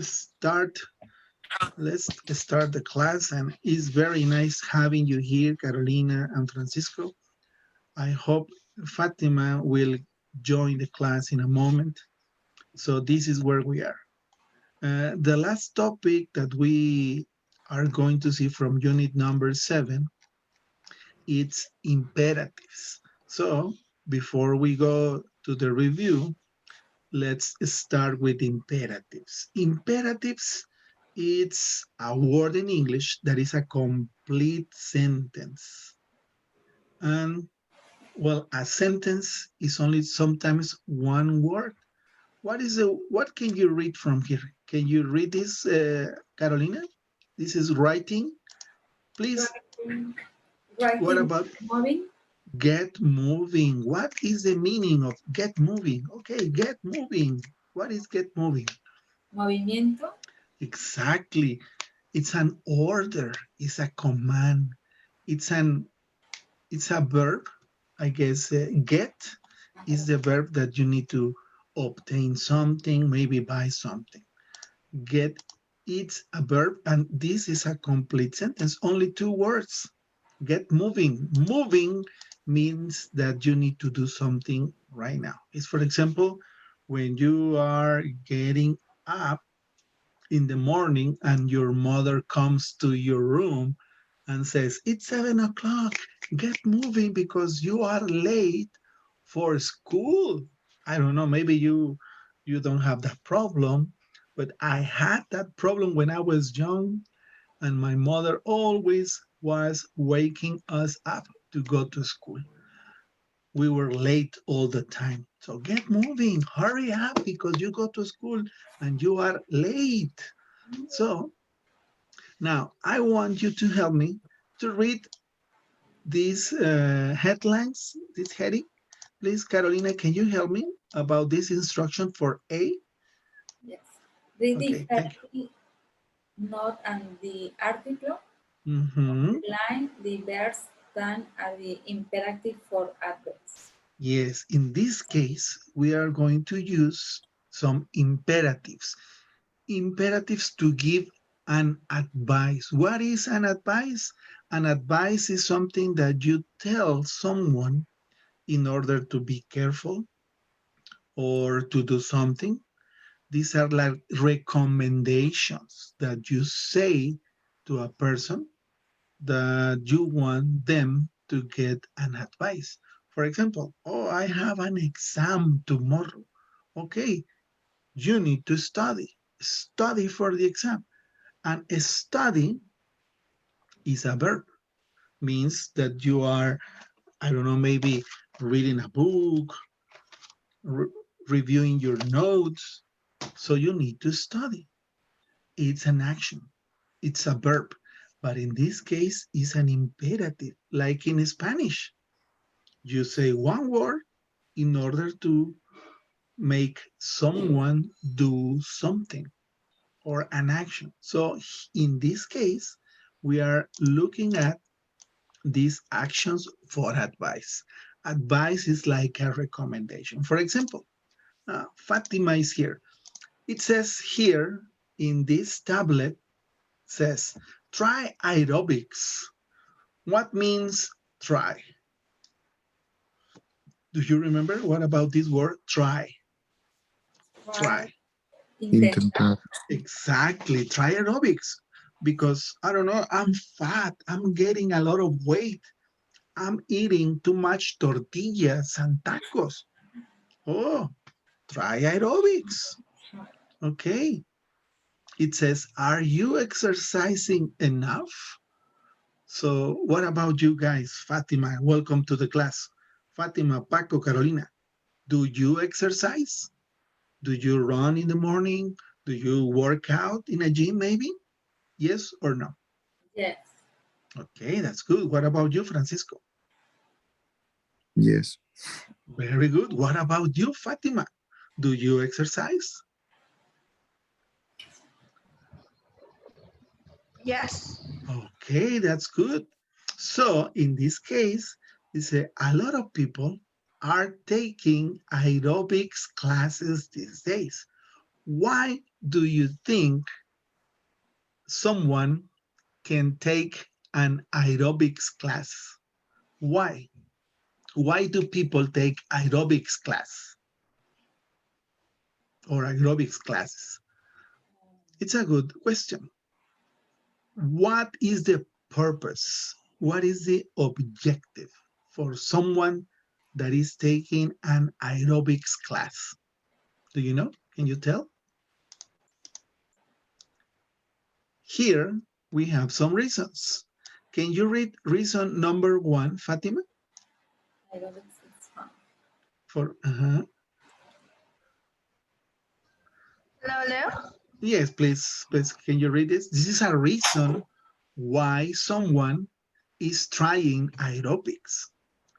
start. Let's start the class, and it's very nice having you here, Carolina and Francisco. I hope Fatima will join the class in a moment. So this is where we are. The last topic that we are going to see from unit number 7, it's imperatives. So before we go to the review, let's start with imperatives. Imperatives, it's a word in English that is a complete sentence. And well, a sentence is only sometimes one word. What can you read from here? Can you read this, Carolina? This is writing. Please, Writing, what writing, about moving, get moving? What is the meaning of get moving? Okay, get moving. What is get moving? movimiento, Exactly. It's an order. It's a command. It's an it's a verb. I guess get is the verb that you need to obtain something, maybe buy something. Get, it's a verb, and this is a complete sentence. Only two words. Get moving. Moving means that you need to do something right now. It's, for example, when you are getting up in the morning and your mother comes to your room and says, it's 7 o'clock, get moving because you are late for school. I don't know, maybe you don't have that problem, but I had that problem when I was young, and my mother always was waking us up to go to school. We were late all the time. So get moving, hurry up because you go to school and you are late. So now I want you to help me to read these headlines, this heading. Please, Carolina, can you help me about this instruction for A? yes. Read the Okay, thank heading, not and the article, you. Mm-hmm. line, the verbs, then are the imperative for adverbs. Yes, in this case, we are going to use some imperatives. Imperatives to give an advice. What is an advice? An advice is something that you tell someone in order to be careful or to do something. These are like recommendations that you say to a person that you want them to get an advice. For example, oh, I have an exam tomorrow. Okay, you need to study. Study for the exam. And study is a verb, means that you are, I don't know, maybe reading a book, re- reviewing your notes. So you need to study. It's an action, it's a verb. But in this case, it's an imperative, like in Spanish. You say one word in order to make someone do something or an action. So in this case, we are looking at these actions for advice. Advice is like a recommendation. For example, Fatima is here. It says here in this tablet, says, try aerobics. What means try? Do you remember? What about this word try? Try, Try. intentar, Intentar. Exactly. Try aerobics. Because I don't know, I'm fat. I'm getting a lot of weight. I'm eating too much tortillas and tacos. Oh, try aerobics. Okay. It says, are you exercising enough? So, what about you guys? Fatima, welcome to the class. Fatima, Paco, Carolina, do you exercise? Do you run in the morning? Do you work out in a gym maybe? Yes or no? yes. Okay, that's good. What about you, Francisco? Yes. Very good. What about you, Fatima? Do you exercise? Yes. Okay, that's good. So in this case, a lot of people are taking aerobics classes these days. Why do you think someone can take an aerobics class? Why? Why do people take aerobics class or aerobics classes? It's a good question. What is the purpose? What is the objective for someone that is taking an aerobics class? Do you know? Can you tell? Here we have some reasons. Can you read reason number one, Fatima? Aerobics is fun. For Hello, Leo. yes, please, please. Can you read this? This is a reason why someone is trying aerobics.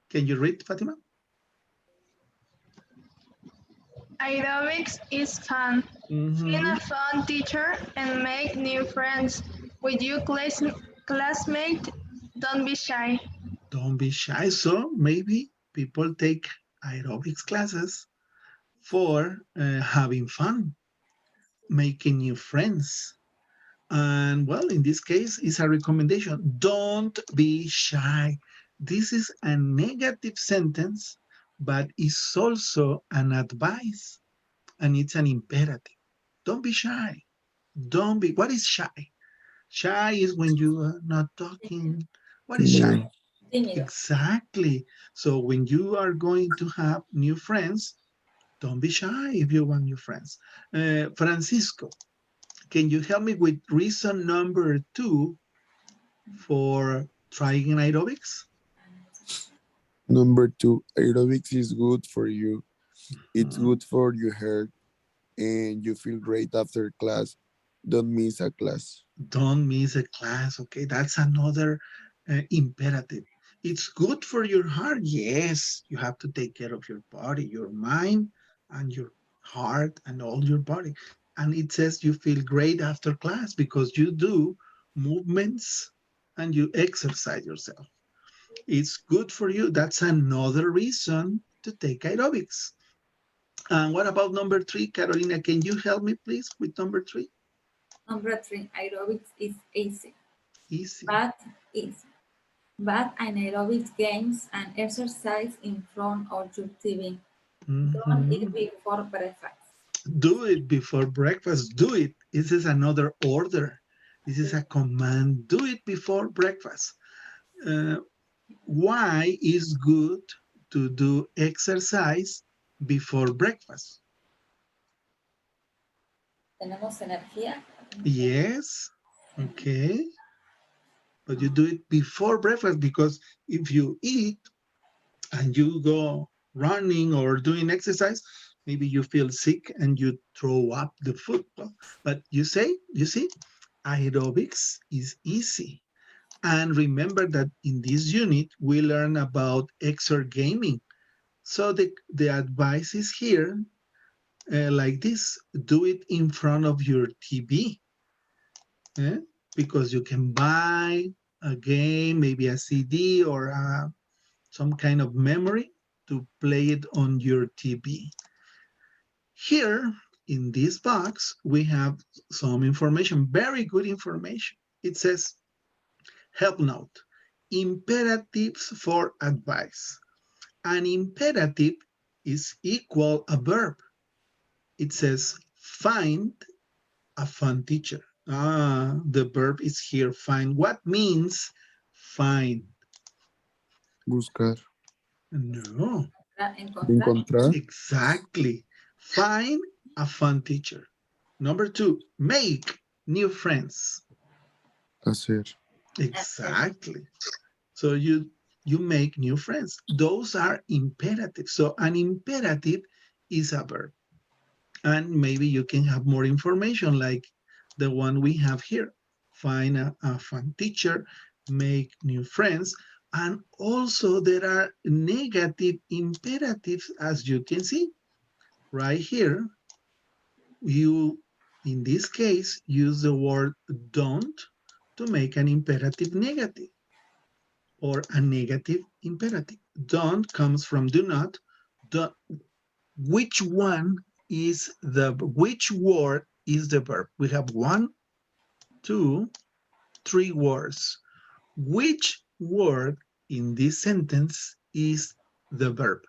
Can you read, Fatima? Aerobics is fun. Find a fun teacher and make new friends. With your classmate, don't be shy. Don't be shy. So maybe people take aerobics classes for having fun, making new friends. And well, in this case, it's a recommendation. Don't be shy. This is a negative sentence, but it's also an advice and it's an imperative. Don't be shy. Don't be. What is shy? Shy is when you are not talking. What is shy? Tímido. Tímido. Exactly. So when you are going to have new friends, don't be shy if you want new friends. Francisco, can you help me with reason number two for trying aerobics? Number two, aerobics is good for you. It's Mhm. good for your health and you feel great after class. Don't miss a class. Don't miss a class. Okay, that's another imperative. It's good for your heart. Yes, you have to take care of your body, your mind, and your heart, and all your body. And it says you feel great after class because you do movements and you exercise yourself. It's good for you. That's another reason to take aerobics. And what about number three, Carolina? Can you help me, please, with number three? Number three, aerobics is easy. Easy. But easy. But anaerobic games and exercise in front of your TV. Don't eat Mhm. before breakfast. Do it before breakfast. Do it. This is another order. This is a command. Do it before breakfast. Uh, why is good to do exercise before breakfast? Tenemos energía. Yes. Okay. But you do it before breakfast because if you eat and you go running or doing exercise, maybe you feel sick and you throw up the food. But you see, aerobics is easy. And remember that in this unit, we learn about exergaming. So the advice is here like this, do it in front of your TV eh? Because you can buy a game, maybe a CD or some kind of memory to play it on your TV. Here in this box, we have some information, very good information. It says, help note, imperatives for advice. An imperative is equal a verb. It says, find a fun teacher. The verb is here, find. What means find? Buscar. No, Encontrar. Encontrar. exactly. Find a fun teacher. Number two, make new friends. Hacer. Hacer. Exactly. So you make new friends. Those are imperatives. So an imperative is a verb. And maybe you can have more information like the one we have here. Find a fun teacher, make new friends. And also there are negative imperatives as you can see right here. You, in this case, use the word don't to make an imperative negative or a negative imperative. Don't comes from do not. Don't, which one is the which word is the verb? We have 1, 2, 3 words. Which word in this sentence is the verb?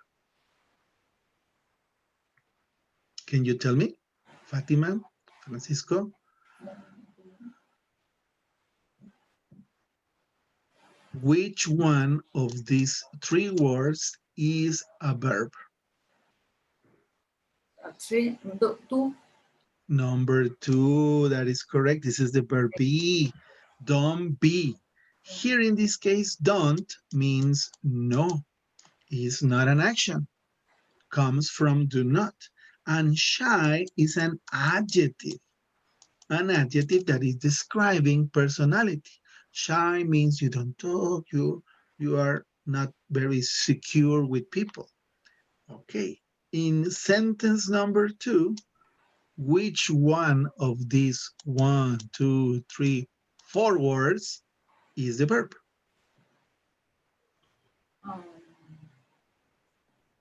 Can you tell me? Fatima, Francisco? Which one of these 3 words is a verb? 3, 2. Number 2, that is correct. This is the verb be. Don't be. Here in this case, don't means no. It's not an action. Comes from do not. And shy is an adjective. An adjective that is describing personality. Shy means you don't talk, you are not very secure with people. Okay. In sentence number 2, which one of these 1, 2, 3, 4 words is the verb?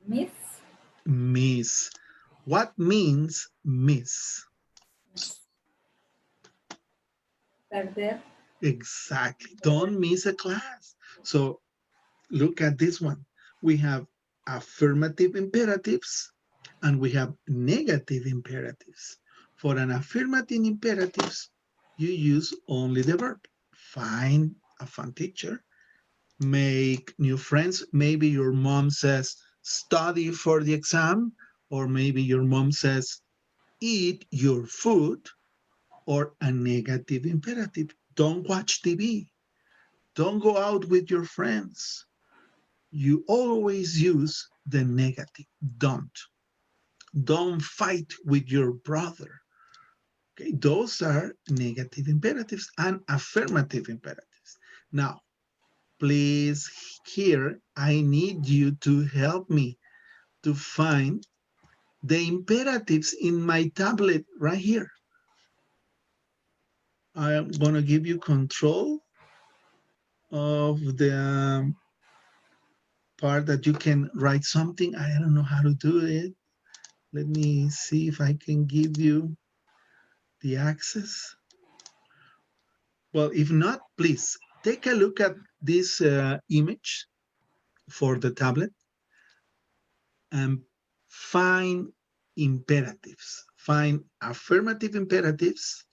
Miss. Miss. What means miss? Perder. Exactly. Don't miss a class. So look at this one. We have affirmative imperatives and we have negative imperatives. For an affirmative imperatives, you use only the verb. Find a fun teacher, make new friends. Maybe your mom says, study for the exam, or maybe your mom says, eat your food, or a negative imperative. Don't watch TV. Don't go out with your friends. You always use the negative. Don't. Don't fight with your brother. Okay, those are negative imperatives and affirmative imperatives. Now, please, here, I need you to help me to find the imperatives in my tablet right here. I'm going to give you control of the part that you can write something. I don't know how to do it. Let me see if I can give you the access. Well, if not, please take a look at this image for the tablet and find imperatives. Find affirmative imperatives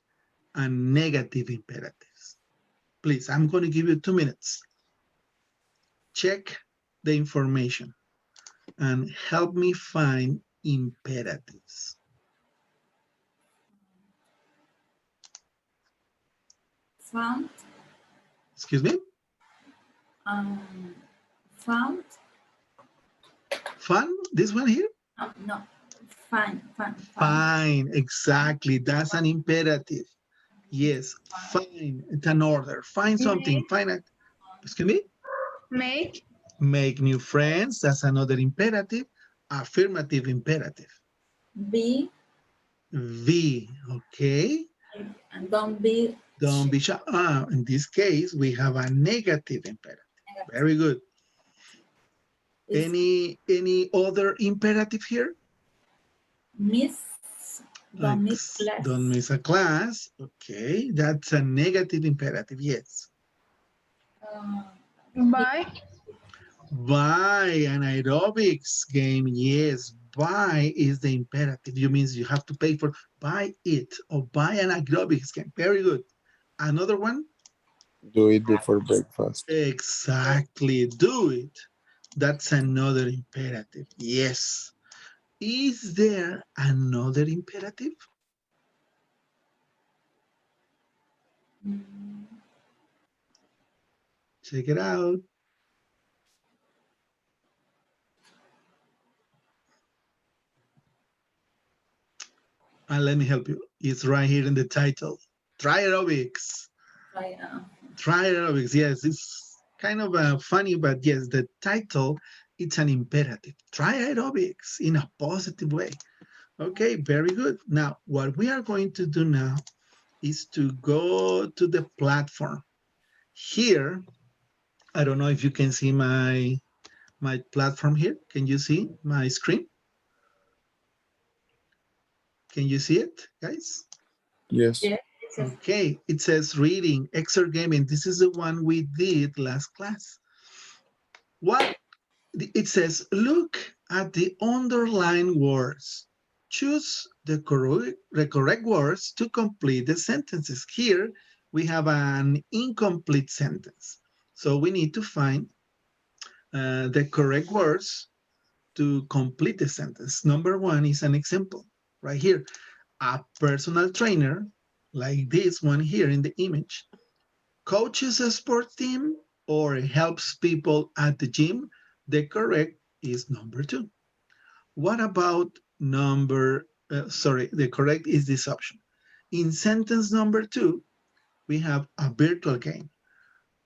and negative imperatives. Please, I'm going to give you 2 minutes. Check the information and help me find imperatives. Found. Excuse me? Found. Fun? This one here? No. Fine. Fine, exactly. That's an imperative. Yes, fine. It's an order. Find something. Find it. Excuse me? Make. Make new friends. That's another imperative. Affirmative imperative. Be. Okay. And don't be. Don't be shy. In this case, we have a negative imperative. Very good. Any other imperative here? Miss. Don't miss class. Don't miss a class. Okay, that's a negative imperative. Yes. Buy. Buy an aerobics game. Yes, buy is the imperative. You means you have to pay for buy it or buy an aerobics game. Very good. Another one? Do it before breakfast. Exactly. Do it. That's another imperative. Yes. Is there another imperative? Check it out. And let me help you. It's right here in the title. Try aerobics. Try aerobics. Yes, it's kind of funny, but yes, the title, it's an imperative. Try aerobics in a positive way. Okay, very good. Now, what we are going to do now is to go to the platform. Here, I don't know if you can see my platform here. Can you see my screen? Can you see it, guys? Yes. Yes. Okay, it says reading, exergaming. This is the one we did last class. What? It says, look at the underlined words. Choose the correct words to complete the sentences. Here, we have an incomplete sentence. So we need to find the correct words to complete the sentence. Number one is an example right here. A personal trainer, like this one here in the image, coaches a sports team or helps people at the gym. The correct is number two. What about the correct is this option. In sentence number two, we have a virtual game.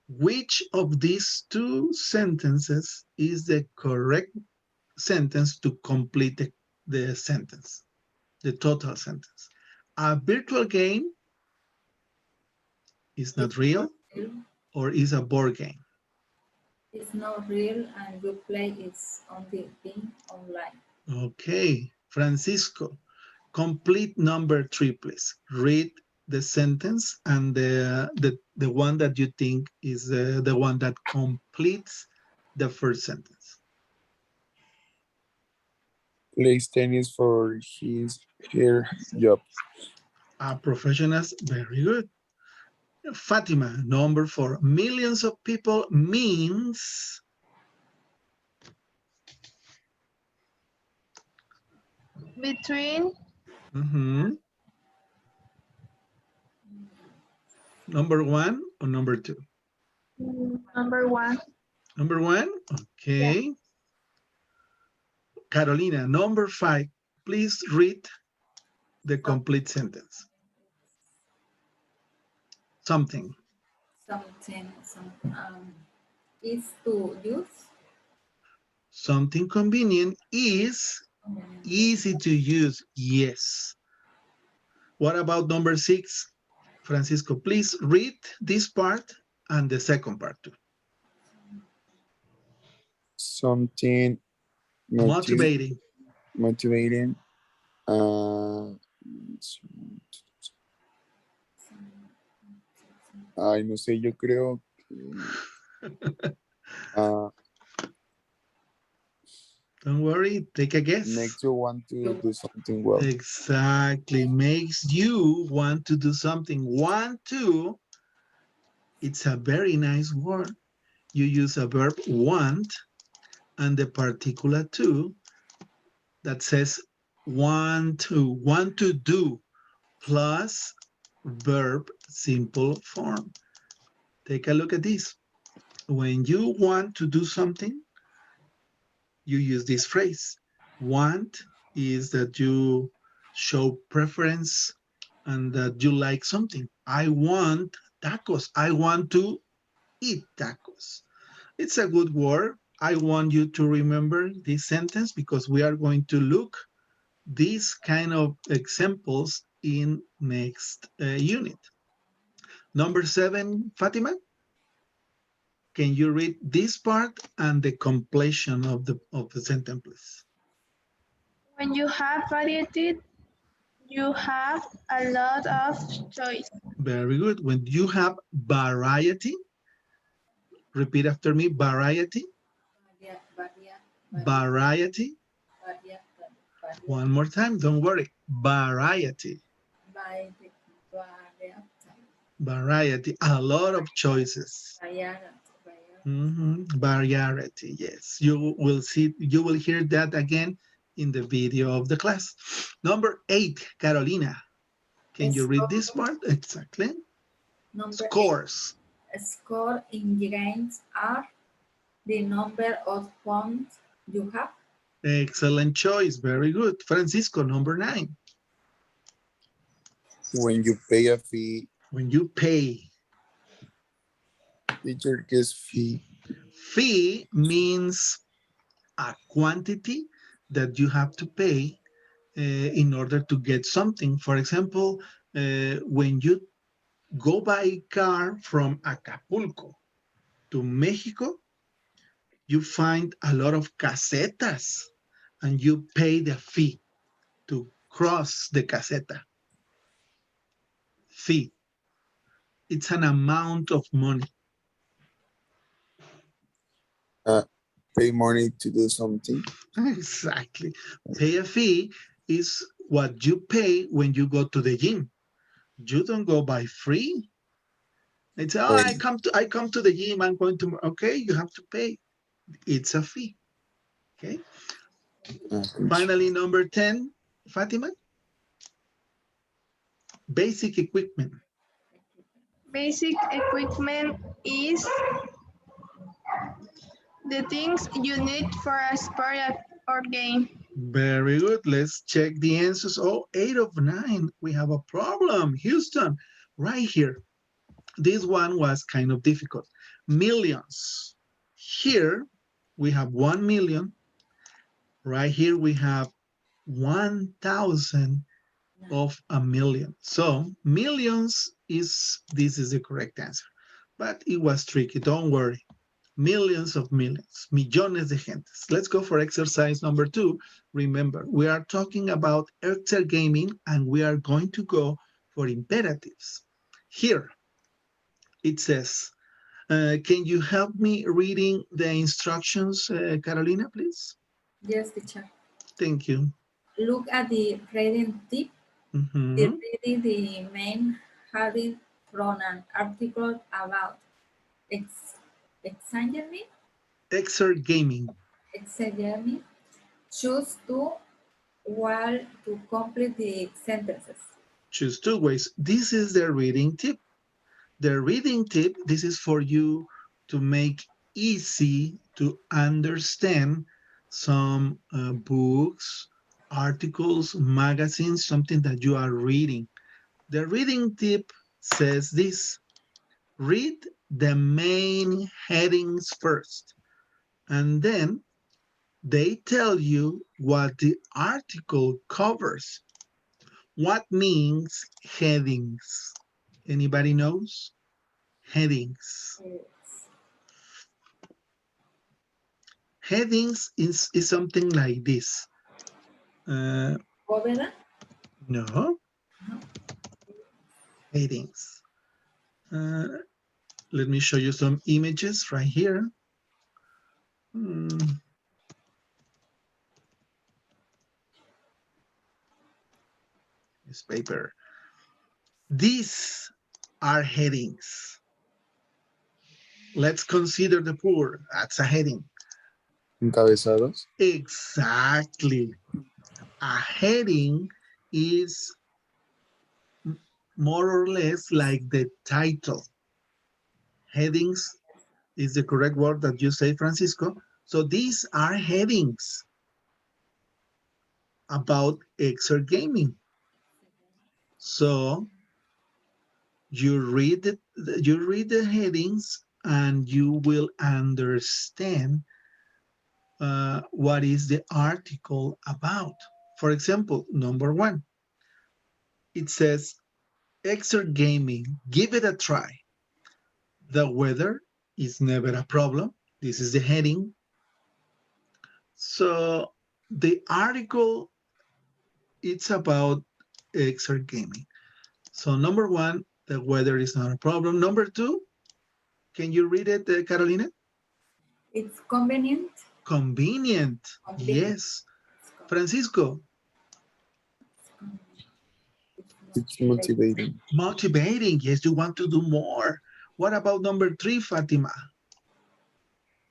Which of these two sentences is the correct sentence to complete the sentence, the total sentence? A virtual game is not It's real not real. or is a board game? It's not real, and you play it's only being online. Okay, Francisco, complete number three, please. Read the sentence and the one that you think is the one that completes the first sentence. Plays tennis for her job. Professionals, very good. Fatima, number four. Millions of people means Between mhm, number one or number two? number one. Number one, Yeah. okay. Carolina, number five. Please read the Some, complete sentence. Something. something is to use. Something convenient is easy to use. Yes. What about number six? Francisco, please read this part and the second part too. Something Motivating. motivating. Uh, Ay, no sé, yo creo que Don't worry, take a guess. makes you want to do something well. Exactly, makes you want to do something. Want to, it's a very nice word. You use a verb want and the particular to that says want to do plus verb simple form. Take a look at this. When you want to do something, you use this phrase. Want is that you show preference and that you like something. I want tacos. I want to eat tacos. It's a good word. I want you to remember this sentence because we are going to look these kind of examples in next unit. Number seven, Fatima, can you read this part and the completion of the sentence, please? When you have variety, you have a lot of choice. Very good. When you have variety, repeat after me, variety, Varia, varia, variety. varia, varia, One more time, don't worry. Variety, varia, varia, variety, a lot of choices. varia, Variety, yes. You will see, you will hear that again in the video of the class. Number eight, Carolina. Can you read this part? Exactly. Number Scores. score in games are the number of points you have. Excellent choice. Very good. Francisco, number nine. When you pay a fee, When you pay. teacher gets fee. Fee means a quantity that you have to pay in order to get something. For example, when you go by car from Acapulco to Mexico, you find a lot of casetas and you pay the fee to cross the caseta. Fee. It's an amount of money. Pay money to do something. Exactly. Pay a fee is what you pay when you go to the gym. You don't go by free. It's Oh, I come to the gym, I'm going to okay, you have to pay. It's a fee. Okay. okay. Finally, number 10, Fatima, basic equipment. Basic equipment is the things you need for a sport or game. Very good. Let's check the answers. Oh, 8 of 9. We have a problem. Houston, right here. This one was kind of difficult. Millions. Here we have 1 million. Right here we have 1,000 of a million. So millions this is the correct answer. But it was tricky. Don't worry. Millions of millions, millones de gentes. Let's go for exercise number 2. Remember, we are talking about exergaming and we are going to go for imperatives. Here it says, can you help me reading the instructions, Carolina, please? Yes, teacher. Thank you. Look at the reading tip. The Mhm. reading the main heading from an article about examining, Exergaming. examining. Choose two while to complete the sentences. Choose 2 ways. This is the reading tip. The reading tip, this is for you to make easy to understand some books, articles, magazines, something that you are reading. The reading tip says this: read the main headings first, and then they tell you what the article covers. What means headings? Anybody knows? Headings. Yes. Headings is something like this. Uh, Bóveda. no, headings. Uh, let me show you some images right here. Hmm, this paper. These are headings. Let's consider the poor. That's a heading. Encabezados. Exactly. A heading is more or less like the title. Headings is the correct word that you say, Francisco. So these are headings about exergaming. So you read the headings and you will understand what is the article about. For example, number 1, it says exergaming, give it a try. The weather is never a problem. This is the heading. So the article, it's about exergaming. So number 1, the weather is not a problem. Number 2, can you read it, Carolina? It's convenient. Convenient. Convenient. Yes. Francisco, It's It's motivating. motivating. motivating. Yes, you want to do more. What about number 3, Fatima?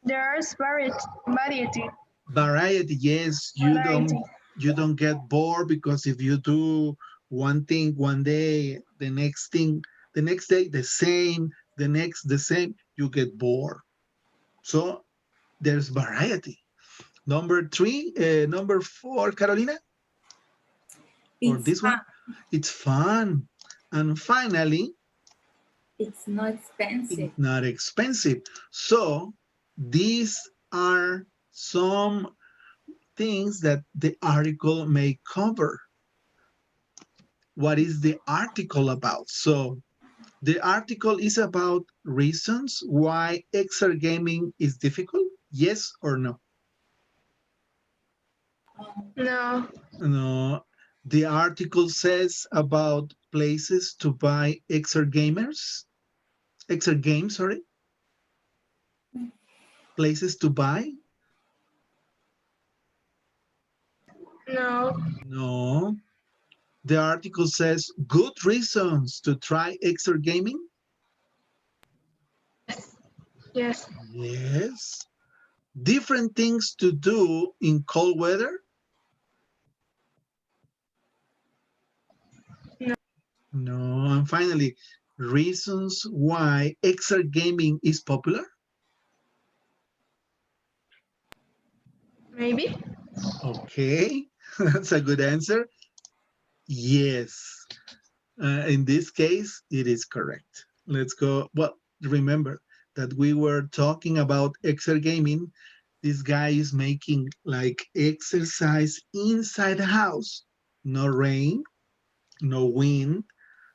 There's variety. Variety. Yes, Variety. you don't get bored because if you do one thing one day, the next thing, the next day the same, the next the same, you get bored. So there's variety. Number 3, number 4, Carolina, or It's this one, fun. it's fun. And finally, It's not expensive. it's not expensive. So these are some things that the article may cover. What is the article about? So the article is about reasons why exergaming is difficult. Yes or no? Um, No. No. The article says about places to buy extra games, sorry. Places to buy? No. No. The article says good reasons to try extra gaming? Yes. Yes. Different things to do in cold weather? No. No. And finally, reasons why extra gaming is popular? Maybe. Okay, that's a good answer. Yes. In this case, it is correct. Let's go. Well, remember that we were talking about exergaming. This guy is making like exercise inside the house. No rain, no wind,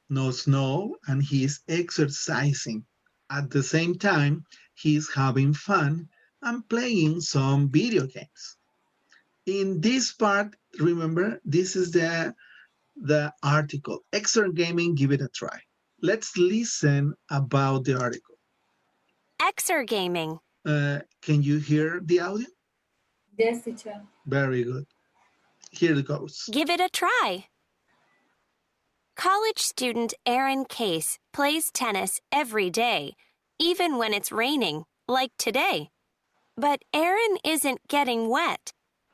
no snow, and he's exercising. At the same time, he's having fun and playing some video games. In this part, remember, this is the article. Extra gaming, give it a try. Let's listen about the article. Exergaming. Can you hear the audio? Yes, teacher. Very good. Here it goes. Give it a try. College student Aaron Case plays tennis every day, even when it's raining, like today. But Aaron isn't getting wet.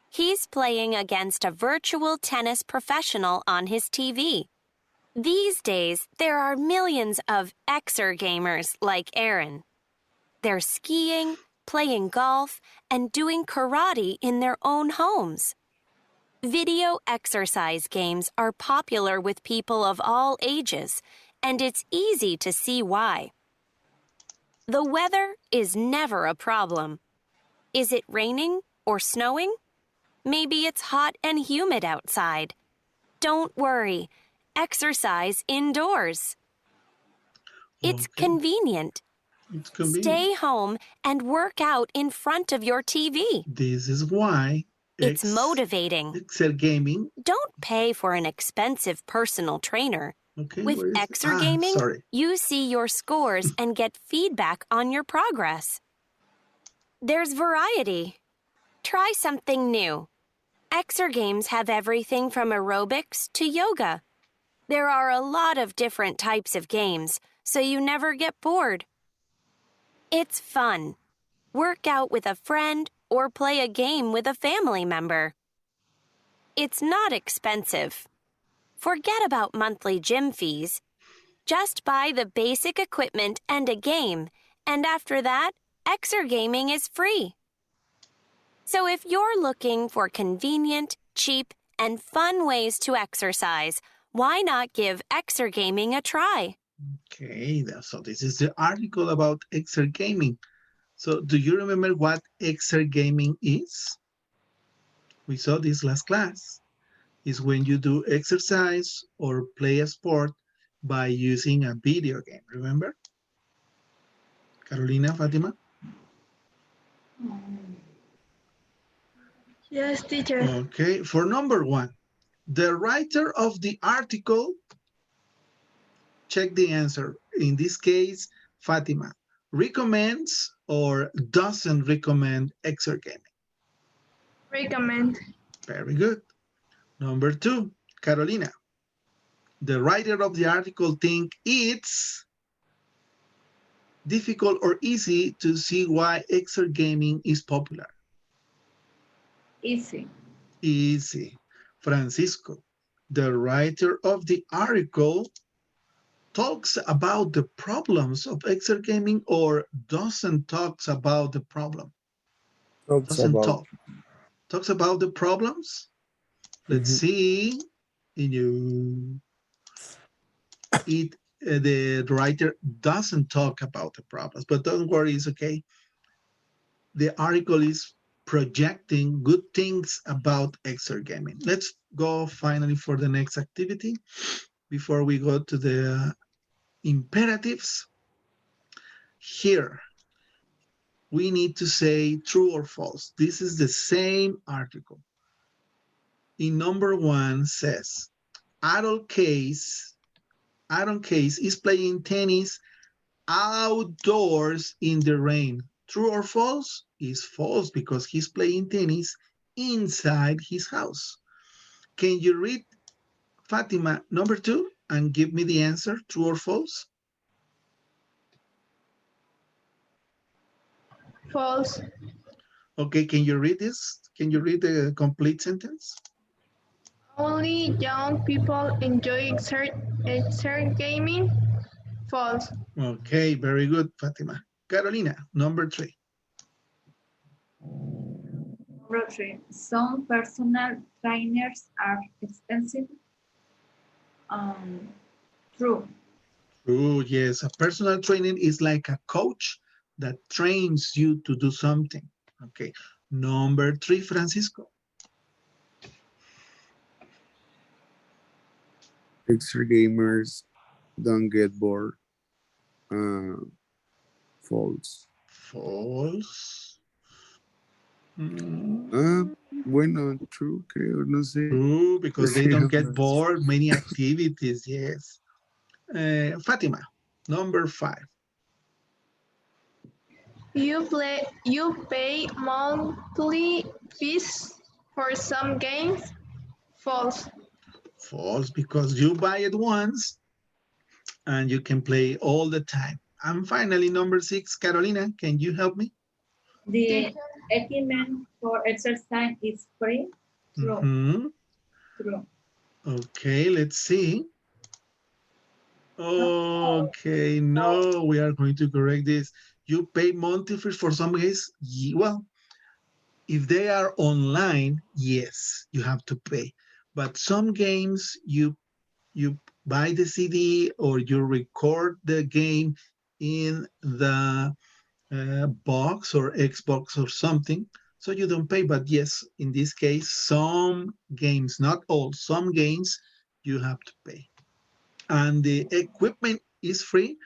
He's playing against a virtual tennis professional on his TV. These days, there are millions of exergamers like Aaron. They're skiing, playing golf, and doing karate in their own homes. Video exercise games are popular with people of all ages, and it's easy to see why. The weather is never a problem. Is it raining or snowing? Maybe it's hot and humid outside. Don't worry. Exercise indoors. It's Okay. convenient. It's convenient. Stay home and work out in front of your TV. This is why It's motivating. exergaming. Don't pay for an expensive personal trainer. Okay, With exergaming, you see your scores and get feedback on your progress. There's variety. Try something new. Exergames have everything from aerobics to yoga. There are a lot of different types of games, so you never get bored. It's fun. Work out with a friend or play a game with a family member. It's not expensive. Forget about monthly gym fees. Just buy the basic equipment and a game, and after that, exergaming is free. So if you're looking for convenient, cheap, and fun ways to exercise, why not give exergaming a try? Okay, so this is the article about exergaming. So do you remember what exergaming is? We saw this last class. It's when you do exercise or play a sport by using a video game, remember? Carolina, Fatima? Yes, teacher. Okay, for number one, the writer of the article, check the answer. In this case, Fatima, recommends or doesn't recommend exergaming? Recommend. Very good. Number two, Carolina, the writer of the article think it's difficult or easy to see why exergaming is popular? Easy. Easy. Francisco, the writer of the article talks about the problems of exergaming or doesn't talks about the problem? Doesn't talk. Talks about the problems? Let's see. The writer doesn't talk about the problems, but don't worry, it's okay. The article is projecting good things about exergaming. Let's go finally for the next activity before we go to the imperatives. Here, we need to say true or false. This is the same article. in number 1 says, Aaron Case is playing tennis outdoors in the rain. True or false? Is false because he's playing tennis inside his house. Can you read Fatima number 2 and give me the answer, true or false? False. Okay, can you read this? Can you read the complete sentence? Only young people enjoy exert gaming. False. Okay, very good, Fatima. Carolina, number 3. Number 3. Some personal trainers are expensive. True. True, yes. A personal training is like a coach that trains you to do something. Okay. Number 3, Francisco. Extra gamers don't get bored. False. False. Bueno, true, creo, no sé. True, because they don't get bored. Many activities, yes. Fatima, number 5. You pay monthly fees for some games. False. False, because you buy it once and you can play all the time. And finally, number 6, Carolina, can you help me? The equipment for exercise is free. True. True. Okay, let's see. Okay, no, we are going to correct this. You pay monthly fees for some games. Well, if they are online, yes, you have to pay. But some games you buy the CD or you record the game in the box or Xbox or something, so you don't pay. But yes, in this case, some games, not all, some games you have to pay. And the equipment is free.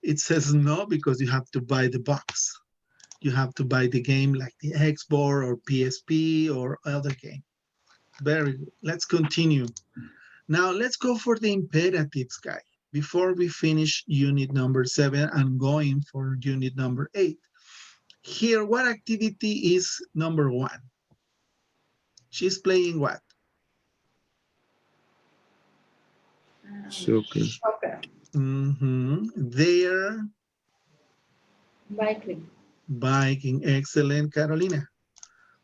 It says no, because you have to buy the box. You have to buy the game like the Xbox or PSP or other game. Very good. Let's continue. Now let's go for the imperatives, guy. Before we finish unit number 7 and going for unit number 8. Here, what activity is number 1? She's playing what? Soccer. They're biking. Biking. Excellent, Carolina.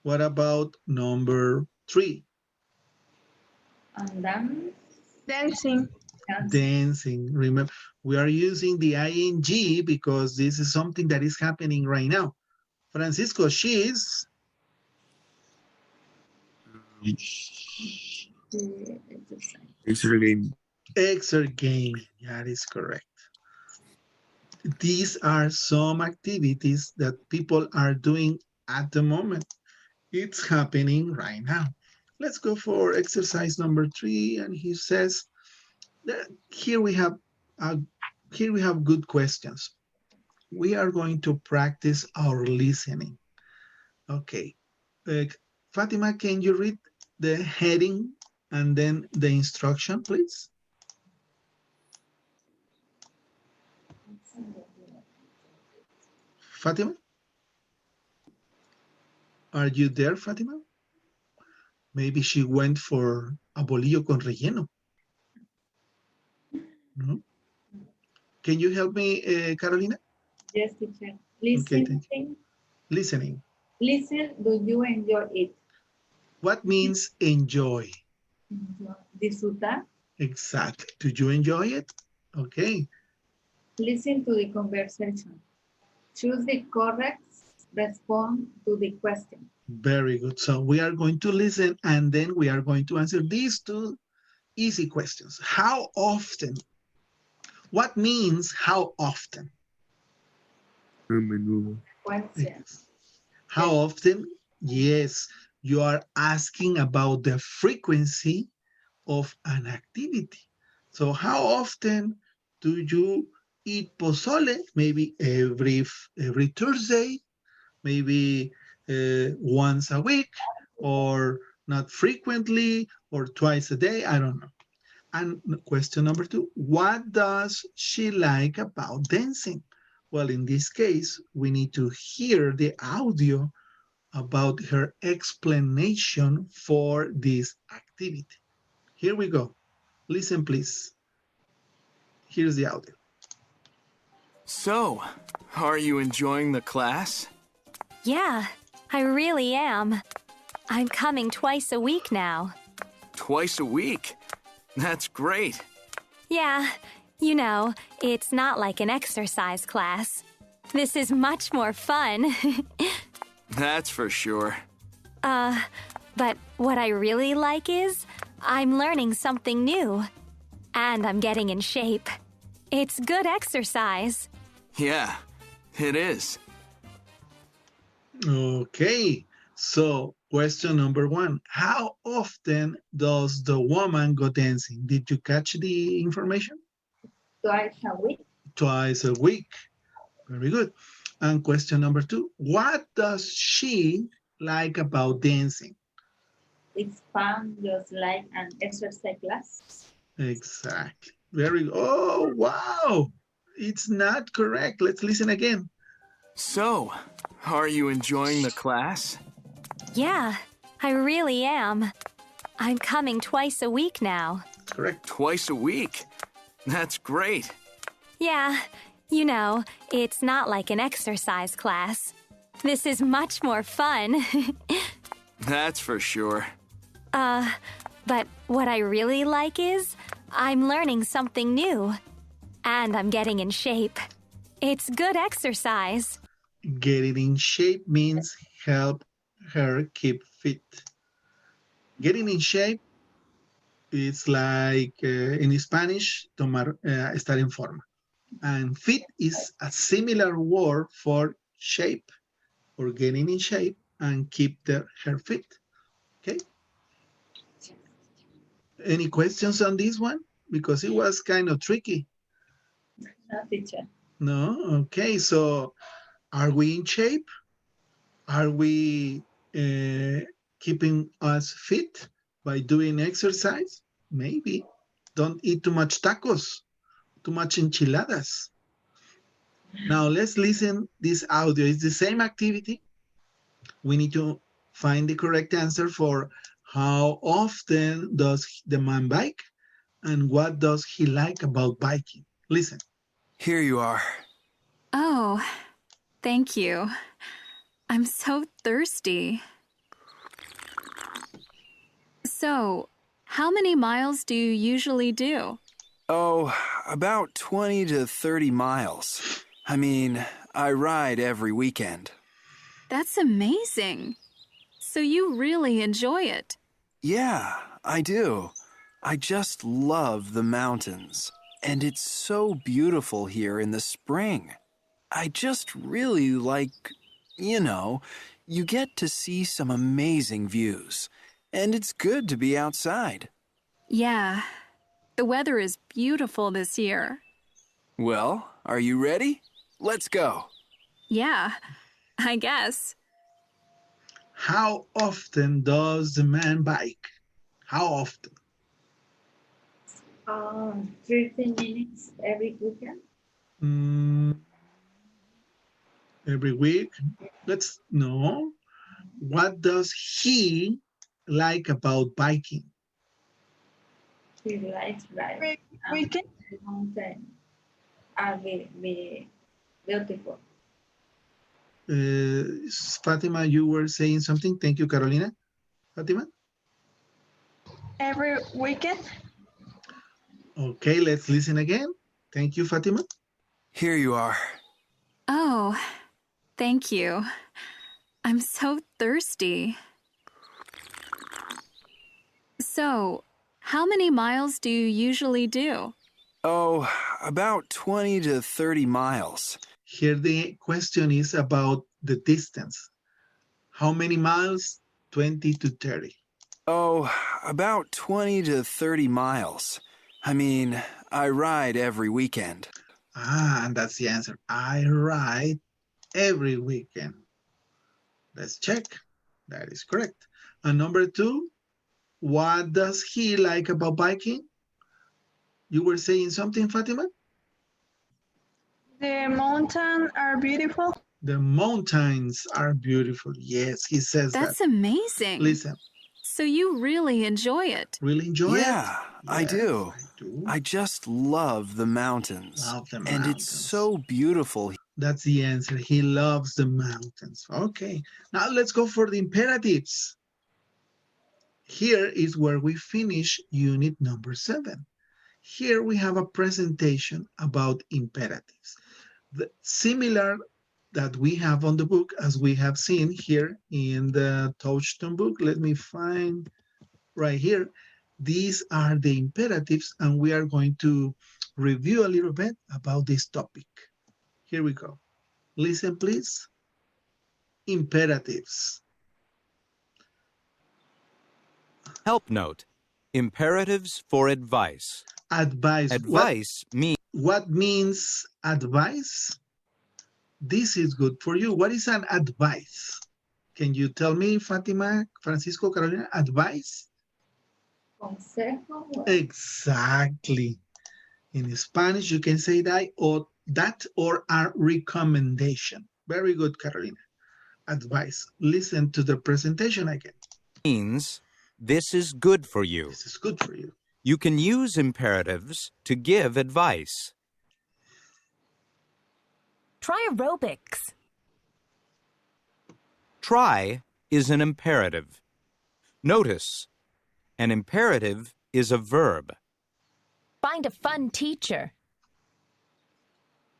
What about number 3? And dancing. Dancing. Remember, we are using the ing because this is something that is happening right now. Francisco, she's Extra game. exert gaming. That is correct. These are some activities that people are doing at the moment. It's happening right now. Let's go for exercise number 3, and he says that here we have good questions. We are going to practice our listening. Okay, Fatima, can you read the heading and then the instruction, please? Fatima? Are you there, Fatima? Maybe she went for a bolillo con relleno. No? Can you help me, Carolina? Yes, teacher. Listening. Okay, listening. Listen, do you enjoy it? What means enjoy? Disfrutar. Exactly. Do you enjoy it? Okay. Listen to the conversation. Choose the correct response to the question. Very good. So we are going to listen and then we are going to answer these 2 easy questions. How often? What means how often? A menudo. Yes. How often? Yes, you are asking about the frequency of an activity. So how often do you eat pozole? Maybe every Thursday, maybe once a week, or not frequently or twice a day, I don't know. And question number 2, what does she like about dancing? Well, in this case, we need to hear the audio about her explanation for this activity. Here we go. Listen, please. Here's the audio. So, are you enjoying the class? Yeah, I really am. I'm coming twice a week now. Twice a week? That's great. Yeah, you know, it's not like an exercise class. This is much more fun. That's for sure. But what I really like is I'm learning something new. And I'm getting in shape. It's good exercise. Yeah, it is. Okay, so question number 1. How often does the woman go dancing? Did you catch the information? Twice a week. Twice a week. Very good. And question number 2. What does she like about dancing? It's fun, just like an exercise class. Exactly. Very good. Oh, wow. It's not correct. Let's listen again. So, are you enjoying the class? Yeah, I really am. I'm coming twice a week now. Correct. Twice a week? That's great. Yeah, you know, it's not like an exercise class. This is much more fun. That's for sure. But what I really like is I'm learning something new. And I'm getting in shape. It's good exercise. Getting in shape means help her keep fit. Getting in shape is like in Spanish, estar en forma. And fit is a similar word for shape or getting in shape and keep her fit. Okay. Any questions on this one? Because it was kind of tricky. No, teacher. No? Okay. So are we in shape? Are we keeping us fit by doing exercise? Maybe. Don't eat too much tacos, too much enchiladas. Now let's listen this audio. It's the same activity. We need to find the correct answer for how often does the man bike and what does he like about biking. Listen. Here you are. Oh, thank you. I'm so thirsty. So, how many miles do you usually do? Oh, about 20 to 30 miles. I mean, I ride every weekend. That's amazing. So you really enjoy it. Yeah, I do. I just love the mountains. And it's so beautiful here in the spring. I just really like, you get to see some amazing views. And it's good to be outside. Yeah, the weather is beautiful this year. Well, are you ready? Let's go. Yeah, I guess. How often does the man bike? How often? 30 minutes every weekend. Every week. Let's know. What does he like about biking? He likes riding. Weekend? The mountains are very beautiful. Fatima, you were saying something. Thank you, Carolina. Fatima? Every weekend? Okay, let's listen again. Thank you, Fatima. Here you are. Oh, thank you. I'm so thirsty. So, how many miles do you usually do? Oh, about 20 to 30 miles. Here the question is about the distance. How many miles? 20 to 30. Oh, about 20 to 30 miles. I mean, I ride every weekend. And that's the answer. I ride every weekend. Let's check. That is correct. And number 2, What does he like about biking? You were saying something, Fatima? The mountains are beautiful. The mountains are beautiful. Yes, he says that. That's amazing. Listen. So you really enjoy it. Really enjoy it? Yeah, I Yes, do. I do. I just love the mountains. Love the And it's so beautiful. That's the answer. He loves the mountains. Okay. Now let's go for the imperatives. Here is where we finish unit number 7. Here we have a presentation about imperatives. Similar that we have on the book as we have seen here in the Touchstone book. Let me find right here. These are the imperatives, and we are going to review a little bit about this topic. Here we go. Listen, please. Imperatives. Help note. Imperatives for advice. Advice. Advice means... What means advice? This is good for you. What is an advice? Can you tell me, Fatima, Francisco, Carolina, advice? Consejo. Exactly. In Spanish, you can say that or a recommendation. Very good, Carolina. Advice. Listen to the presentation again. Means this is good for you. This is good for you. You can use imperatives to give advice. Try aerobics. Try is an imperative. Notice, an imperative is a verb. Find a fun teacher.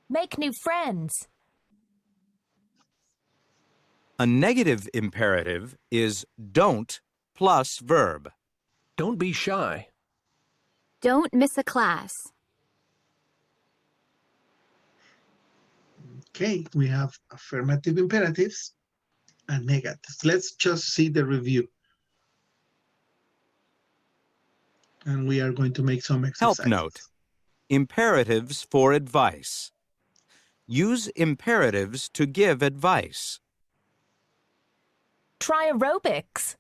Make new friends. A negative imperative is don't plus verb. Don't be shy. Don't miss a class. Okay, we have affirmative imperatives and negatives. Let's just see the review. And we are going to make some exercises. Help note. Imperatives for advice. Use imperatives to give advice. Try aerobics.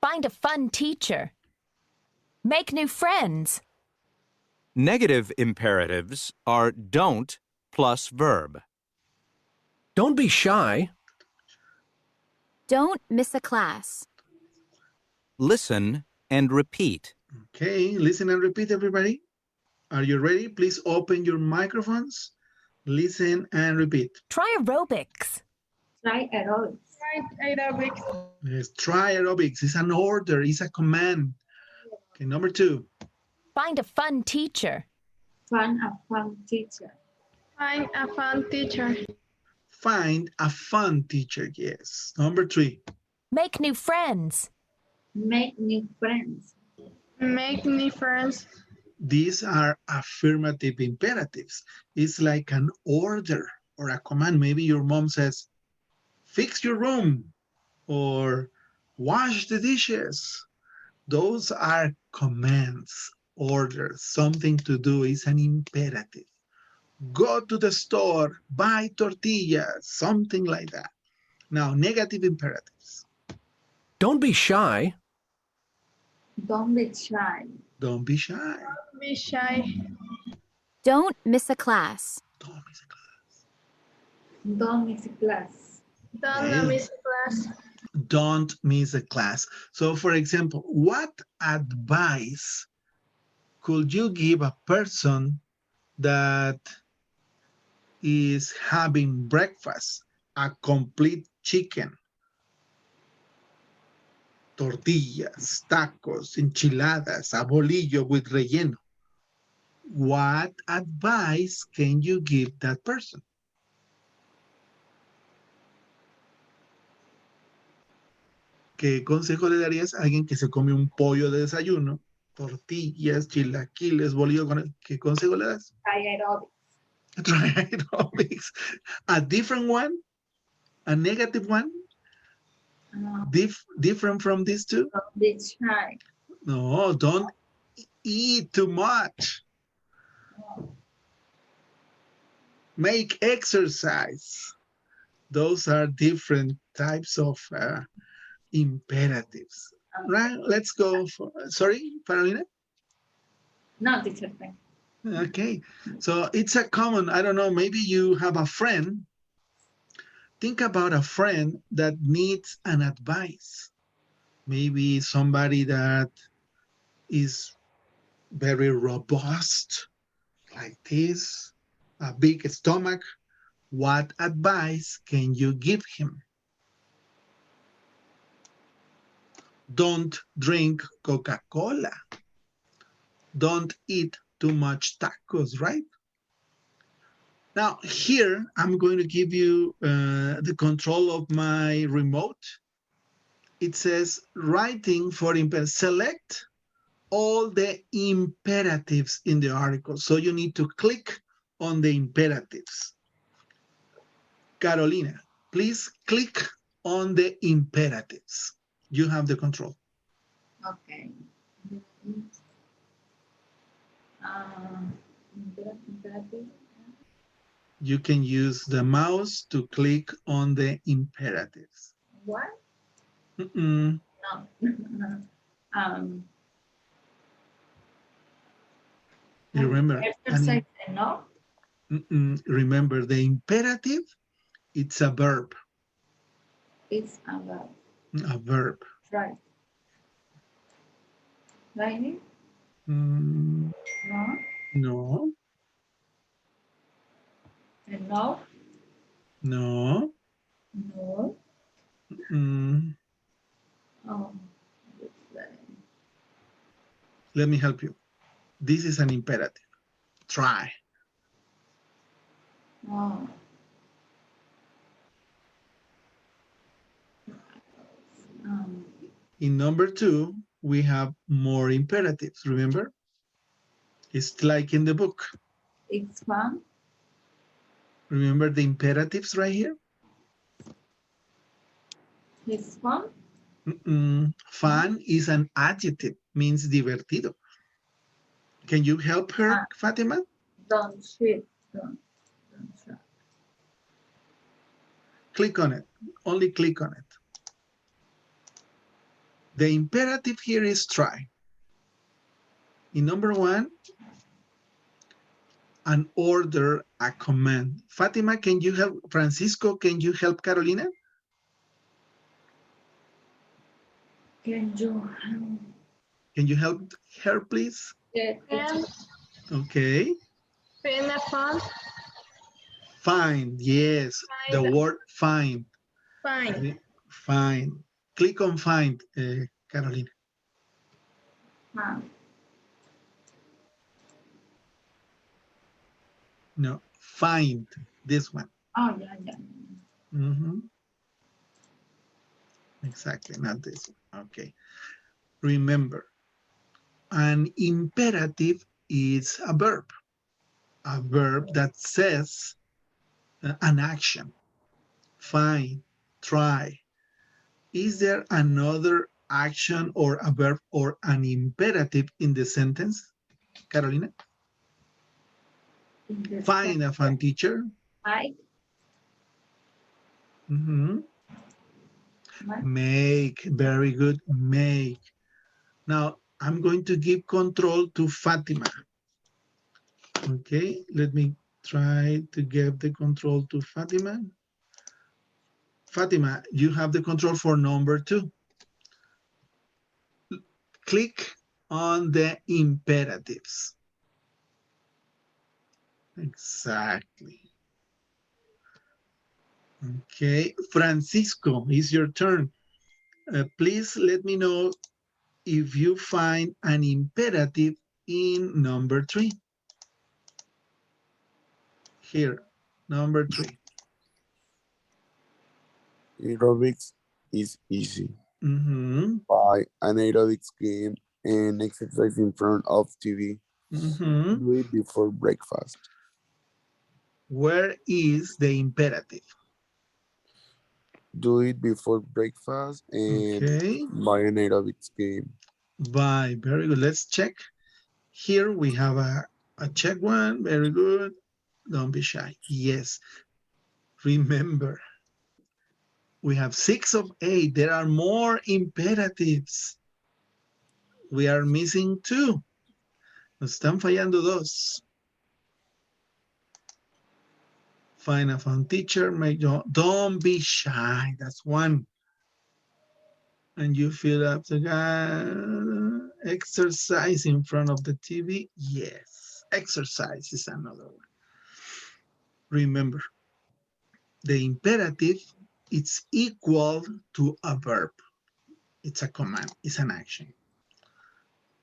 Find a fun teacher. Make new friends. Negative imperatives are don't plus verb. Don't be shy. Don't miss a class. Listen and repeat. Okay, listen and repeat, everybody. Are you ready? Please open your microphones. Listen and repeat. Try aerobics. Try aerobics. Try aerobics. Yes, try aerobics. It's an order. It's a command. Okay, number 2. Find a fun teacher. Find a fun teacher. Find a fun teacher. Find a fun teacher. Yes. Number 3. Make new friends. Make new friends. Make new friends. These are affirmative imperatives. It's like an order or a command. Maybe your mom says, fix your room or wash the dishes. Those are commands, orders, something to do. Is an imperative. Go to the store, buy tortillas, something like that. Now, negative imperatives. Don't be shy. Don't be shy. Don't be shy. Don't be shy. Don't miss a class. Don't miss a class. Don't miss a class. Don't miss class. Don't miss a class. So, for example, what advice could you give a person that is having breakfast, a complete chicken, tortillas, tacos, enchiladas, a bolillo with relleno? What advice can you give that person? ¿Qué consejo le darías a alguien que se come un pollo de desayuno, tortillas, chilaquiles, bolillo con él? ¿Qué consejo le das? Try aerobics. Try aerobics. A different one? A negative one? Different from these two? Don't be shy. No, don't eat too much. Make exercise. Those are different types of imperatives. right? Let's go for, sorry, Carolina? No, teacher, thank you. Okay, so it's a common, I don't know, maybe you have a friend. Think about a friend that needs an advice. Maybe somebody that is very robust, like this, a big stomach. What advice can you give him? Don't drink Coca-Cola. Don't eat too much tacos, right? Now, here, I'm going to give you the control of my remote. It says writing for imperative. Select all the imperatives in the article. So you need to click on the imperatives. Carolina, please click on the imperatives. You have the control. Okay. Imperative. You can use the mouse to click on the imperatives. What? Mm-mm. No. You remember, Exercise, no? remember the imperative, it's a verb. It's about. A verb. Right. Right? No. No. No. No. No. No. Oh. Let me help you. This is an imperative. Try. Oh. In number 2, we have more imperatives, remember? It's like in the book. It's fun. Remember the imperatives right here? It's fun. Fun is an adjective, means divertido. Can you help her, Fatima? Don't shoot. Don't shoot. Click on it. Only click on it. The imperative here is try. In number 1, an order, a command. Fatima, can you help? Francisco, can you help Carolina? Can you help her, please? Yeah. Okay. Find. Find, yes. The word find. Find. Find. Click on find, Carolina. No, find this one. Oh, yeah. Exactly, not this one. Okay. Remember, an imperative is a verb that says an action. Find, try. Is there another action or a verb or an imperative in the sentence, Carolina? Find a fun teacher. Find. Make, very good, make. Now, I'm going to give control to Fatima. Okay, let me try to give the control to Fatima. Fatima, you have the control for number 2. Click on the imperatives. Exactly. Okay, Francisco, it's your turn. Please let me know if you find an imperative in number 3. Here, number 3. Aerobics is easy. Buy an aerobics game and exercise in front of TV. Do it before breakfast. Where is the imperative? Do it before breakfast and buy an aerobics game. Buy, very good. Let's check. Here we have a check one, very good. Don't be shy. Yes. Remember, we have 6 of 8. There are more imperatives. We are missing 2. Nos están fallando 2. Find a fun teacher. Don't be shy. That's 1. And you fill up the exercise in front of the TV. Yes, exercise is another one. Remember, the imperative is equal to a verb. It's a command, it's an action.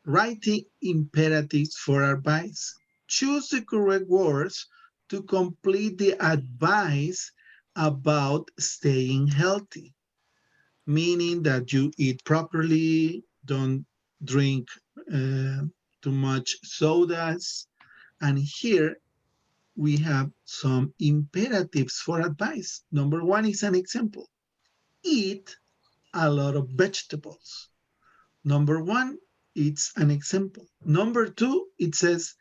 Writing imperatives for advice. Choose the correct words to complete the advice about staying healthy, meaning that you eat properly, don't drink too much sodas. And here we have some imperatives for advice. Number 1 is an example. Eat a lot of vegetables. Number 1, it's an example. Number 2, it says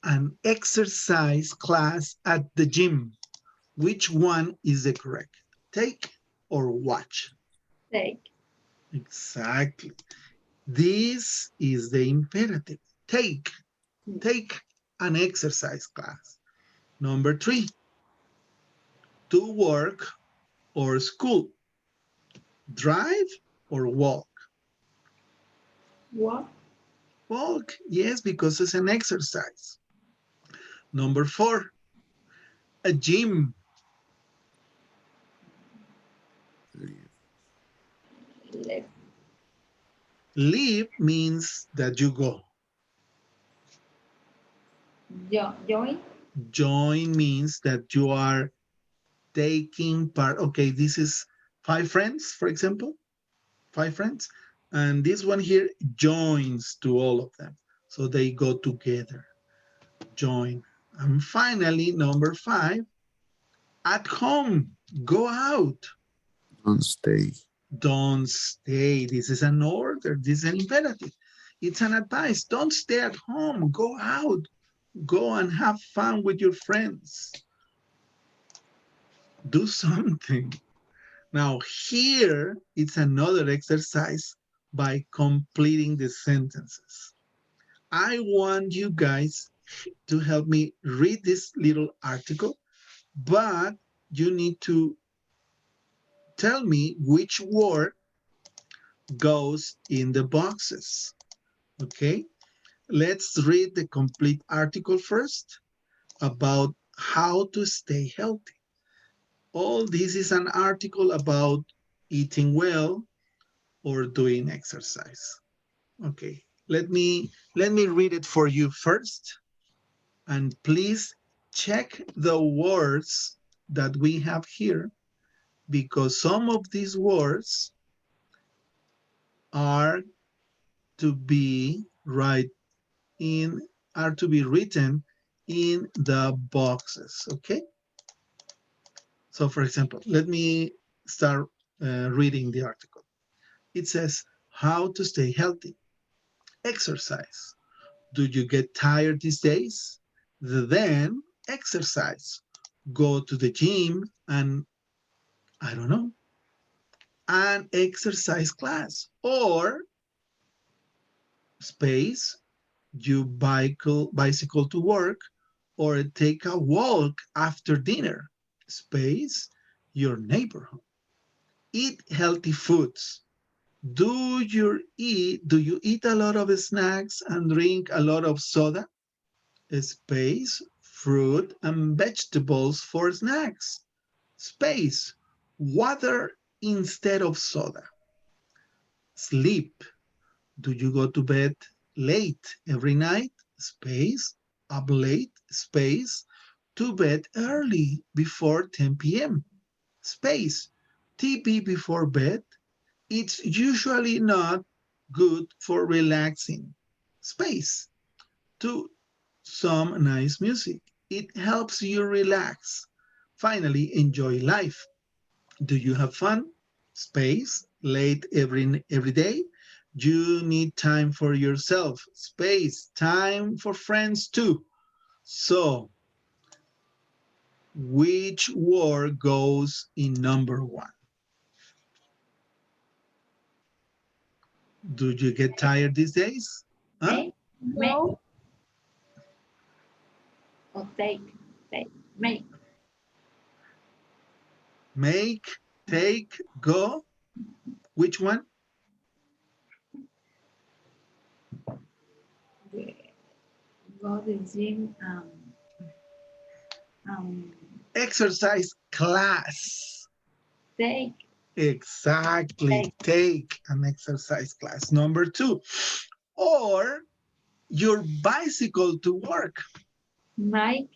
an exercise class at the gym. Which one is the correct? Take or watch? Take. Exactly. This is the imperative. Take an exercise class. Number 3, to work or school. Drive or walk? Walk. Walk, yes, because it's an exercise. Number 4, a gym. Live. Leave means that you go. Join. Join means that you are taking part. Okay, this is 5 friends, for example. 5 friends. And this one here joins to all of them. So they go together. Join. And finally, number 5, at home. Go out. Don't stay. Don't stay. This is an order. This is an imperative. It's an advice. Don't stay at home. Go out. Go and have fun with your friends. Do something. Now here, it's another exercise by completing the sentences. I want you guys to help me read this little article, but you need to tell me which word goes in the boxes. Okay, let's read the complete article first about how to stay healthy. All this is an article about eating well or doing exercise. Okay, let me read it for you first, and please check the words that we have here, because some of these words are to be written in the boxes. Okay, so for example, let me start reading the article. It says how to stay healthy. Exercise. Do you get tired these days? Then exercise. Go to the gym and, I don't know, an exercise class. Or space, you bicycle to work or take a walk after dinner. Space, your neighborhood. Eat healthy foods. Do you eat a lot of snacks and drink a lot of soda? Space, fruit and vegetables for snacks. Space, water instead of soda. Sleep. Do you go to bed late every night? Space, up late. Space, to bed early before 10 p.m. Space, TV before bed. It's usually not good for relaxing. Space, to some nice music. It helps you relax. Finally, enjoy life. Do you have fun? Space, late every day. You need time for yourself. Space, time for friends too. So, which word goes in number 1? Do you get tired these days? Huh? No. Or take, make. Make, take, go. Which one? Go to the gym. Exercise class. Take. Exactly. Take an exercise class. Number 2. Or your bicycle to work. Make.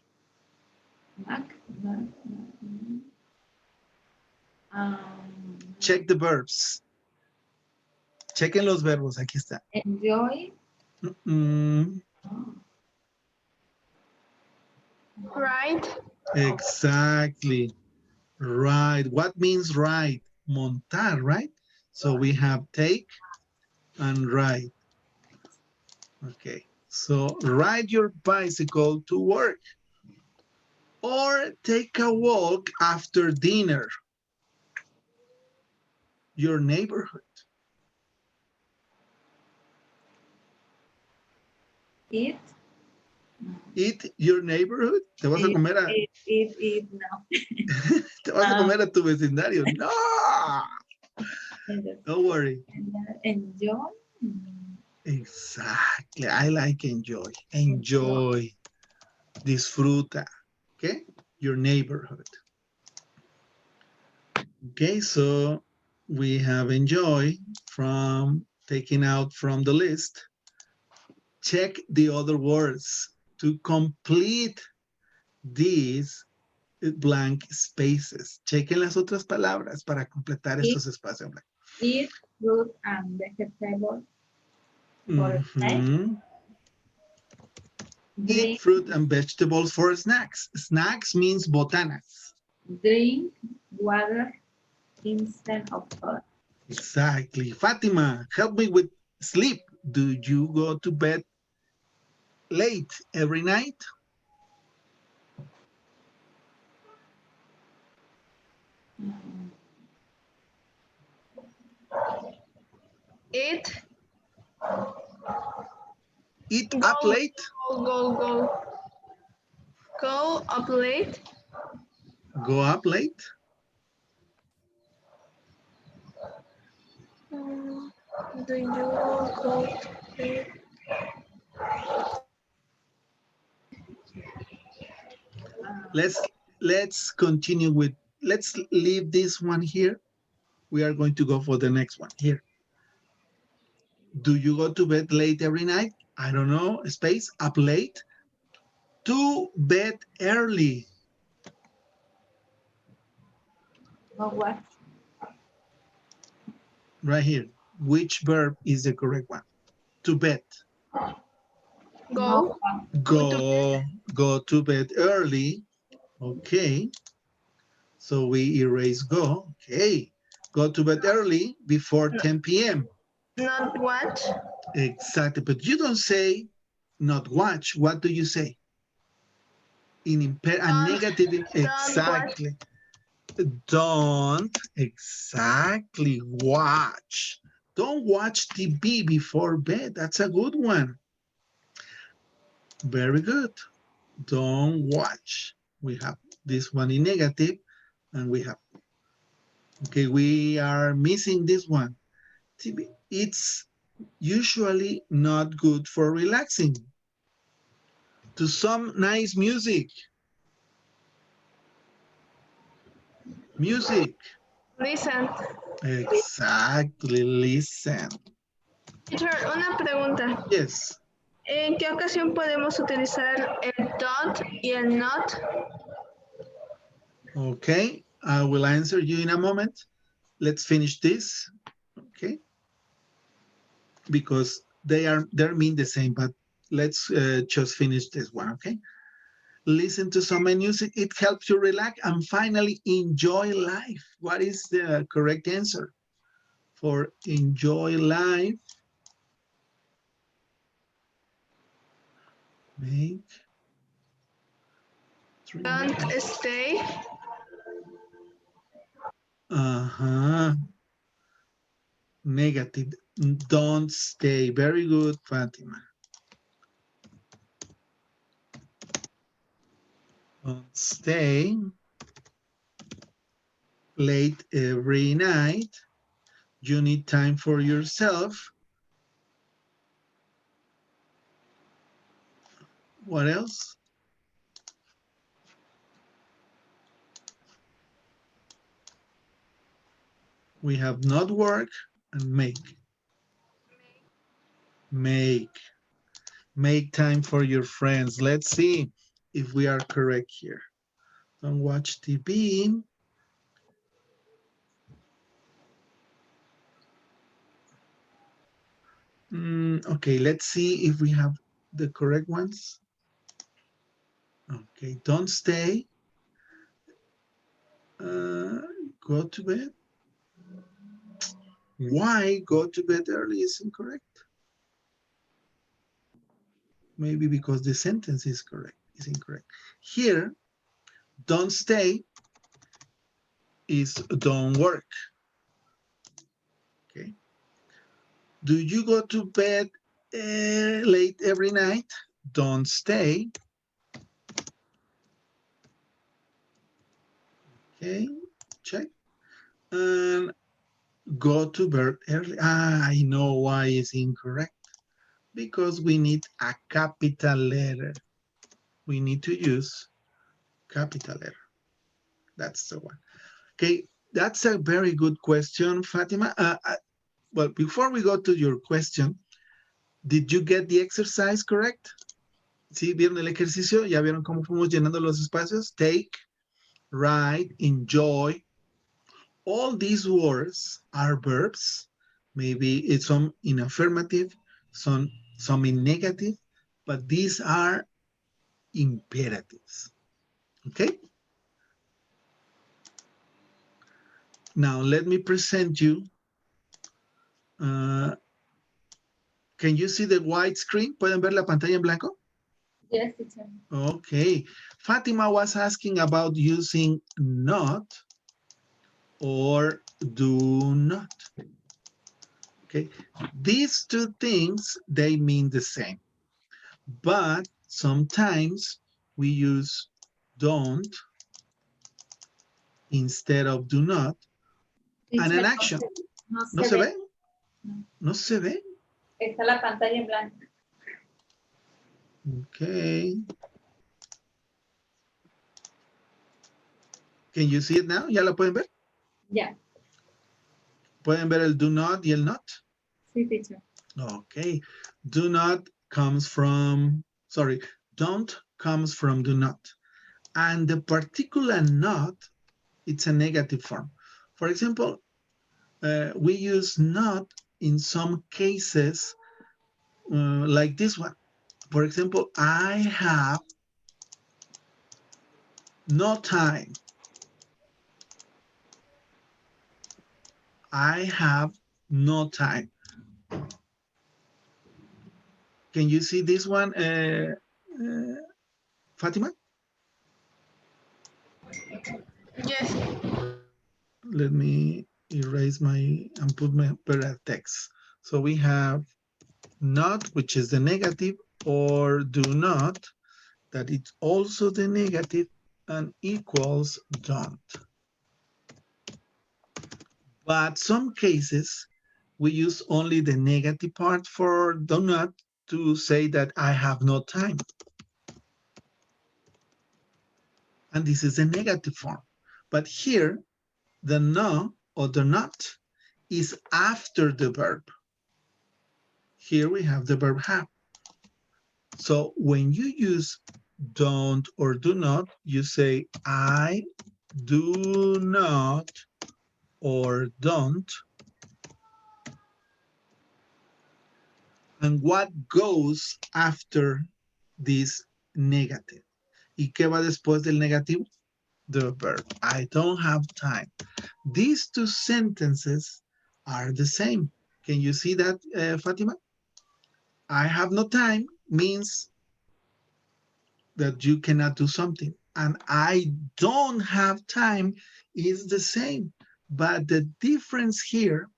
Check the verbs. Chequen los verbos. Aquí está. Enjoy. Right. Exactly. Ride. What means ride? Montar, right? So we have take and ride. Okay. So ride your bicycle to work. Or take a walk after dinner. Your neighborhood. Eat. Eat your neighborhood. ¿Te vas a comer a... Eat, no. ¿Te vas a comer a tu vecindario? No. Don't worry. Enjoy. Exactly. I like enjoy. Enjoy. Disfruta. Okay? Your neighborhood. Okay, so we have enjoy from taking out from the list. Check the other words to complete these blank spaces. Chequen las otras palabras para completar estos espacios blancos. Eat fruit and vegetables for snacks. Eat fruit and vegetables for snacks. Snacks means botanas. Drink water instead of water. Exactly. Fatima, help me with sleep. Do you go to bed late every night? Eat. Eat up late? Go. Go up late. Go up late? Do you go to bed? Let's continue with, let's leave this one here. We are going to go for the next one here. Do you go to bed late every night? I don't know. Space, up late. To bed early. What? Right here. Which verb is the correct one? To bed. Go. Go to bed early. Okay. So we erase go. Okay. Go to bed early before 10 p.m. Not watch. Exactly. But you don't say not watch. What do you say? In a negative. Exactly. Don't exactly watch. Don't watch TV before bed. That's a good one. Very good. Don't watch. We have this one in negative, and we have, okay, we are missing this one. TV. It's usually not good for relaxing. To some nice music. Music. Listen. Exactly, listen. Teacher, una pregunta. Yes. ¿En qué ocasión podemos utilizar el don't y el not? Okay, I will answer you in a moment. Let's finish this. Okay. Because they mean the same, but let's just finish this one, okay? Listen to some music. It helps you relax and finally enjoy life. What is the correct answer for enjoy life? Make. Don't stay. Negative. Don't stay. Very good, Fatima. Don't stay late every night. You need time for yourself. What else? We have not work and make. Make. Make time for your friends. Let's see if we are correct here. Don't watch TV. Okay, let's see if we have the correct ones. Okay, don't stay. Go to bed. Why go to bed early is incorrect? Maybe because the sentence is incorrect. Here, don't stay is don't work. Okay. Do you go to bed late every night? Don't stay. Okay, check. And go to bed early. I know why it's incorrect. Because we need a capital letter. We need to use capital letter. That's the one. Okay, that's a very good question, Fatima. Well, before we go to your question, did you get the exercise correct? ¿Sí vieron el ejercicio? ¿Ya vieron cómo fuimos llenando los espacios? Take, write, enjoy. All these words are verbs. Maybe it's some in affirmative, some in negative, but these are imperatives. Okay? Now let me present you. Can you see the white screen? ¿Pueden ver la pantalla en blanco? Yes, teacher. Okay. Fatima was asking about using not or do not. Okay. These two things, they mean the same. But sometimes we use don't instead of do not. Teacher, and an action. ¿No se ve? ¿No se ve? Está la pantalla en blanco. Okay. Can you see it now? ¿Ya la pueden ver? Ya. ¿Pueden ver el do not y el not? Sí, teacher. Okay. Do not comes from, sorry, don't comes from do not. And the particular not, it's a negative form. For example, we use not in some cases like this one. For example, I have no time. I have no time. Can you see this one, Fatima? Yes. Let me erase and put my better text. So we have not, which is the negative, or do not, that it's also the negative, and equals don't. But some cases, we use only the negative part for do not to say that I have no time. And this is a negative form. But here, the no or the not is after the verb. Here we have the verb have. So when you use don't or do not, you say I do not or don't. And what goes after this negative? ¿Y qué va después del negativo? The verb. I don't have time. These two sentences are the same. Can you see that, Fatima? I have no time means that you cannot do something. And I don't have time is the same. But the difference here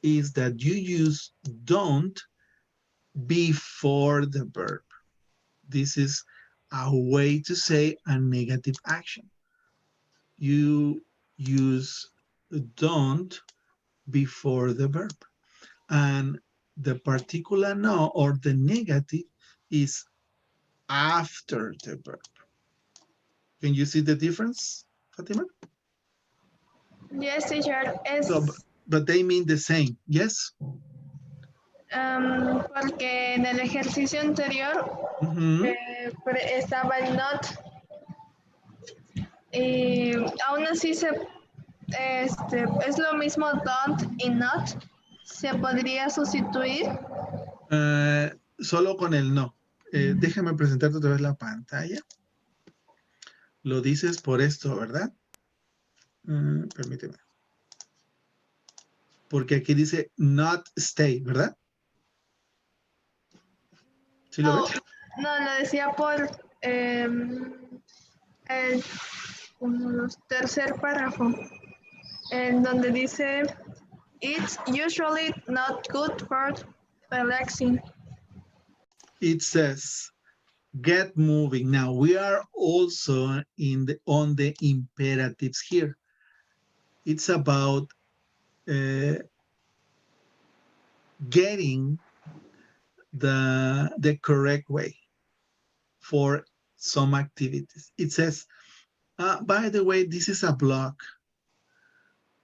is that you use don't before the verb. This is a way to say a negative action. You use don't before the verb. And the particular no or the negative is after the verb. Can you see the difference, Fatima? Yes, teacher. So, but they mean the same, yes? Porque en el ejercicio anterior estaba el not y aún así es lo mismo don't y not. ¿Se podría sustituir? Solo con el no. Déjame presentarte otra vez la pantalla. Lo dices por esto, ¿verdad? Permíteme. Porque aquí dice not stay, ¿verdad? ¿Sí lo ves? No, lo decía por el tercer párrafo, en donde dice it's usually not good for relaxing. It says get moving. Now we are also on the imperatives here. It's about getting the correct way for some activities. It says, by the way, this is a block.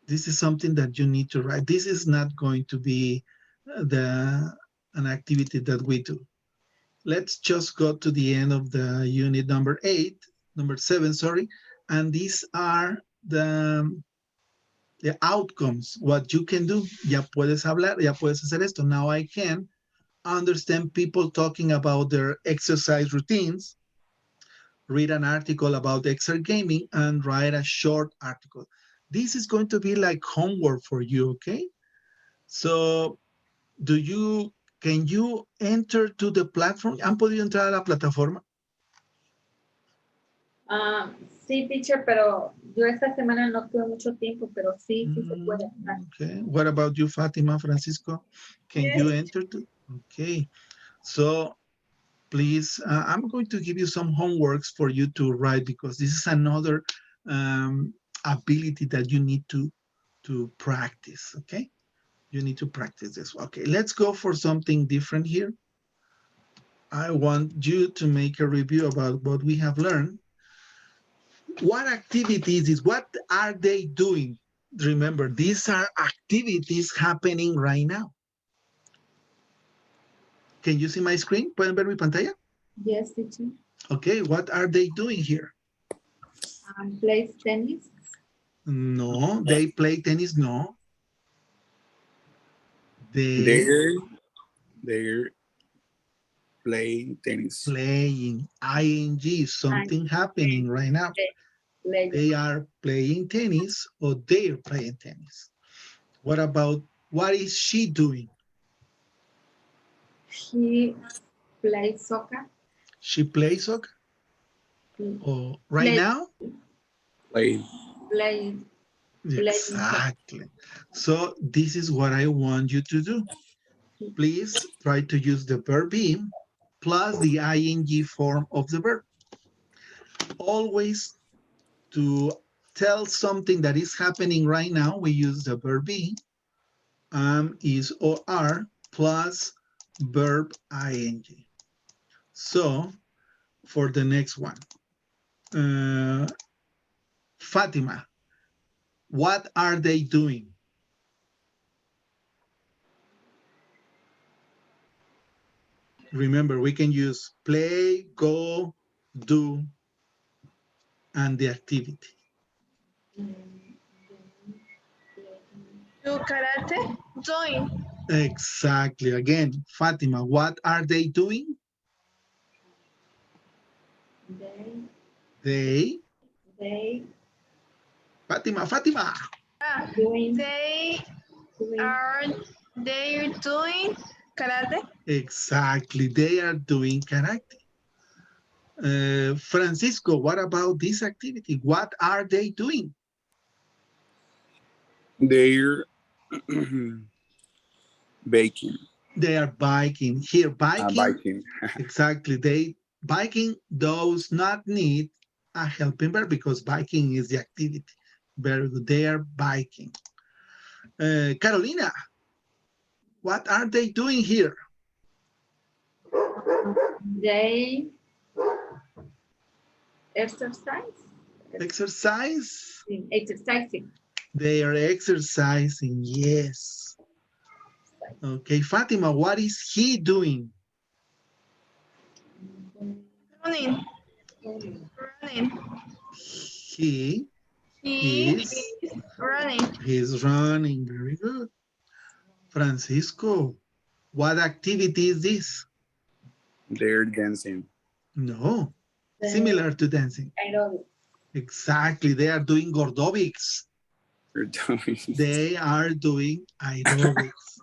This is something that you need to write. This is not going to be an activity that we do. Let's just go to the end of the unit number 7, sorry. And these are the outcomes, what you can do. Ya puedes hablar, ya puedes hacer esto. Now I can understand people talking about their exercise routines, read an article about exercise gaming, and write a short article. This is going to be like homework for you, okay? So, can you enter to the platform? ¿Han podido entrar a la plataforma? Sí, teacher, pero yo esta semana no tuve mucho tiempo, pero sí se puede. Okay. What about you, Fatima, Francisco? Can you enter to? Okay. So please, I'm going to give you some homeworks for you to write because this is another ability that you need to practice, okay? You need to practice this. Okay, let's go for something different here. I want you to make a review about what we have learned. What activities is, what are they doing? Remember, these are activities happening right now. Can you see my screen? ¿Pueden ver mi pantalla? Yes, teacher. Okay, what are they doing here? Play tennis. No, they play tennis, no. They're playing tennis. Playing, ing, something happening right now. They are playing tennis or they're playing tennis. What about, what is she doing? She plays soccer. She plays soccer? Oh, right now? Playing. Exactly. So this is what I want you to do. Please try to use the verb be plus the ing form of the verb. Always to tell something that is happening right now, we use the verb be, is or are plus verb ing. So for the next one, Fatima, what are they doing? Remember, we can use play, go, do, and the activity. Do karate, doing. Exactly. Again, Fatima, what are they doing? They. Fatima. They're doing karate. Exactly. They are doing karate. Francisco, what about this activity? What are they doing? They're Baking. They are biking. Here, biking. Biking. Exactly. Biking does not need a helping verb because biking is the activity. Very good. They are biking. Carolina, what are they doing here? They exercise. Exercising. They are exercising, yes. Okay, Fatima, what is he doing? Running. He is running. He's running. Very good. Francisco, what activity is this? They're dancing. No, similar to dancing. Aerobics. Exactly, they are doing gordobics. They are doing aerobics.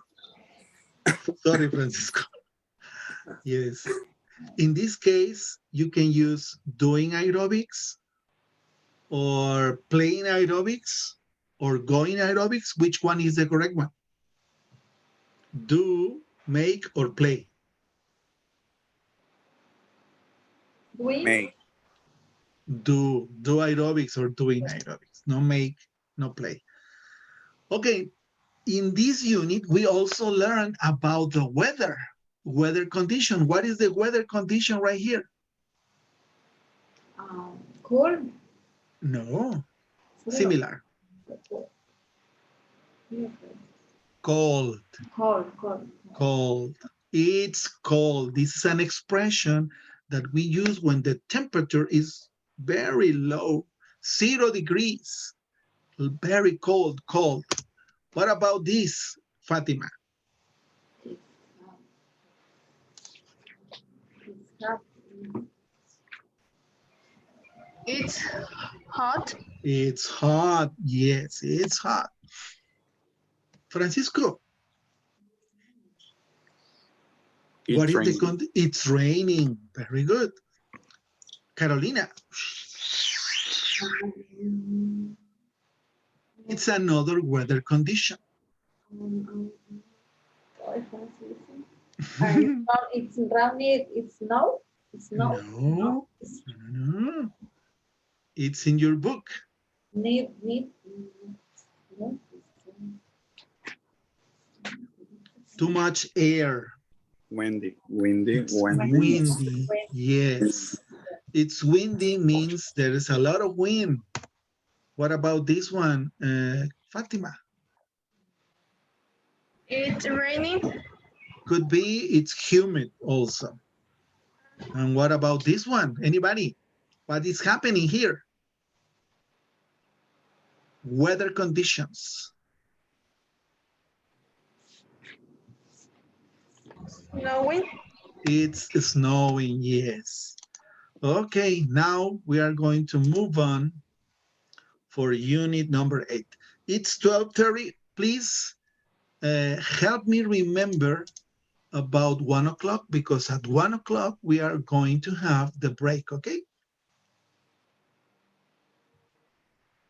Sorry, Francisco. Yes. In this case, you can use doing aerobics or playing aerobics or going aerobics. Which one is the correct one? Do, make, or play? Make. Do aerobics or doing aerobics. No make, no play. Okay, in this unit, we also learned about the weather condition. What is the weather condition right here? Cool. No, similar. Cold. Cold. It's cold. This is an expression that we use when the temperature is very low, 0 degrees, very cold. What about this, Fatima? It's hot. It's hot. Yes, it's hot. Francisco. What is the content? It's raining. Very good. Carolina. It's another weather condition. It's rounded. It's snow. No. It's in your book. Too much air. Windy. Yes. It's windy means there is a lot of wind. What about this one, Fatima? It's raining. Could be it's humid also. And what about this one? Anybody? What is happening here? Weather conditions. Snowing. It's snowing, yes. Okay, now we are going to move on for unit number 8. It's 12:30. Please help me remember about 1 o'clock because at 1 o'clock we are going to have the break, okay?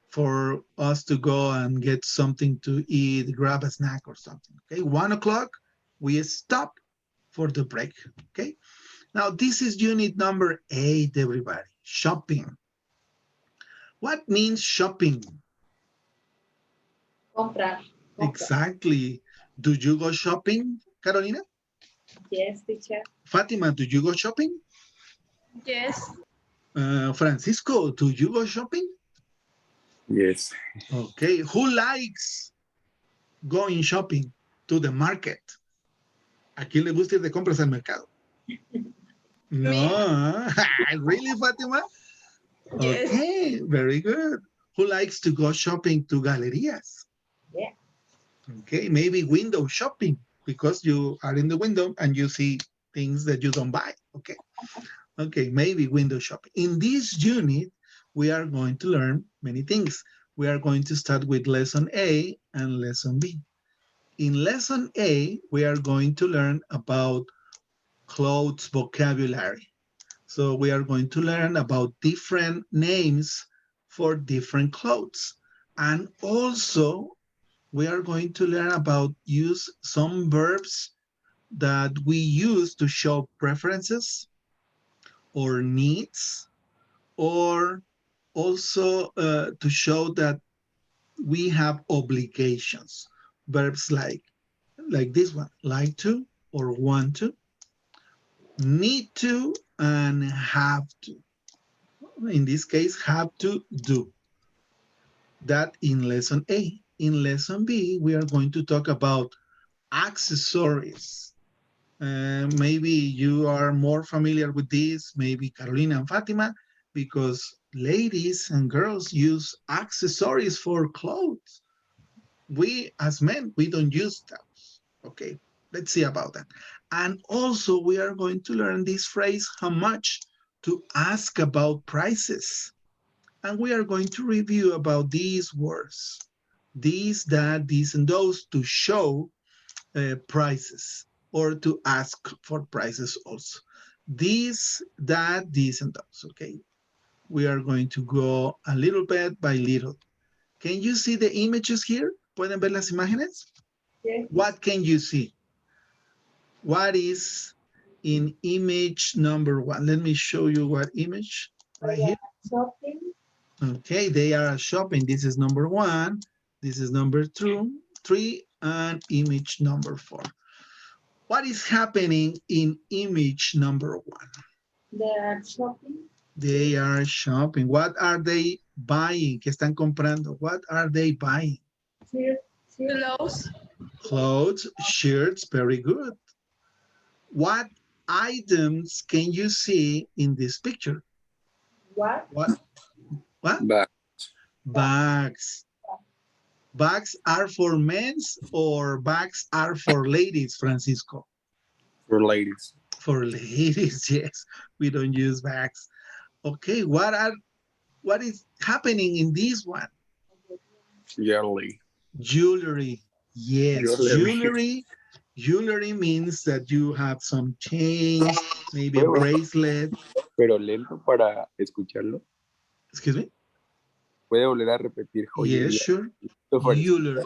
For us to go and get something to eat, grab a snack or something, okay? 1 o'clock, we stop for the break, okay? Now, this is unit number 8, everybody, shopping. What means shopping? Comprar. Exactly. Do you go shopping, Carolina? Yes, teacher. Fatima, do you go shopping? Yes. Francisco, do you go shopping? Yes. Okay. Who likes going shopping to the market? ¿A quién le gusta ir de compras al mercado? No. Really, Fatima? Yes. Okay, very good. Who likes to go shopping to galerías? Yeah. Okay, maybe window shopping because you are in the window and you see things that you don't buy. Okay. Okay, maybe window shopping. In this unit, we are going to learn many things. We are going to start with lesson A and lesson B. In lesson A, we are going to learn about clothes vocabulary. So we are going to learn about different names for different clothes. And also we are going to learn about use some verbs that we use to show preferences or needs, or also to show that we have obligations. Verbs like this one, like to or want to, need to, and have to. In this case, have to do. That in lesson A. In lesson B, we are going to talk about accessories. Maybe you are more familiar with this, maybe Carolina and Fatima, because ladies and girls use accessories for clothes. We, as men, we don't use those. Okay, let's see about that. And also, we are going to learn this phrase, how much, to ask about prices. And we are going to review about these words, these, that, these, and those, to show prices or to ask for prices also. These, that, these, and those, okay? We are going to go a little bit by little. Can you see the images here? ¿Pueden ver las imágenes? Yes. What can you see? What is in image number 1? Let me show you what image right here. Shopping. Okay, they are shopping. This is number 1. This is number 2, 3, and image number 4. What is happening in image number 1? They are shopping. They are shopping. What are they buying? ¿Qué están comprando? What are they buying? Clothes. Clothes, shirts, very good. What items can you see in this picture? What? What? Back. Bags. Bags are for men's or bags are for ladies, Francisco? For ladies. For ladies, yes. We don't use bags. Okay, what is happening in this one? Jewelry. Jewelry. Yes, Jewelry. Jewelry means that you have some chains, maybe a bracelet. Pero lento para escucharlo. Excuse me? Puede volver a repetir joyería. Yes, sure. Jewelry.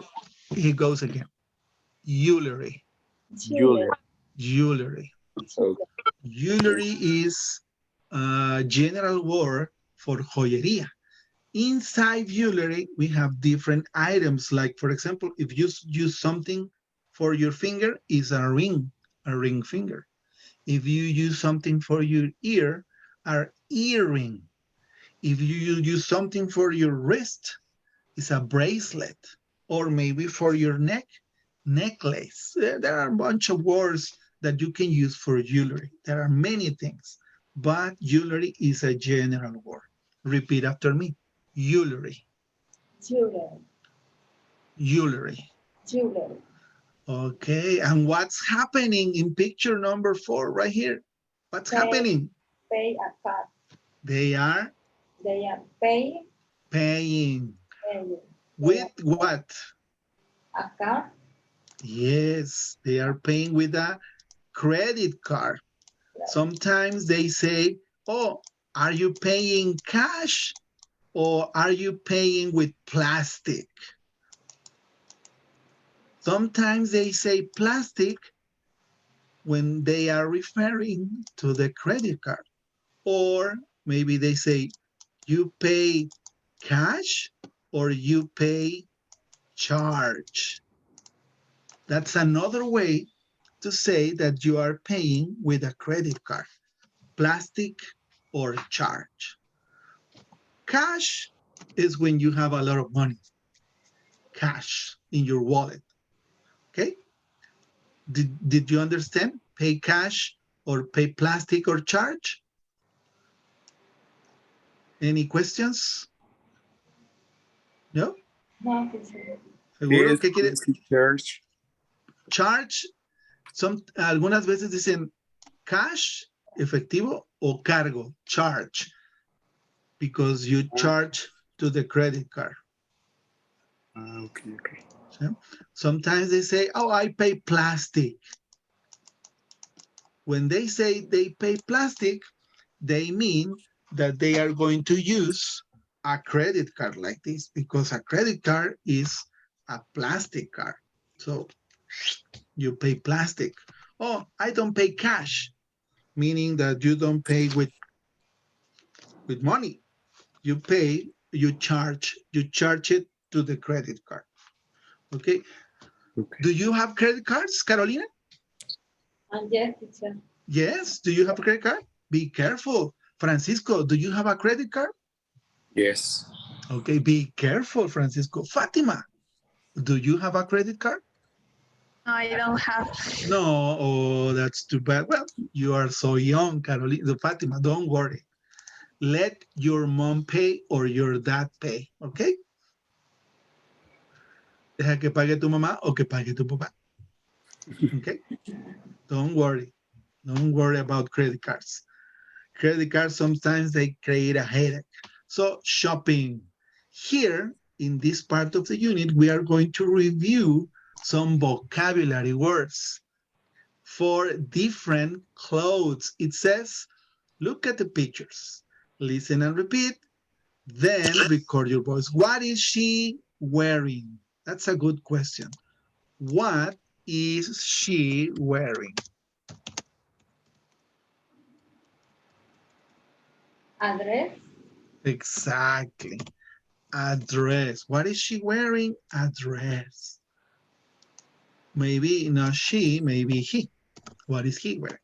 He goes again. Jewelry. Jewelry. Jewelry. Okay. Jewelry is a general word for joyería. Inside jewelry, we have different items. Like, for example, if you use something for your finger, is a ring finger. If you use something for your ear, an earring. If you use something for your wrist, it's a bracelet. Or maybe for your neck, necklace. There are a bunch of words that you can use for jewelry. There are many things, but jewelry is a general word. Repeat after me. Jewelry. Jewelry. Jewelry. Jewelry. Okay, and what's happening in picture number 4 right here? What's happening? Pay a card. They are paying. Paying. With what? A card. Yes, they are paying with a credit card. Sometimes they say, oh, are you paying cash or are you paying with plastic? Sometimes they say plastic when they are referring to the credit card. Or maybe they say, you pay cash or you pay charge. That's another way to say that you are paying with a credit card, plastic or charge. Cash is when you have a lot of money, cash in your wallet, okay? Did you understand? Pay cash or pay plastic or charge? Any questions? ¿No? No. ¿Seguro qué quiere? Charge. Charge, algunas veces dicen cash, efectivo, o cargo, charge, because you charge to the credit card. Okay. So, sometimes they say, oh, I pay plastic. When they say they pay plastic, they mean that they are going to use a credit card like this, because a credit card is a plastic card. So you pay plastic. Oh, I don't pay cash, meaning that you don't pay with money. You charge it to the credit card. Okay. Do you have credit cards, Carolina? Yes, teacher. Yes. Do you have a credit card? Be careful. Francisco, do you have a credit card? Yes. Okay, be careful, Francisco. Fatima, do you have a credit card? I don't have. No, oh, that's too bad. Well, you are so young, Carolina. Fatima, don't worry. Let your mom pay or your dad pay, okay? Deja que pague tu mamá o que pague tu papá. Okay? Don't worry. Don't worry about credit cards. Credit cards, sometimes they create a headache. So shopping. Here, in this part of the unit, we are going to review some vocabulary words for different clothes. It says, look at the pictures, listen and repeat, then record your voice. What is she wearing? That's a good question. What is she wearing? A dress. Exactly. A dress. What is she wearing? A dress. Maybe not she, maybe he. What is he wearing?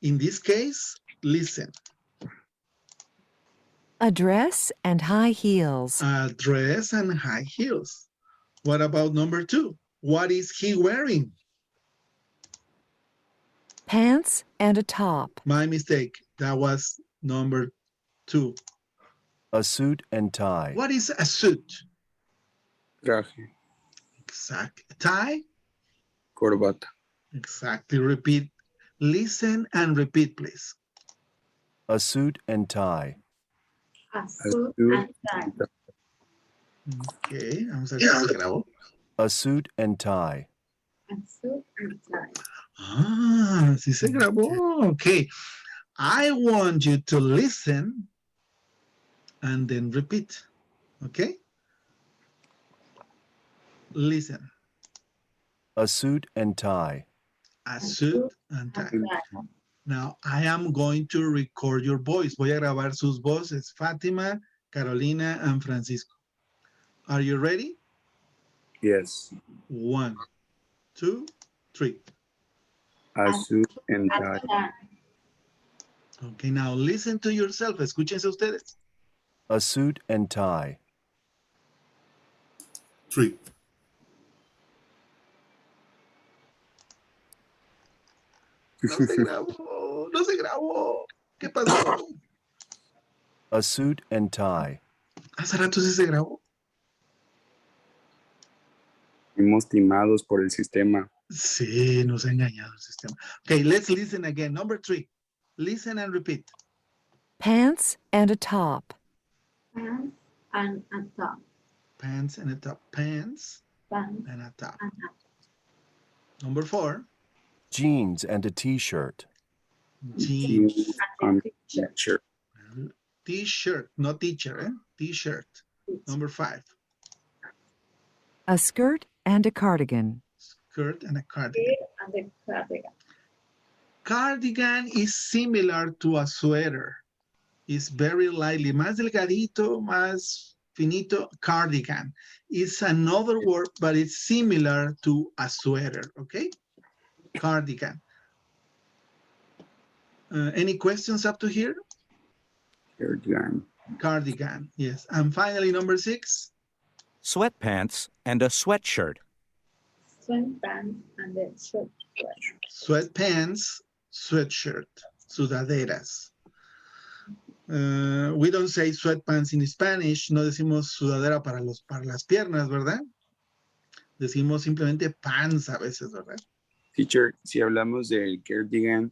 In this case, listen. A dress and high heels. A dress and high heels. What about number 2? What is he wearing? Pants and a top. My mistake. That was number 2. A suit and tie. What is a suit? Traje. Exactly. Tie? Corbata. Exactly. Repeat. Listen and repeat, please. A suit and tie. A suit and tie. Okay. Vamos a ver si se grabó. A suit and tie. A suit and tie. Ah, sí se grabó. Okay. I want you to listen and then repeat. Okay? Listen. A suit and tie. A suit and tie. Now, I am going to record your voice. Voy a grabar sus voces. Fatima, Carolina, and Francisco. Are you ready? Yes. 1, 2, 3. A suit and tie. Okay, now listen to yourself. Escúchense ustedes. A suit and tie. 3. No se grabó, no se grabó. ¿Qué pasó? A suit and tie. Hace rato sí se grabó. Fuimos timados por el sistema. Sí, nos ha engañado el sistema. Okay, let's listen again. Number 3. Listen and repeat. Pants and a top. Pants and a top. Pants and a top. Pants Pants and a top. and a top. Number 4. Jeans and a t-shirt. Jeans. And t-shirt. T-shirt, not teacher, eh? T-shirt. Number 5. A skirt and a cardigan. Skirt and a cardigan. And a cardigan. Cardigan is similar to a sweater. It's very lightly, más delgadito, más finito. Cardigan. It's another word, but it's similar to a sweater, okay? Cardigan. Any questions up to here? Cardigan. Cardigan, yes. And finally, number 6. Sweatpants and a sweatshirt. Sweatpants and a shirt. Sweatpants, sweatshirt, sudaderas. We don't say sweatpants in Spanish. No decimos sudadera para las piernas, ¿verdad? Decimos simplemente pants a veces, ¿verdad? Teacher, si hablamos del cardigan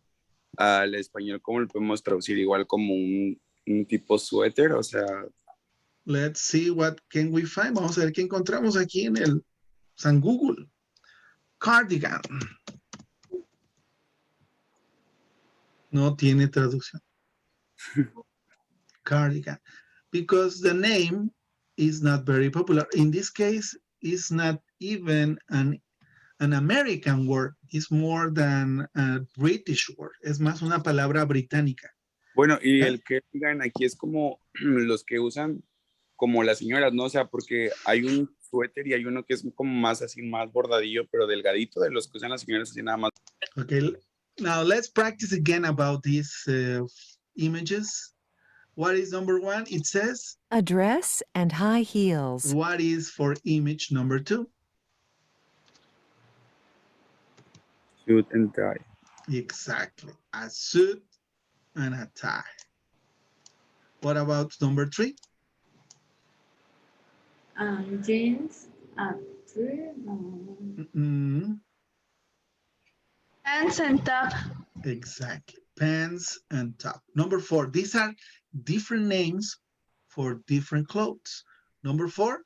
al español, ¿cómo lo podemos traducir? Igual como un tipo suéter, o sea... Let's see what can we find. Vamos a ver qué encontramos aquí en el San Google. Cardigan. No tiene traducción. Cardigan. Because the name is not very popular. In this case, is not even an American word. It's more than a British word. Es más una palabra británica. Bueno, y ¿Okay? el cardigan aquí es como los que usan como las señoras, ¿no? O sea, porque hay un suéter y hay uno que es como más así, más bordadillo, pero delgadito, de los que usan las señoras así nada más. Okay, now let's practice again about these images. What is number 1? It says a dress and high heels. What is for image number 2? Suit and tie. Exactly, a suit and a tie. What about number 3? Jeans and Pants and top. Exactly, pants and top. Number 4, these are different names for different clothes. Number 4?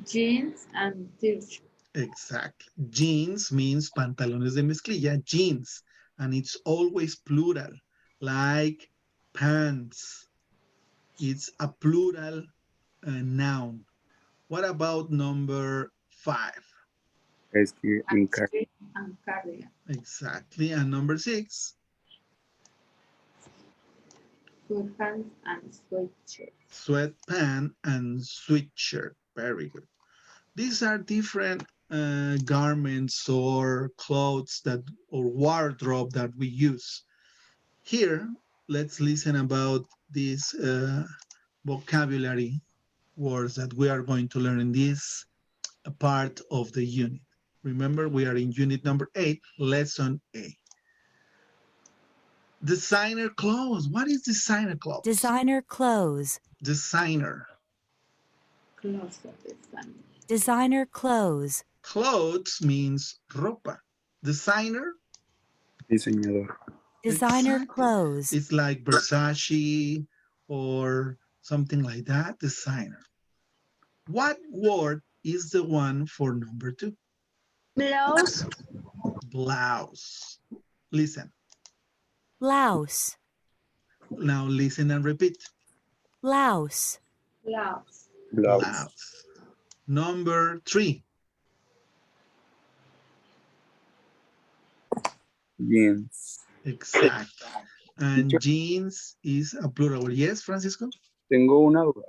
jeans and t-shirt. Exactly. Jeans means pantalones de mezclilla, jeans, and it's always plural, like pants. It's a plural noun. What about number 5? And cardigan. Exactly. And number 6? Sweatpants and sweatshirt. Sweatpant and sweatshirt. Very good. These are different garments or clothes or wardrobe that we use. Here, let's listen about these vocabulary words that we are going to learn in this part of the unit. Remember, we are in unit number 8, lesson A. Designer clothes. What is designer clothes? Designer clothes. Designer. Clothes of design. Designer clothes. Clothes means ropa. Designer? Diseñador. Designer Exactly. clothes. It's like Versace or something like that. Designer. What word is the one for number 2? Blouse. Blouse. Listen. Blouse. Now listen and repeat. Blouse. Blouse. Blouse. Number 3. Jeans. Exactly. And jeans is a plural. Yes, Francisco? Tengo una duda.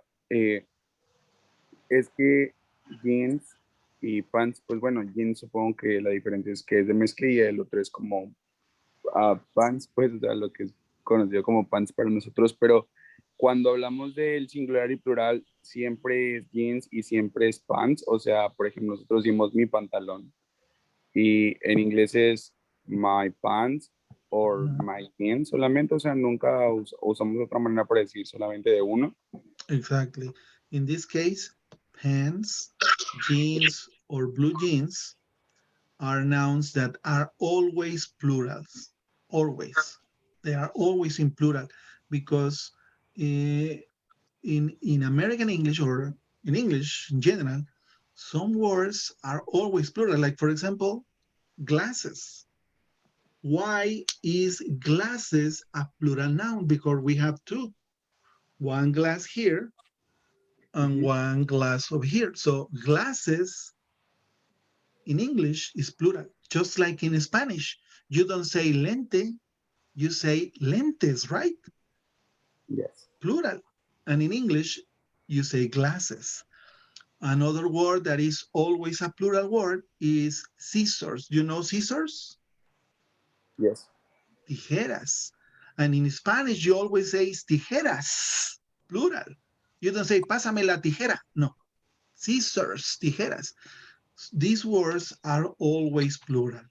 Es que jeans y pants, pues bueno, jeans supongo que la diferencia es que es de mezclilla y el otro es como pants, pues o sea, lo que es conocido como pants para nosotros, pero cuando hablamos del singular y plural, siempre es jeans y siempre es pants, o sea, por ejemplo, nosotros decimos mi pantalón y en inglés es my pants o my jeans solamente, o sea, nunca usamos otra manera para decir solamente de uno. Exactly. In this case, pants, jeans, or blue jeans are nouns that are always plurals. Always. They are always in plural because in American English or in English in general, some words are always plural. Like, for example, glasses. Why is glasses a plural noun? Because we have 2. One glass here and one glass over here. So glasses in English is plural, just like in Spanish. You don't say lente, you say lentes, right? Yes. Plural. And in English, you say glasses. Another word that is always a plural word is scissors. You know scissors? Yes. Tijeras. And in Spanish, you always say tijeras, plural. You don't say, pásame la tijera. No. Scissors, tijeras. These words are always plural.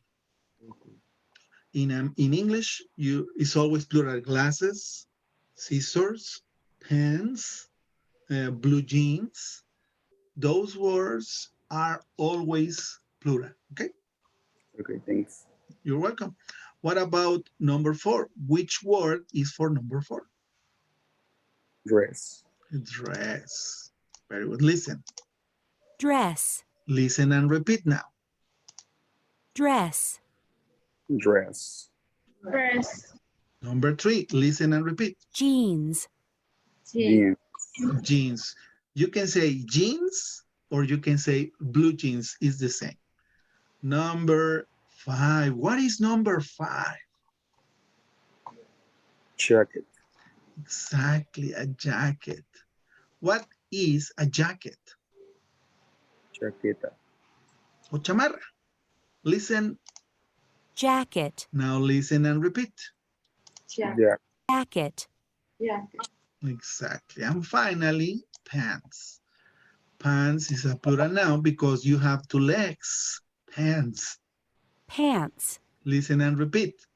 In English, it's always plural. Glasses, scissors, pens, blue jeans. Those words are always plural. Okay? Okay, thanks. You're welcome. What about number 4? Which word is for number 4? Dress. Dress. Very good. Listen. Dress. Listen and repeat now. Dress. Dress. Dress. Number 3, listen and repeat. Jeans. Jeans. Jeans. You can say jeans or you can say blue jeans is the same. Number 5. What is number 5? Jacket. Exactly, a jacket. What is a jacket? Chaqueta. O chamarra. Listen. Jacket. Now listen and repeat. Jacket. Jacket. Exactly. And finally, pants. Pants is a plural noun because you have 2 legs. Pants. Pants. Listen and repeat.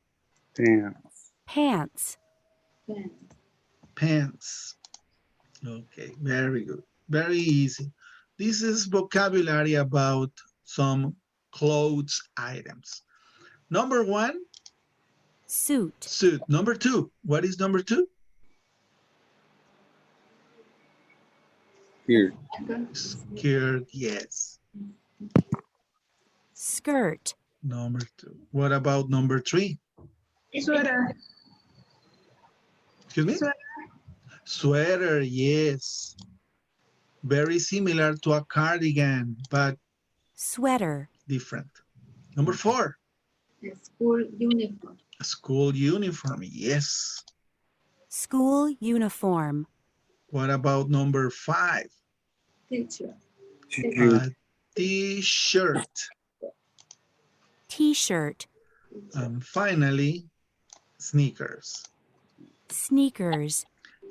Pants. Pants. Pants. Okay, very good. Very easy. This is vocabulary about some clothes items. Number 1, suit. Suit. Number 2, what is number 2? Here. Skirt, yes. Skirt. Number 2. What about number 3? Sweater. Excuse me? Sweater. Sweater, yes. Very similar to a cardigan, but sweater. Different. Number 4. School uniform. School uniform, yes. School uniform. What about number 5? Teacher. A t-shirt. T-shirt. And finally, sneakers. Sneakers.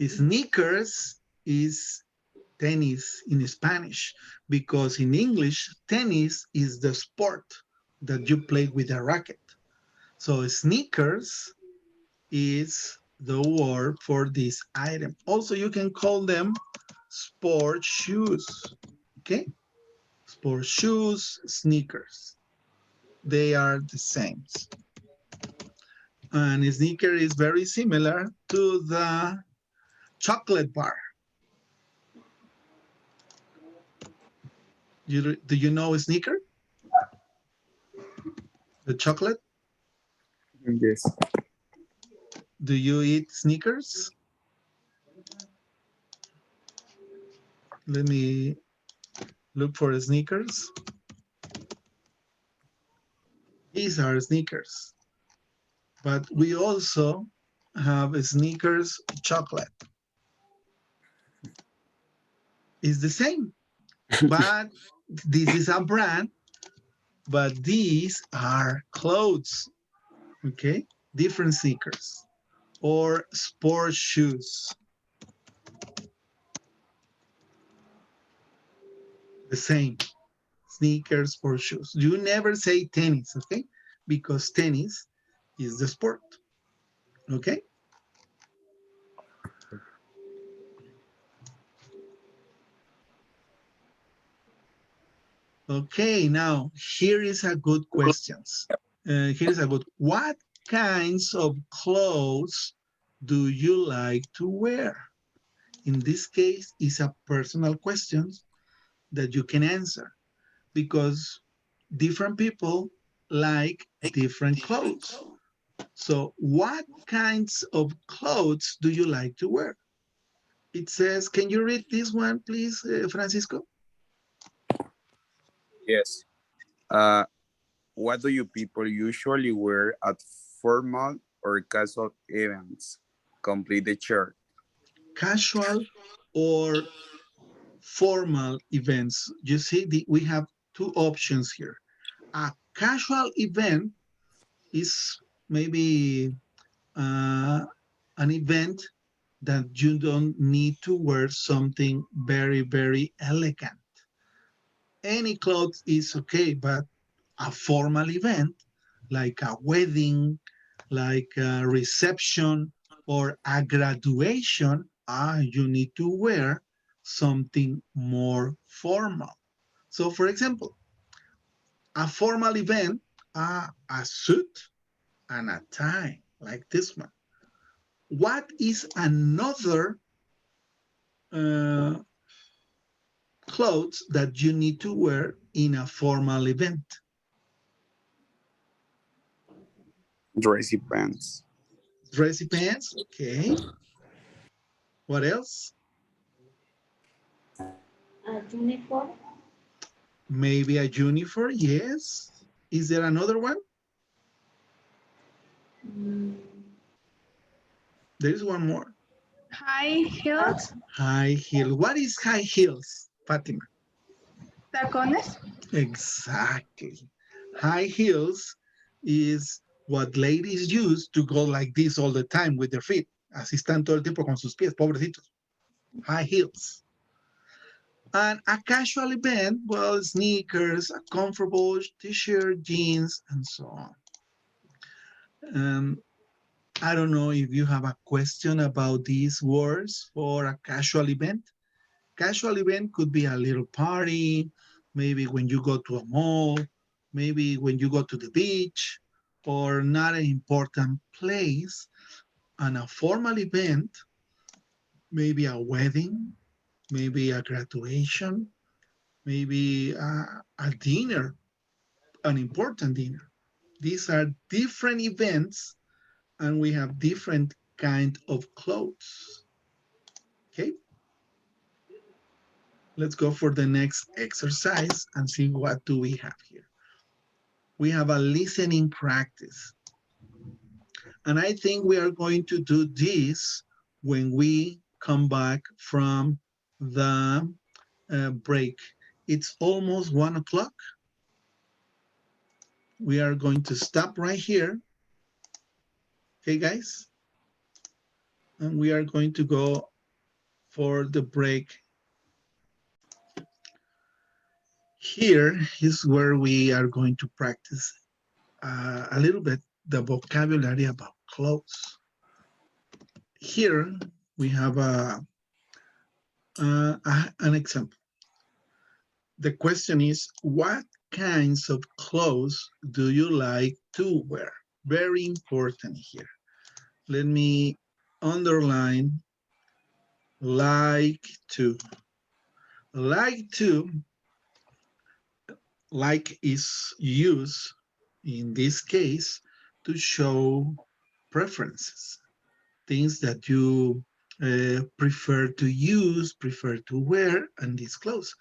Sneakers is tennis in Spanish, because in English, tennis is the sport that you play with a racket. So sneakers is the word for this item. Also, you can call them sport shoes, okay? Sport shoes, sneakers. They are the same. And a sneaker is very similar to the chocolate bar. Do you know a sneaker? The chocolate? Yes. Do you eat Snickers? Let me look for Snickers. These are Snickers. But we also have a Snickers chocolate. It's the same, but this is a brand, but these are clothes, okay? Different sneakers or sport shoes. The same, sneakers, sport shoes. You never say tennis, okay? Because tennis is the sport, okay? Okay, now here is a good questions. What kinds of clothes do you like to wear? In this case, it's a personal question that you can answer because different people like different clothes. So what kinds of clothes do you like to wear? It says, can you read this one, please, Francisco? Yes. What do you people usually wear at formal or casual events? Complete the chart. Casual or formal events. You see, we have two options here. A casual event is maybe an event that you don't need to wear something very, very elegant. Any clothes is okay, but a formal event like a wedding, like a reception or a graduation, you need to wear something more formal. So for example, a formal event, a suit and a tie, like this one. What is another clothes that you need to wear in a formal event? Dressy pants. Dressy pants, okay. What else? Uniform. Maybe a uniform, yes. Is there another one? There's one more. High heels. High heel. What is high heels, Fatima? Tacones. Exactly. High heels is what ladies use to go like this all the time with their feet. Así están todo el tiempo con sus pies, pobrecitos. High heels. And a casual event, well, sneakers, a comfortable t-shirt, jeans, and so on. I don't know if you have a question about these words for a casual event. Casual event could be a little party, maybe when you go to a mall, maybe when you go to the beach, or not an important place. And a formal event, maybe a wedding, maybe a graduation, maybe a dinner, an important dinner. These are different events, and we have different kind of clothes. Okay, let's go for the next exercise and see what do we have here. We have a listening practice, and I think we are going to do this when we come back from the break. It's almost 1 o'clock. We are going to stop right here. Okay, guys? And we are going to go for the break. Here is where we are going to practice a little bit the vocabulary about clothes. Here we have an example. The question is, what kinds of clothes do you like to wear? Very important here. Let me underline like to. Like to, like is used in this case to show preferences, things that you prefer to use, prefer to wear, and these clothes.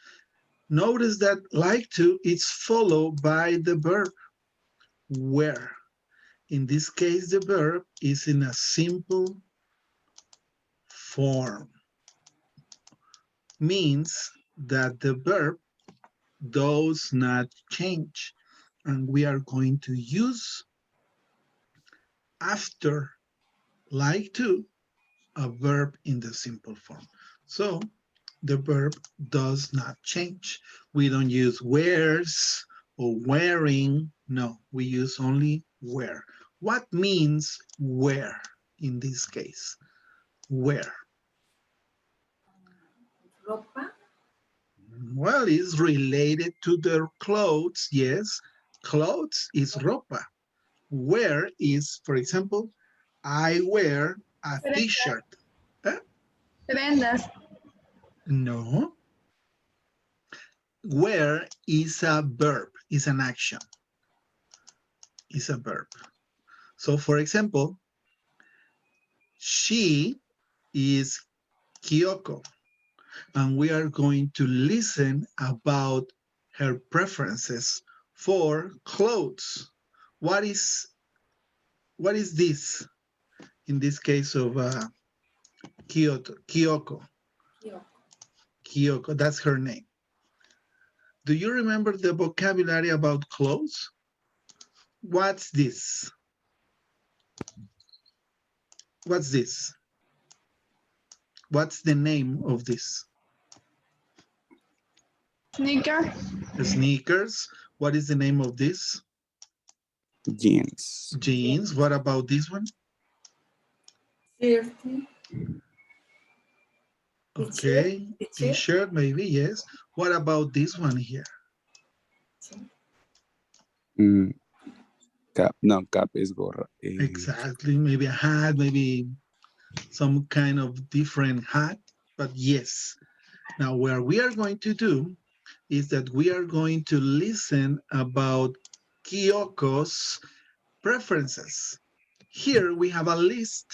Notice that like to is followed by the verb wear. In this case, the verb is in a simple form. Means that the verb does not change. And we are going to use after like to a verb in the simple form. So the verb does not change. We don't use wears or wearing. No, we use only wear. What means wear in this case? Wear. Ropa. Well, it's related to the clothes, yes. Clothes is ropa. Wear is, for example, I wear a t-shirt. Prendas. No. Wear is a verb, is an action. Is a verb. So, for example, she is Kyoko, and we are going to listen about her preferences for clothes. What is this in this case of Kyoko? Kyoko, that's her name. Do you remember the vocabulary about clothes? What's this? What's this? What's the name of this? Sneaker. Sneakers. What is the name of this? Jeans. Jeans. What about this one? Shirt. Okay. T-shirt, maybe, yes. What about this one here? Cap. No, cap is gorra. Exactly. Maybe a hat, maybe some kind of different hat. But yes. Now, what we are going to do is that we are going to listen about Kyoko's preferences. Here we have a list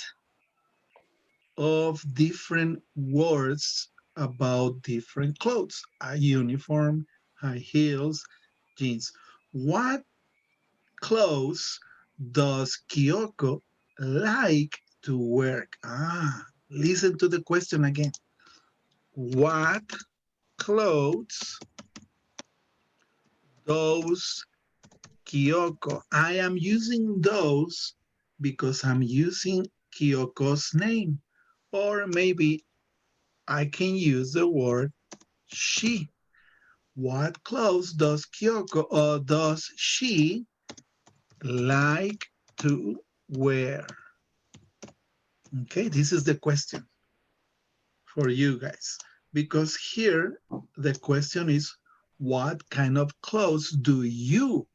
of different words about different clothes. A uniform, high heels, jeans. What clothes does Kyoko like to wear? Listen to the question again. What clothes does Kyoko? I am using those because I'm using Kyoko's name. Or maybe I can use the word she. What clothes does Kyoko or does she like to wear? Okay, this is the question for you guys. Because here the question is, what kind of clothes do you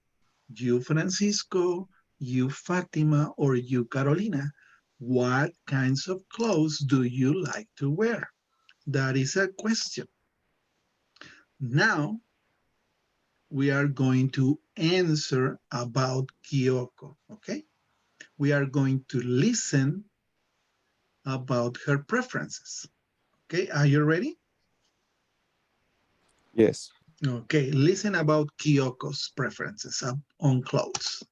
Francisco, you Fatima, or you Carolina, what kinds of clothes do you like to wear? That is a question. Now, we are going to answer about Kyoko, okay? We are going to listen about her preferences. Okay, are you ready? Yes. Okay, listen about Kyoko's preferences on clothes.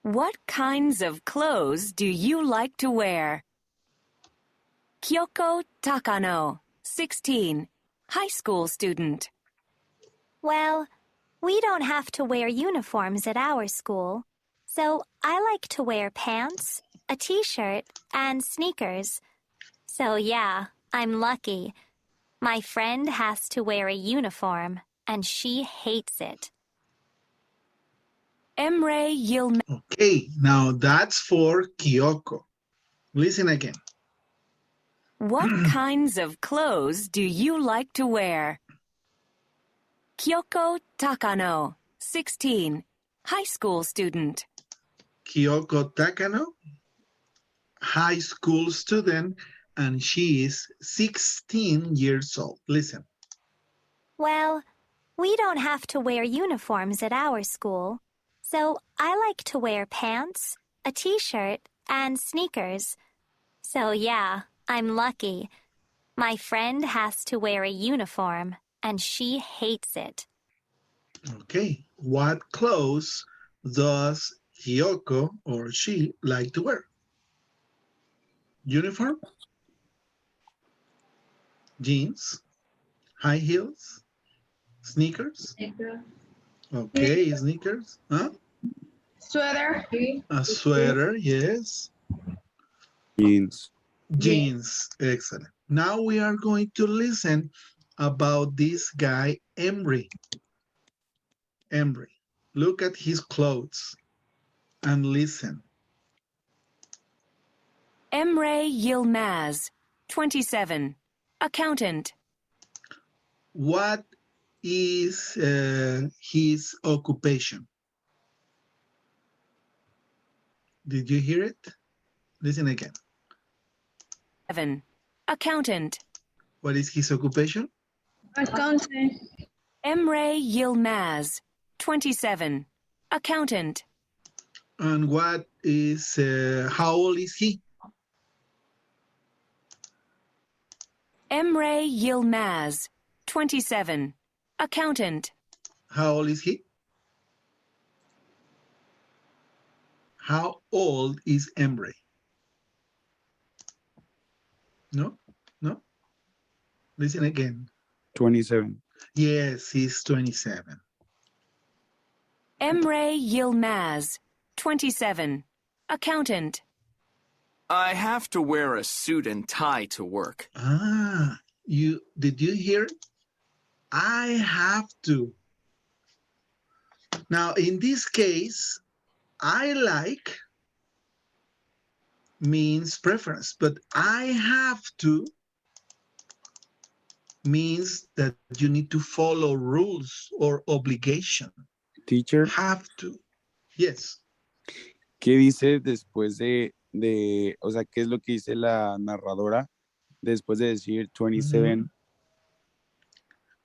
What kinds of clothes do you like to wear? Kyoko Takano, 16, high school student. Well, we don't have to wear uniforms at our school, so I like to wear pants, a t-shirt, and sneakers. So yeah, I'm lucky. My friend has to wear a uniform, and she hates it. Emre Yilmaz. Okay, now that's for Kyoko. Listen again. What kinds of clothes do you like to wear? Kyoko Takano, 16, high school student. Kyoko Takano, high school student, and she is 16 years old. Listen. Well, we don't have to wear uniforms at our school, so I like to wear pants, a t-shirt, and sneakers. So yeah, I'm lucky. My friend has to wear a uniform, and she hates it. Okay, what clothes does Kyoko or she like to wear? Uniform? Jeans? High heels? Sneakers? Okay, sneakers. Huh? Sweater. A sweater, yes. Jeans. Jeans, excellent. Now we are going to listen about this guy, Emery. Emery, look at his clothes and listen. Emre Yilmaz, 27, accountant. What is his occupation? Did you hear it? Listen again. 7, accountant. What is his occupation? Accountant. Emre Yilmaz, 27, accountant. And what is, how old is he? Emre Yilmaz, 27, accountant. How old is he? How old is Emre? No? No? Listen again. 27. Yes, he's 27. Emre Yilmaz, 27, accountant. I have to wear a suit and tie to work. Did you hear? I have to. Now, in this case, I like means preference, but I have to means that you need to follow rules or obligation. Teacher. Have to. Yes. ¿Qué dice después o sea, qué es lo que dice la narradora después de decir 27?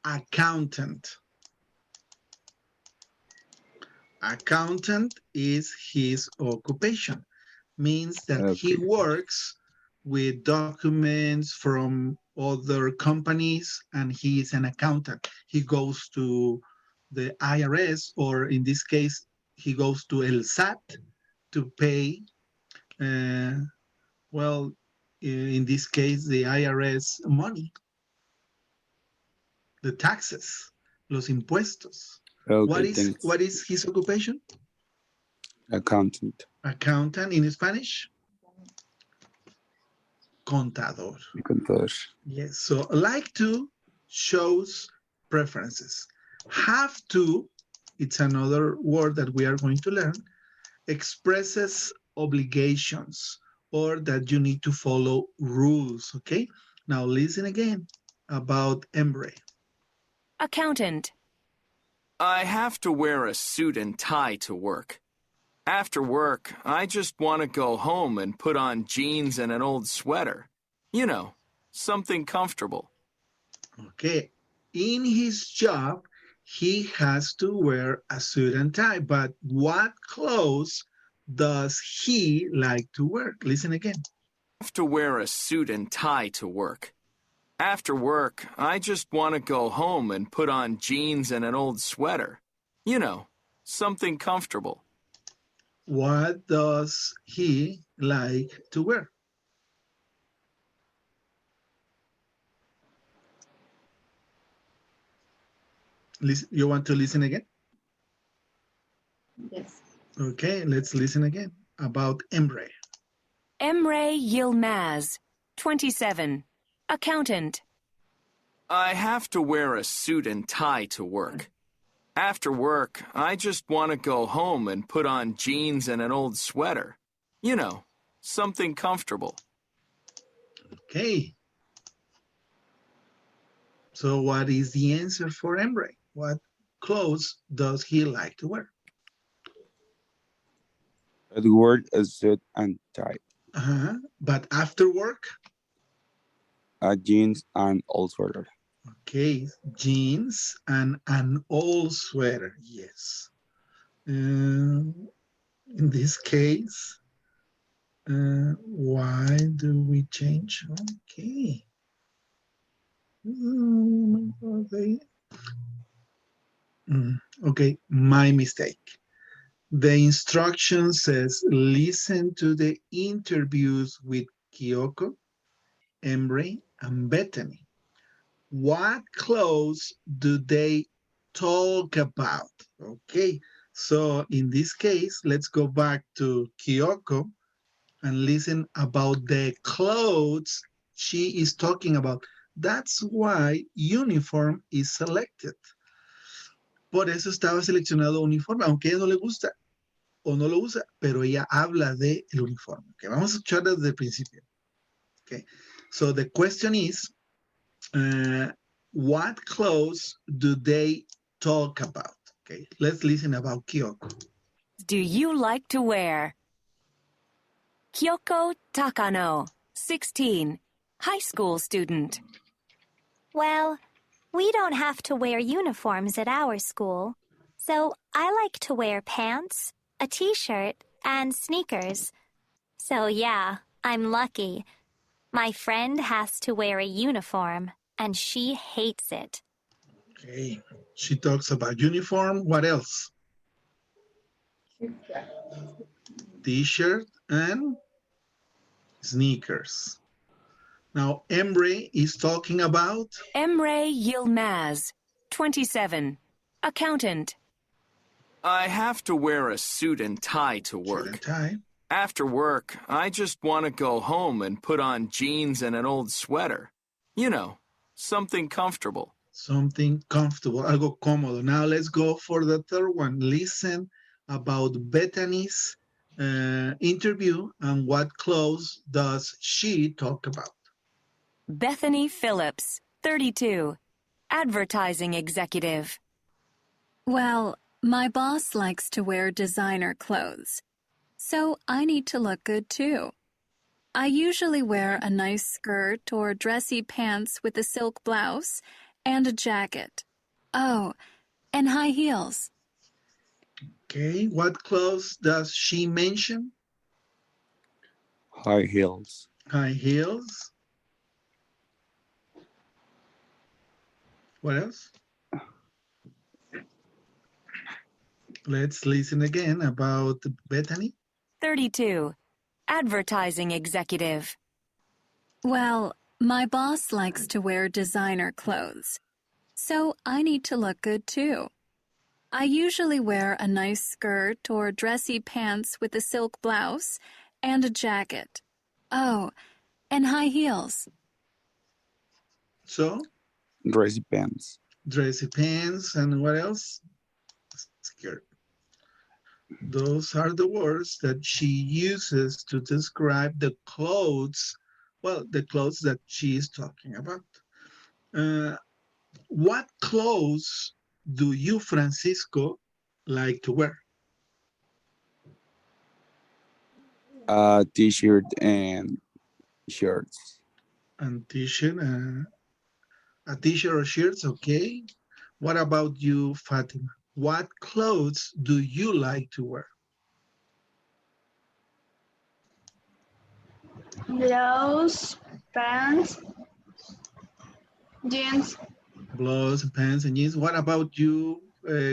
Accountant. Accountant is his occupation. Means that he works with documents from other companies, and he is an accountant. He goes to the IRS, or in this case, he goes to El SAT to pay, uh, well, in this case, the IRS money, the taxes, los impuestos. Okay, thanks. What is his occupation? Accountant. Accountant in Spanish? Contador. Contador. Yes, so like to shows preferences. Have to, it's another word that we are going to learn, expresses obligations or that you need to follow rules, okay? Now listen again about Embre. Accountant. I have to wear a suit and tie to work. After work, I just want to go home and put on jeans and an old sweater. You know, something comfortable. Okay, in his job, he has to wear a suit and tie, but what clothes does he like to wear? Listen again. I have to wear a suit and tie to work. After work, I just want to go home and put on jeans and an old sweater. You know, something comfortable. What does he like to wear? Listen, you want to listen again? Yes. Okay, let's listen again about Emre. Emre Yilmaz, 27, accountant. I have to wear a suit and tie to work. After work, I just want to go home and put on jeans and an old sweater. You know, something comfortable. Okay. So what is the answer for Emre? What clothes does he like to wear? At work, a suit and tie. But after work? Jeans and old sweater. Okay, jeans and an old sweater, yes. In this case, why do we change? Okay. Okay, my mistake. The instruction says, listen to the interviews with Kyoko, Emre, and Bethany. What clothes do they talk about? Okay, so in this case, let's go back to Kyoko and listen about the clothes she is talking about. That's why uniform is selected. Por eso estaba seleccionado uniforme, aunque a ella no le gusta o no lo usa, pero ella habla de el uniforme. Okay, vamos a escuchar desde el principio. Okay, so the question is, what clothes do they talk about? Okay, let's listen about Kyoko. Do you like to wear? Kyoko Takano, 16, high school student. Well, we don't have to wear uniforms at our school, so I like to wear pants, a t-shirt, and sneakers. So yeah, I'm lucky. My friend has to wear a uniform, and she hates it. Okay, she talks about uniform. What else? T-shirt and sneakers. Now, Emre is talking about? Emre Yilmaz, 27, accountant. I have to wear a suit and tie to work. Suit and tie. After work, I just want to go home and put on jeans and an old sweater. You know, something comfortable. Something comfortable, algo cómodo. Now let's go for the third one. Listen about Bethany's interview and what clothes does she talk about? Bethany Phillips, 32, advertising executive. Well, my boss likes to wear designer clothes, so I need to look good too. I usually wear a nice skirt or dressy pants with a silk blouse and a jacket. Oh, and high heels. Okay, what clothes does she mention? High heels. High heels. What else? Let's listen again about Bethany. 32. Advertising executive. Well, my boss likes to wear designer clothes, so I need to look good too. I usually wear a nice skirt or dressy pants with a silk blouse and a jacket. Oh, and high heels. So? Dressy pants. Dressy pants, and what else? Skirt. Those are the words that she uses to describe the clothes, well, the clothes that she is talking about. What clothes do you, Francisco, like to wear? T-shirt and shirts. And t-shirt, a t-shirt or shirts, okay. What about you, Fatima? What clothes do you like to wear? Blouse, pants, jeans. Blouse, pants, and jeans. What about you,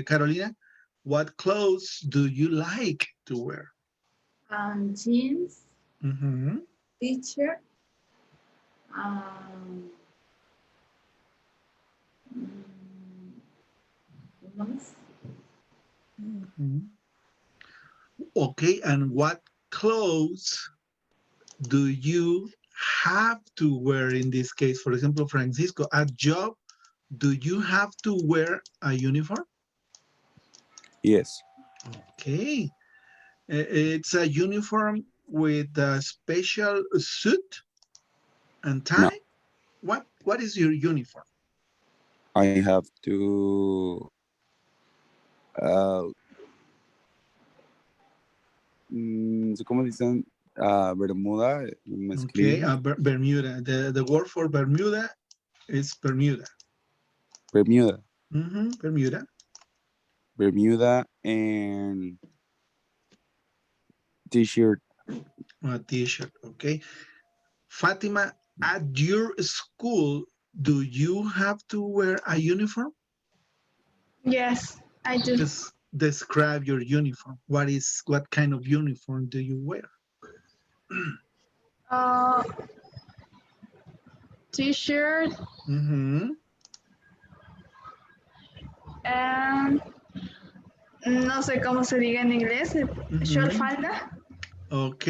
Carolina? What clothes do you like to wear? Jeans, Mm-hmm. t-shirt, Mm-hmm. Okay, and what clothes do you have to wear in this case? For example, Francisco, at job, do you have to wear a uniform? Yes. Okay. It's a uniform with a special suit and tie? No. What is your uniform? I have to ¿cómo dicen? Bermuda, Okay, mezclilla. Bermuda. The word for Bermuda is Bermuda. Bermuda. Mm-hmm, Bermuda. Bermuda and t-shirt. A t-shirt, okay. Fatima, at your school, do you have to wear a uniform? Yes, I do. Just describe your uniform. What kind of uniform do you wear? T-shirt. Mm-hmm. And no sé cómo se diga en inglés. Short falda. Ok,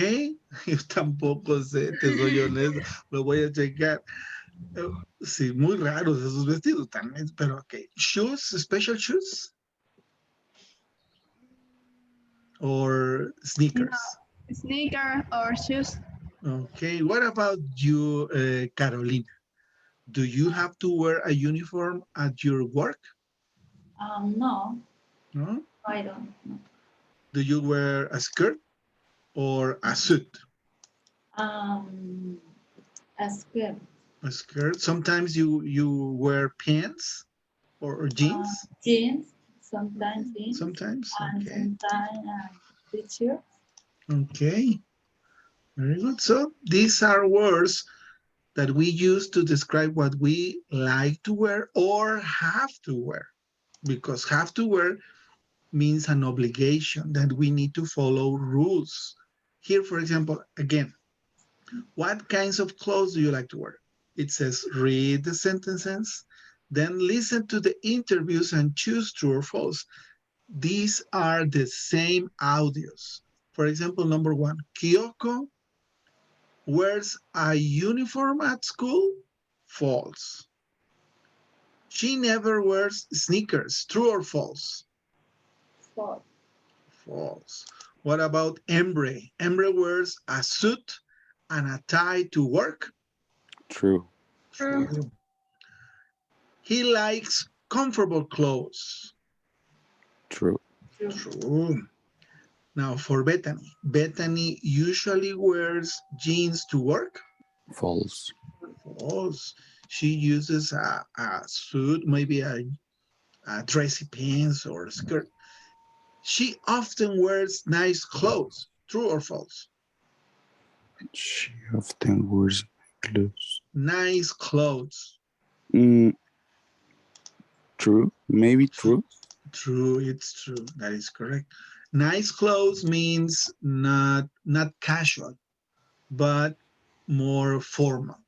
yo tampoco sé, te soy honesto, lo voy a checar. Sí, muy raros esos vestidos también, pero ok. Shoes, special shoes? Or sneakers? No, sneaker or shoes. Okay, what about you, Carolina? Do you have to wear a uniform at your work? No. No? I don't know. Do you wear a skirt or a suit? A skirt. A skirt. Sometimes you wear pants or jeans? Jeans. Sometimes jeans. Sometimes? And Okay. sometimes t-shirt. Okay. Very good. So these are words that we use to describe what we like to wear or have to wear. Because have to wear means an obligation that we need to follow rules. Here, for example, again, what kinds of clothes do you like to wear? It says read the sentences, then listen to the interviews and choose true or false. These are the same audios. For example, number one, Kyoko wears a uniform at school? False. She never wears sneakers. True or false? False. False. What about Embre? Embre wears a suit and a tie to work? True. True. He likes comfortable clothes. True. True. Now for Bethany. Bethany usually wears jeans to work? False. False. She uses a suit, maybe a dressy pants or a skirt. She often wears nice clothes. True or false? She often wears clothes. Nice clothes. True. Maybe true. True, it's true. That is correct. Nice clothes means not casual, but more formal.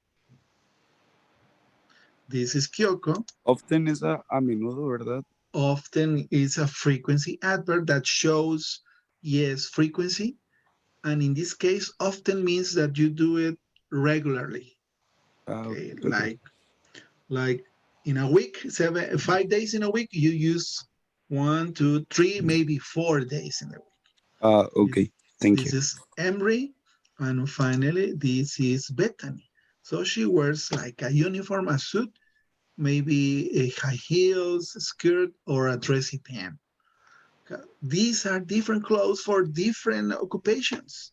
This is Kyoko. Often es a menudo, ¿verdad? Often is a frequency adverb that shows, yes, frequency. And in this case, often means that you do it regularly. Okay, like in a week, 5 days in a week, you use 1, 2, 3, maybe 4 days in a week. Okay. Thank you. This is Emery. And finally, this is Bethany. So she wears like a uniform, a suit, maybe a high heels, a skirt, or a dressy pant. These are different clothes for different occupations.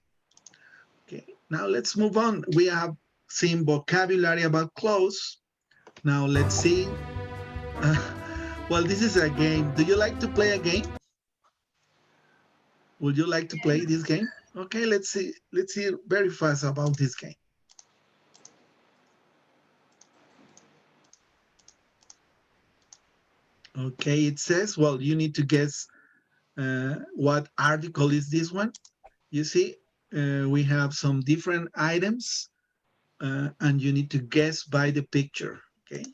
Okay, now let's move on. We have seen vocabulary about clothes. Now let's see. Well, this is a game. Do you like to play a game? Would you like to play this game? Okay, let's see. Let's see very fast about this game. Okay, it says, well, you need to guess what article is this one. You see, we have some different items, and you need to guess by the picture. Okay,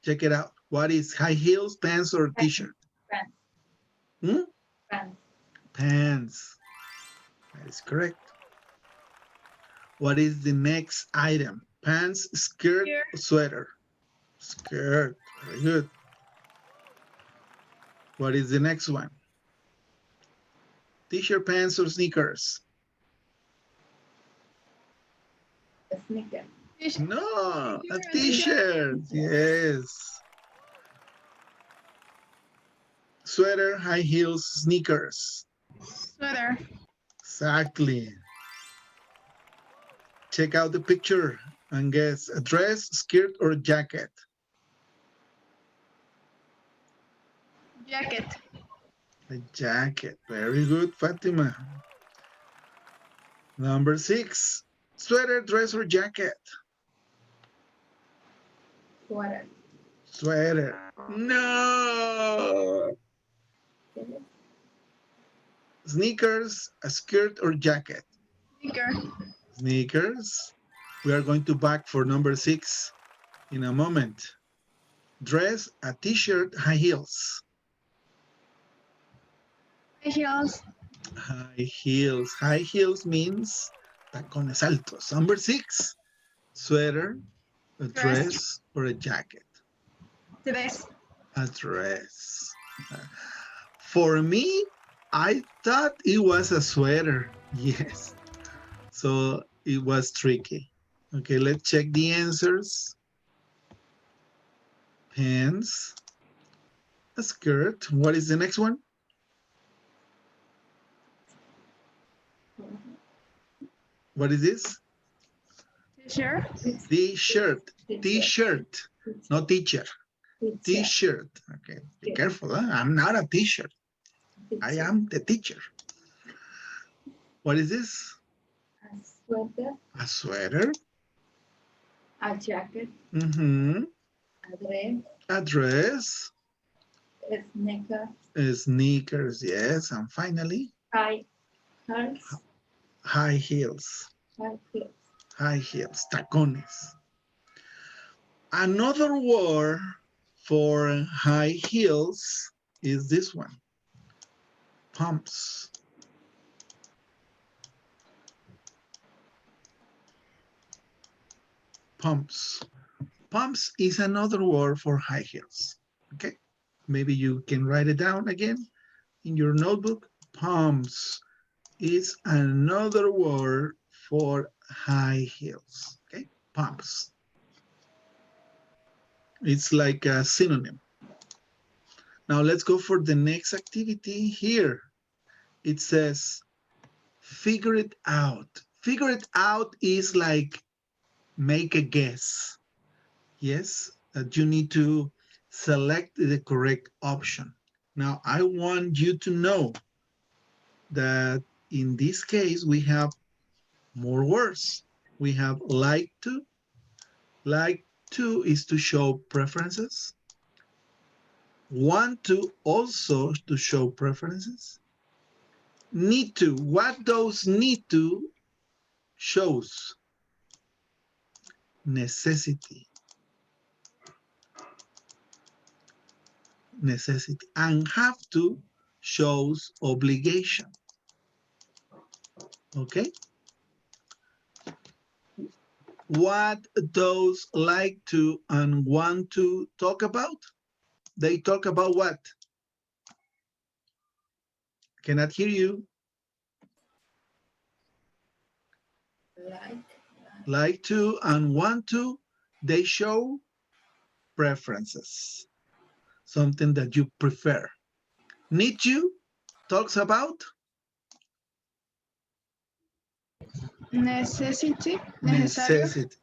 check it out. What is high heels, pants, or t-shirt? Pants. Hmm? Pants. Pants. That is correct. What is the next item? Pants, skirt, or sweater? Skirt. Very good. What is the next one? T-shirt, pants, or sneakers? A sneaker. No, a t-shirt. Yes. Sweater, high heels, sneakers. Sweater. Exactly. Check out the picture and guess a dress, skirt, or jacket. Jacket. A jacket. Very good, Fatima. Number 6. Sweater, dress, or jacket? Sweater. Sweater. No. Sneakers, a skirt, or jacket? Sneaker. Sneakers. We are going to back for number 6 in a moment. Dress, a t-shirt, high heels. High heels. High heels. High heels means tacones altos. Number 6. Sweater, a dress, or a jacket? Dress. A dress. For me, I thought it was a sweater. Yes. So it was tricky. Okay, let's check the answers. Pants, a skirt. What is the next one? What is this? T-shirt. T-shirt. T-shirt. No teacher. T-shirt. Okay, be careful. Huh? I'm not a teacher. I am the teacher. What is this? A sweater. A sweater. A jacket. Mm-hmm. A dress. A dress. A sneaker. Sneakers, yes. And finally? High heels. High heels. High heels. High heels. Tacones. Another word for high heels is this one. Pumps. Pumps. Pumps is another word for high heels. Okay, maybe you can write it down again in your notebook. Pumps is another word for high heels. Okay, pumps. It's like a synonym. Now let's go for the next activity here. It says, figure it out. Figure it out is like make a guess. Yes, that you need to select the correct option. Now, I want you to know that in this case, we have More words. We have like to. Like to is to show preferences. Want to also to show preferences. Need to. What does need to shows? Necessity. Necessity. And have to shows obligation. Okay? What does like to and want to talk about? They talk about what? Cannot hear you. Like to and want to, they show preferences. Something that you prefer. Need you talks about necessity. necessity.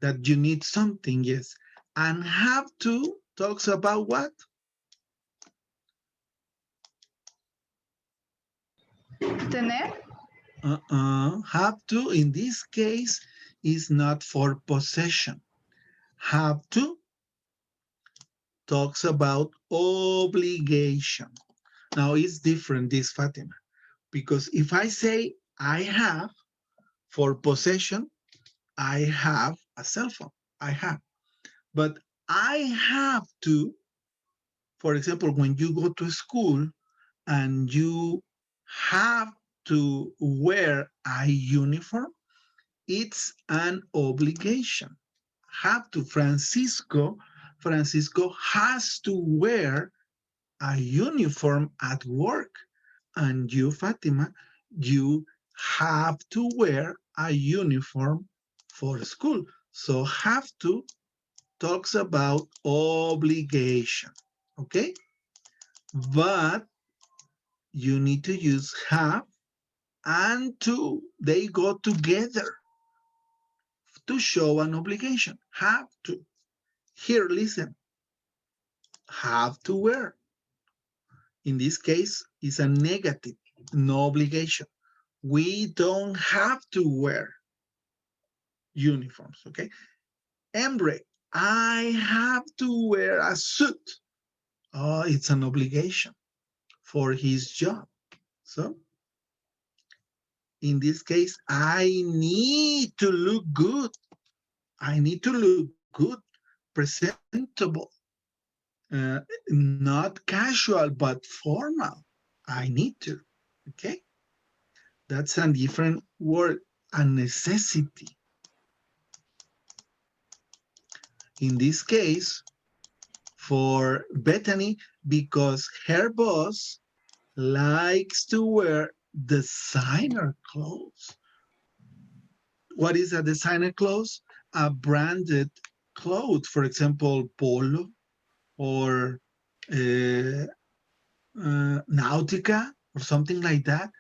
That you need something, yes. And have to talks about what? Tener. Have to, in this case, is not for possession. Have to talks about obligation. Now it's different, this Fatima, because if I say I have for possession, I have a cell phone. I have. But I have to, for example, when you go to school and you have to wear a uniform, it's an obligation. Have to. Francisco has to wear a uniform at work. And you, Fatima, you have to wear a uniform for school. So have to talks about obligation, okay? But you need to use have and to. They go together to show an obligation. Have to. Here, listen. Have to wear. In this case, is a negative, no obligation. We don't have to wear uniforms, okay? Embre, I have to wear a suit. Oh, it's an obligation for his job. So, in this case, I need to look good. I need to look good, presentable, not casual, but formal. I need to, okay? That's a different word, a necessity. In this case, for Bethany, because her boss likes to wear designer clothes. What is a designer clothes? A branded clothes, for example, Polo or Nautica or something like that.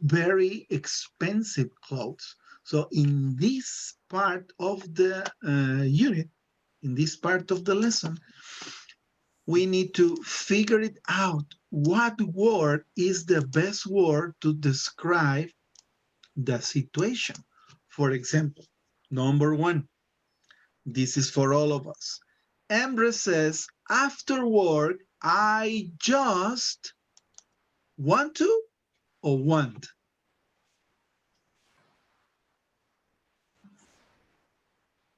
Very expensive clothes. So in this part of the unit, in this part of the lesson, we need to figure it out. What word is the best word to describe the situation? For example, number one, this is for all of us. Embre says, after work, I just want to or want?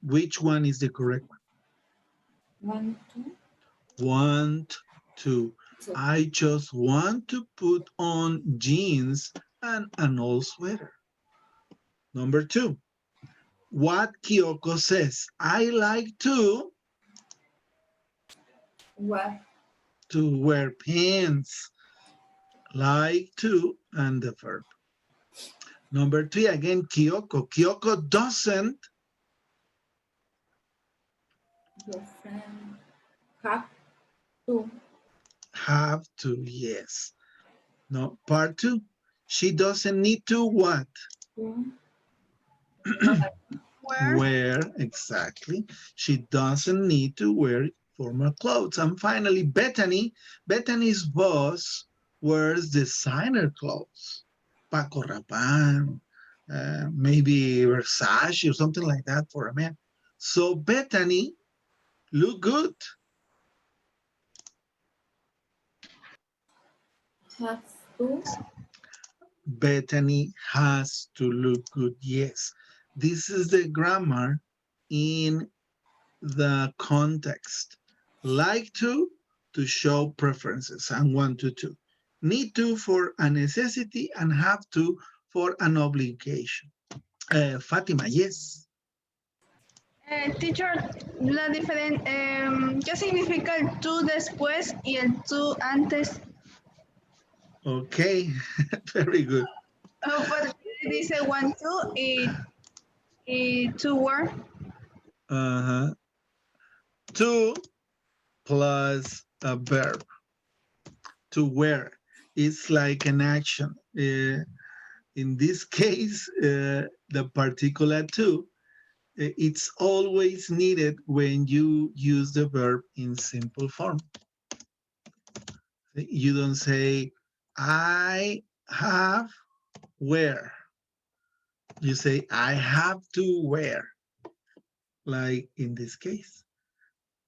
Which one is the correct one? Want to. I just want to put on jeans and an old sweater. Number two, what Kyoko says, I like to wear pants. Like to and the verb. Number three, again, Kyoko. Kyoko doesn't have to, yes. No, part two, she doesn't need to what? Wear, exactly. She doesn't need to wear formal clothes. And finally, Bethany's boss wears designer clothes. Paco Rabanne, maybe Versace or something like that for a man. So Bethany look good. Has to. Bethany has to look good. Yes, this is the grammar in the context. Like to show preferences and want to. Need to for a necessity and have to for an obligation. Fatima, yes. Teacher, ¿qué significa el tú después y el tú antes? Okay, very good. Porque dice one, two y two were. To plus a verb. To wear. It's like an action. In this case, the particular to, it's always needed when you use the verb in simple form. You don't say, I have wear. You say, I have to wear, like in this case.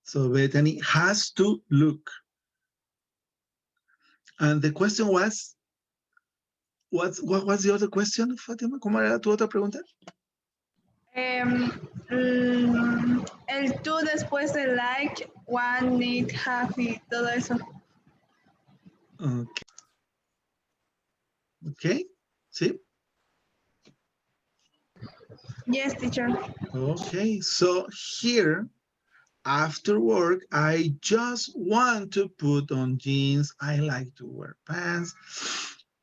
So Bethany has to look. And the question was, what was the other question, Fatima? ¿Cómo era tu otra pregunta? El tú después de like, one, need, have y todo eso. Okay. Okay. ¿Sí? Yes, teacher. Okay. So here, after work, I just want to put on jeans. I like to wear pants.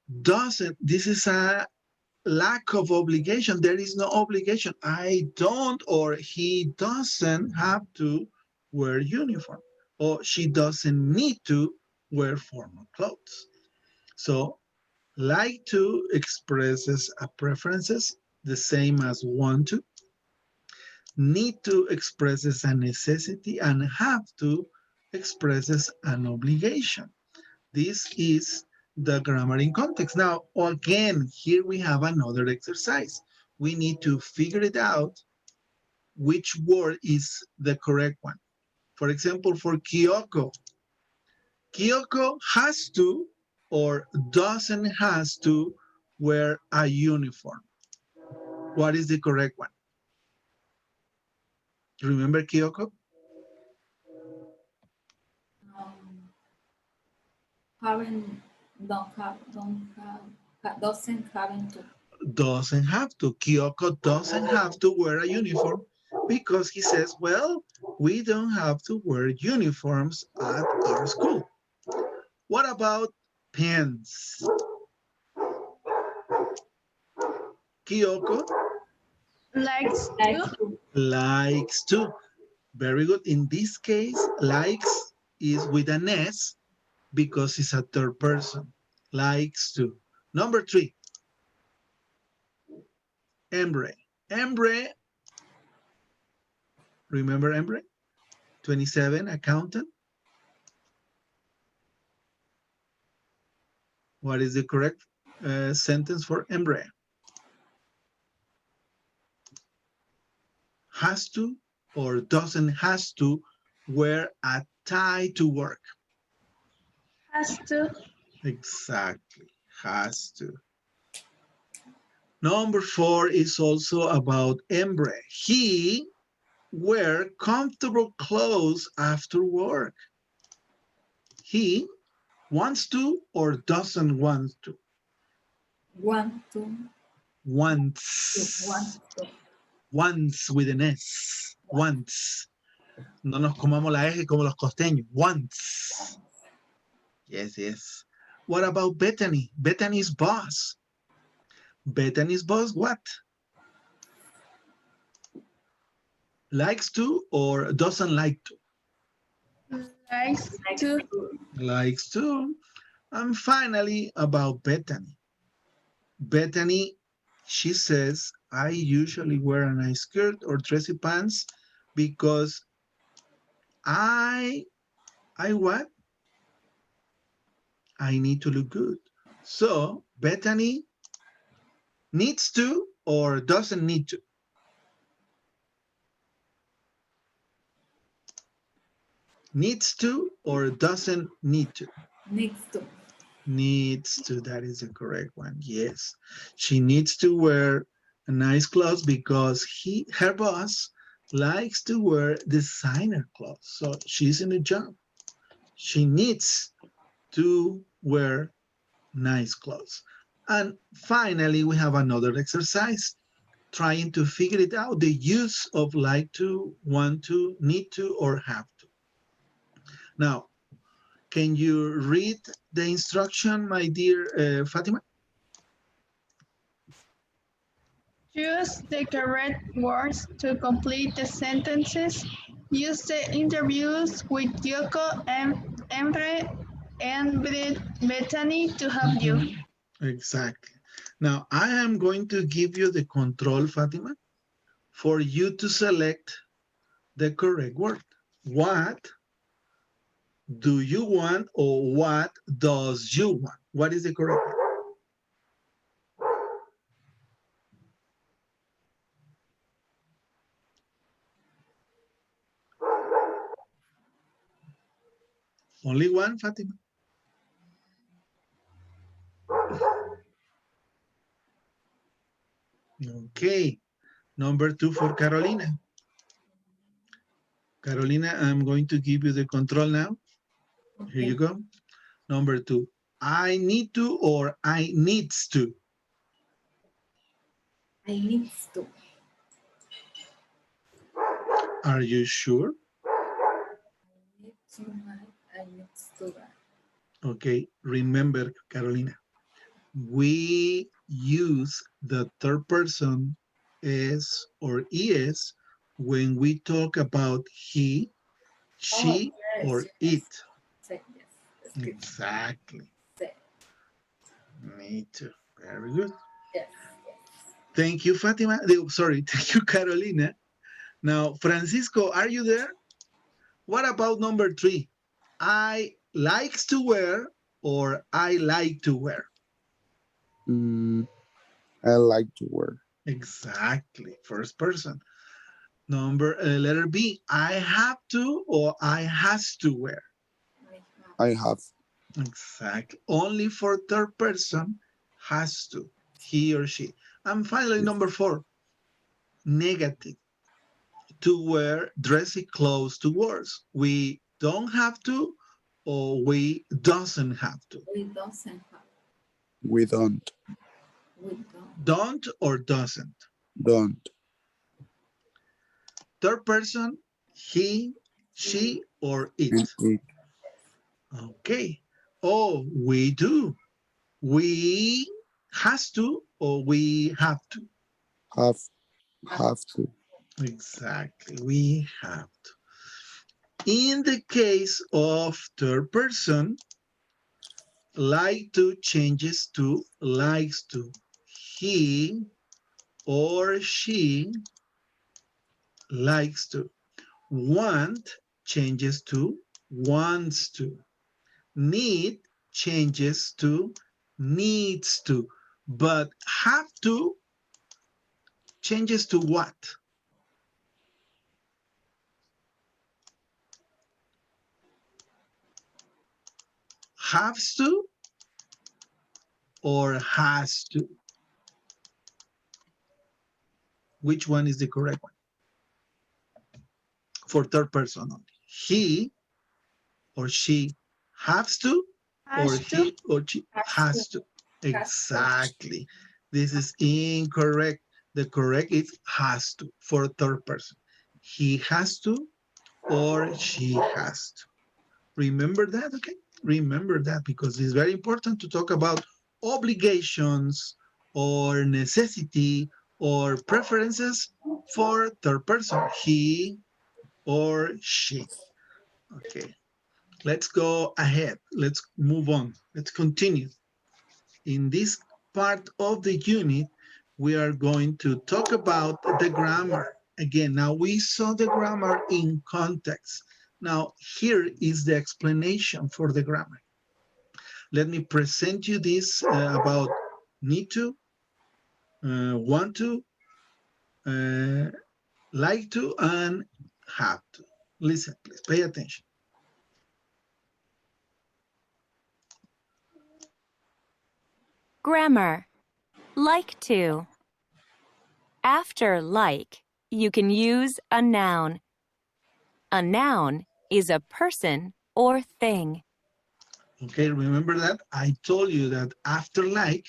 This is a lack of obligation. There is no obligation. I don't or he doesn't have to wear uniform or she doesn't need to wear formal clothes. So like to expresses a preferences the same as want to. Need to expresses a necessity and have to expresses an obligation. This is the grammar in context. Now, again, here we have another exercise. We need to figure it out which word is the correct one. For example, for Kyoko, Kyoko has to or doesn't has to wear a uniform. What is the correct one? Remember Kyoko? Having, doesn't having to. Doesn't have to. Kyoko doesn't have to wear a uniform because he says, well, we don't have to wear uniforms at our school. What about pens? Kyoko likes to. Likes to. Very good. In this case, likes is with an S because it's a third person. Likes to. Number 3. Embre. Embre. Remember Embre? 27, accountant. What is the correct sentence for Embre? Has to or doesn't has to wear a tie to work. Has to. Exactly, has to. Number 4 is also about Embre. He wear comfortable clothes after work. He wants to or doesn't want to? Want to. Wants. Want to. Wants with an S. Wants. No nos comamos la S como los costeños. Wants. Yes, yes. What about Bethany? Bethany's boss. Bethany's boss what? Likes to or doesn't like to? Likes to. Likes to. And finally, about Bethany. Bethany, she says, I usually wear a nice skirt or dressy pants because I what? I need to look good. So Bethany needs to or doesn't need to? Needs to or doesn't need to? Needs to. Needs to, that is the correct one. Yes, she needs to wear a nice clothes because her boss likes to wear designer clothes. So she's in a job. She needs to wear nice clothes. And finally, we have another exercise trying to figure it out, the use of like to, want to, need to, or have to. Now, can you read the instruction, my dear Fatima? Choose the correct words to complete the sentences. Use the interviews with Yoko, Emre, and Bethany to help you. Exactly. Now, I am going to give you the control, Fatima, for you to select the correct word. What do you want or what does you want? What is the correct word? Only one, Fatima. Okay. Number 2 for Carolina. Carolina, I'm going to give you the control now. Okay. Here you go. Number 2. I need to or I needs to? I needs to. Are you sure? I needs to. Okay. Remember, Carolina, we use the third person is or is when we talk about he, she, yes, or it. Yes. Exactly. Yes. Me too. Very good. Yes. Thank you, Fatima. Sorry, thank you, Carolina. Now, Francisco, are you there? What about number 3? I likes to wear or I like to wear? I like to wear. Exactly. First person. Letter B. I have to or I has to wear? I have. Exactly. Only for third person, has to, he or she. And finally, number 4. Negative. To wear dressy clothes to work. We don't have to or we doesn't have to? We doesn't have. We don't. We don't. Don't or doesn't? Don't. Third person, he, she, or it? It. Okay. Oh, we do. We has to or we have to? Have to. Exactly. We have to. In the case of third person, like to changes to likes to. He or she likes to. Want changes to wants to. Need changes to needs to. But have to changes to what? Has to or has to? Which one is the correct one? For third person only. He or she has to or he or she has to. Exactly. This is incorrect. The correct is has to for third person. He has to or she has to. Remember that, okay? Remember that because it's very important to talk about obligations or necessity or preferences for third person, he or she. Okay, let's go ahead. Let's move on. Let's continue. In this part of the unit, we are going to talk about the grammar. Again, now we saw the grammar in context. Now, here is the explanation for the grammar. Let me present you this about need to, want to, like to, and have to. Listen, please, pay attention. Grammar. Like to. After like, you can use a noun. A noun is a person or thing. Okay, remember that? I told you that after like,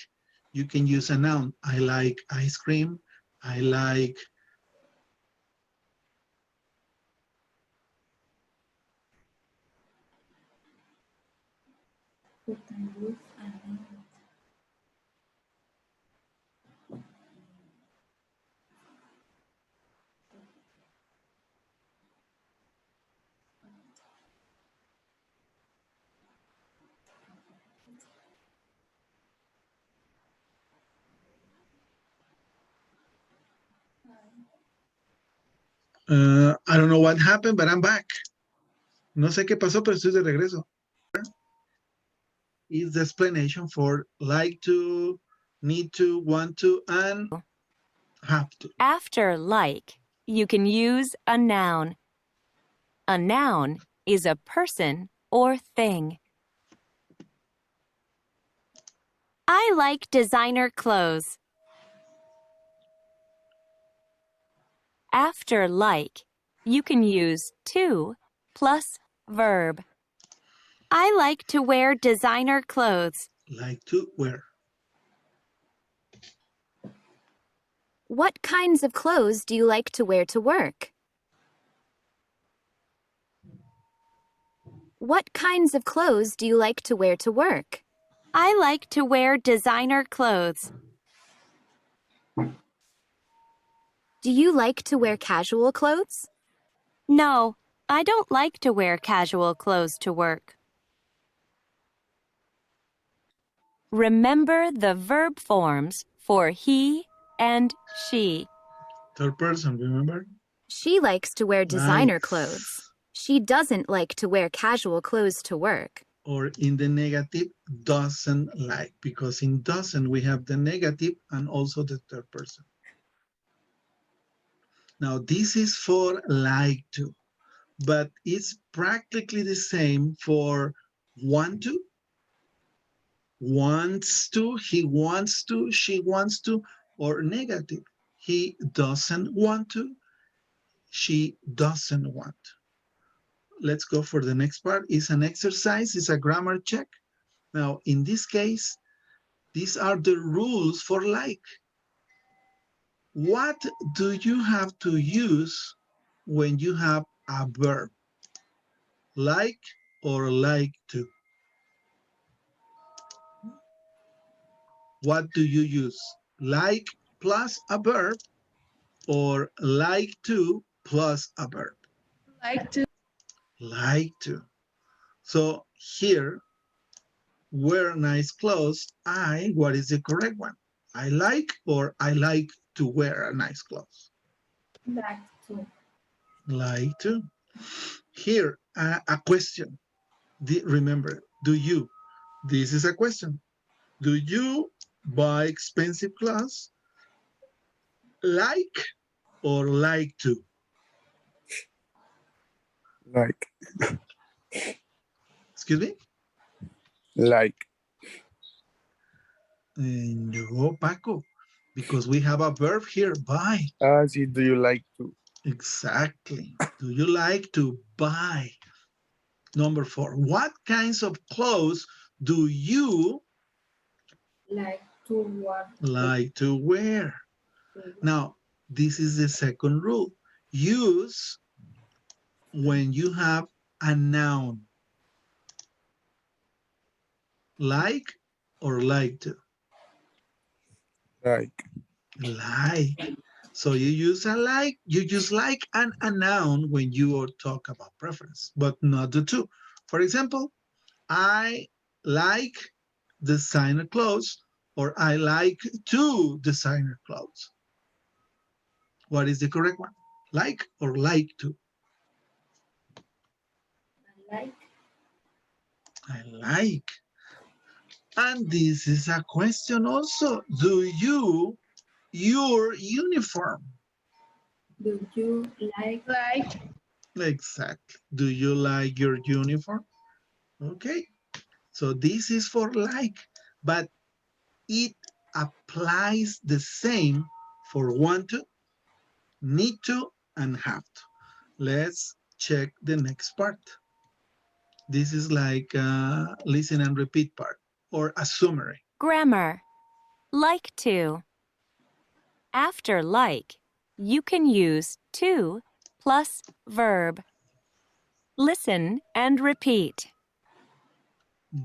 you can use a noun. I like ice cream. I like You can use a noun. I don't know what happened, but I'm back. No sé qué pasó, pero estoy de regreso. Is the explanation for like to, need to, want to, and have to. After like, you can use a noun. A noun is a person or thing. I like designer clothes. After like, you can use to plus verb. I like to wear designer clothes. Like to wear. What kinds of clothes do you like to wear to work? What kinds of clothes do you like to wear to work? I like to wear designer clothes. Do you like to wear casual clothes? No, I don't like to wear casual clothes to work. Remember the verb forms for he and she. Third person, remember? She likes to wear designer clothes. She doesn't like to wear casual clothes to work. Or in the negative, doesn't like, because in doesn't we have the negative and also the third person. Now this is for like to, but it's practically the same for want to, wants to, he wants to, she wants to, or negative. He doesn't want to, she doesn't want. Let's go for the next part. It's an exercise, it's a grammar check. Now, in this case, these are the rules for like. What do you have to use when you have a verb? Like or like to? What do you use? Like plus a verb or like to plus a verb? Like to. Like to. So here, wear nice clothes. What is the correct one? I like or I like to wear a nice clothes? Like to. Like to. Here, a question. Remember, do you? This is a question. Do you buy expensive clothes? Like or like to? Like. Excuse me? Like. No, Paco, because we have a verb here, buy. See, do you like to? Exactly. Do you like to buy? Number 4, what kinds of clothes do you Like to wear? like to wear? Now, this is the second rule. Use when you have a noun. Like or like to? Like. Like. So you use like and a noun when you talk about preference, but not the two. For example, I like designer clothes or I like to designer clothes. What is the correct one? Like or like to? Like. I like. And this is a question also. Do you your uniform. Do you like? Exactly. Do you like your uniform? Okay. So this is for like, but it applies the same for want to, need to, and have to. Let's check the next part. This is like a listen and repeat part or a summary. Grammar. Like to. After like, you can use to plus verb. Listen and repeat.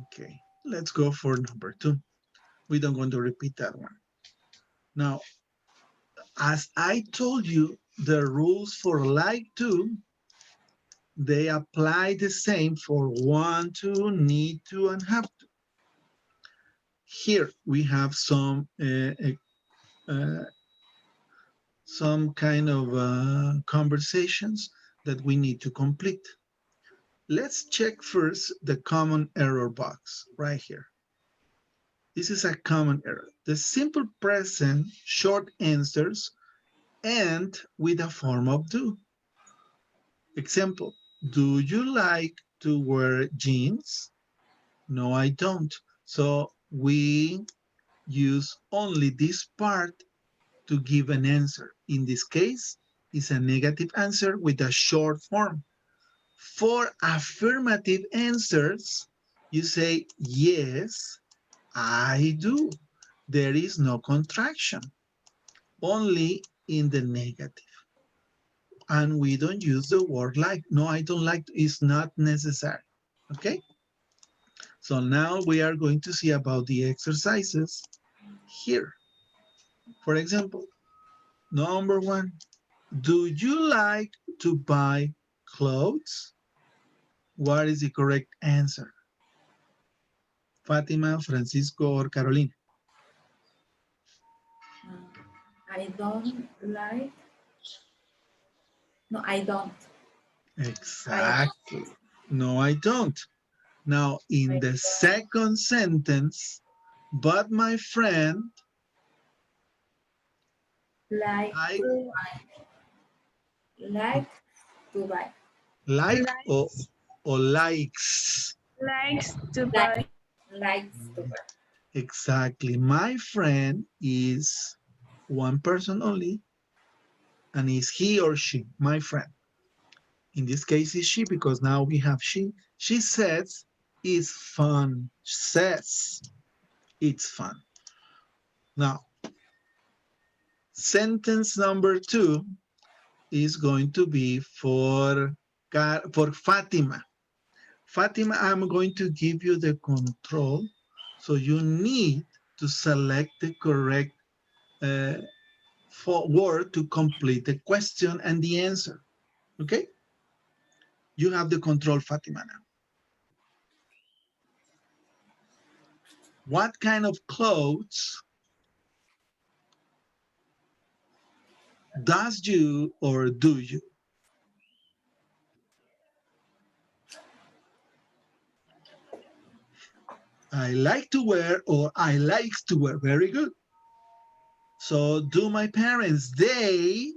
Okay, let's go for number 2. We don't want to repeat that one. Now, as I told you, the rules for like to, they apply the same for want to, need to, and have to. Here we have some kind of conversations that we need to complete. Let's check first the common error box right here. This is a common error. The simple present short answers end with a form of do. Example, do you like to wear jeans? No, I don't. So we use only this part to give an answer. In this case, it's a negative answer with a short form. For affirmative answers, you say, yes, I do. There is no contraction, only in the negative. And we don't use the word like. No, I don't like, it's not necessary. Okay? So now we are going to see about the exercises here. For example, number 1, do you like to buy clothes? What is the correct answer? Fatima, Francisco, or Carolina? I don't like. No, I don't. Exactly. No, I don't. Now, in the second sentence, but my friend Like to buy. Like or likes. Likes to buy. Likes to buy. Exactly. My friend is one person only, and is he or she, my friend. In this case, is she, because now we have she. She says it's fun. Says it's fun. Now, sentence number 2 is going to be for Fatima. Fatima, I'm going to give you the control. So you need to select the correct word to complete the question and the answer. Okay? You have the control, Fatima, now. What kind of clothes does you or do you? I like to wear or I likes to wear. Very good. So do my parents, they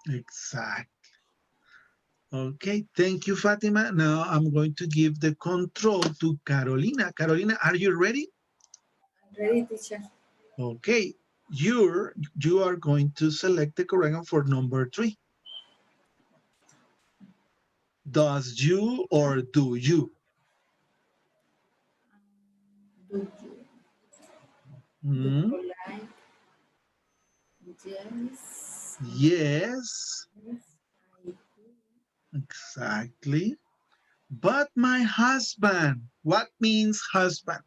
exactly. Okay, thank you, Fatima. Now I'm going to give the control to Carolina. Carolina, are you ready? I'm ready, teacher. Okay, you are going to select the correct one for number 3. Does you or do you? Do you? Hmm? Do you like? Yes. Yes. Yes, I do. Exactly. But my husband. What means husband?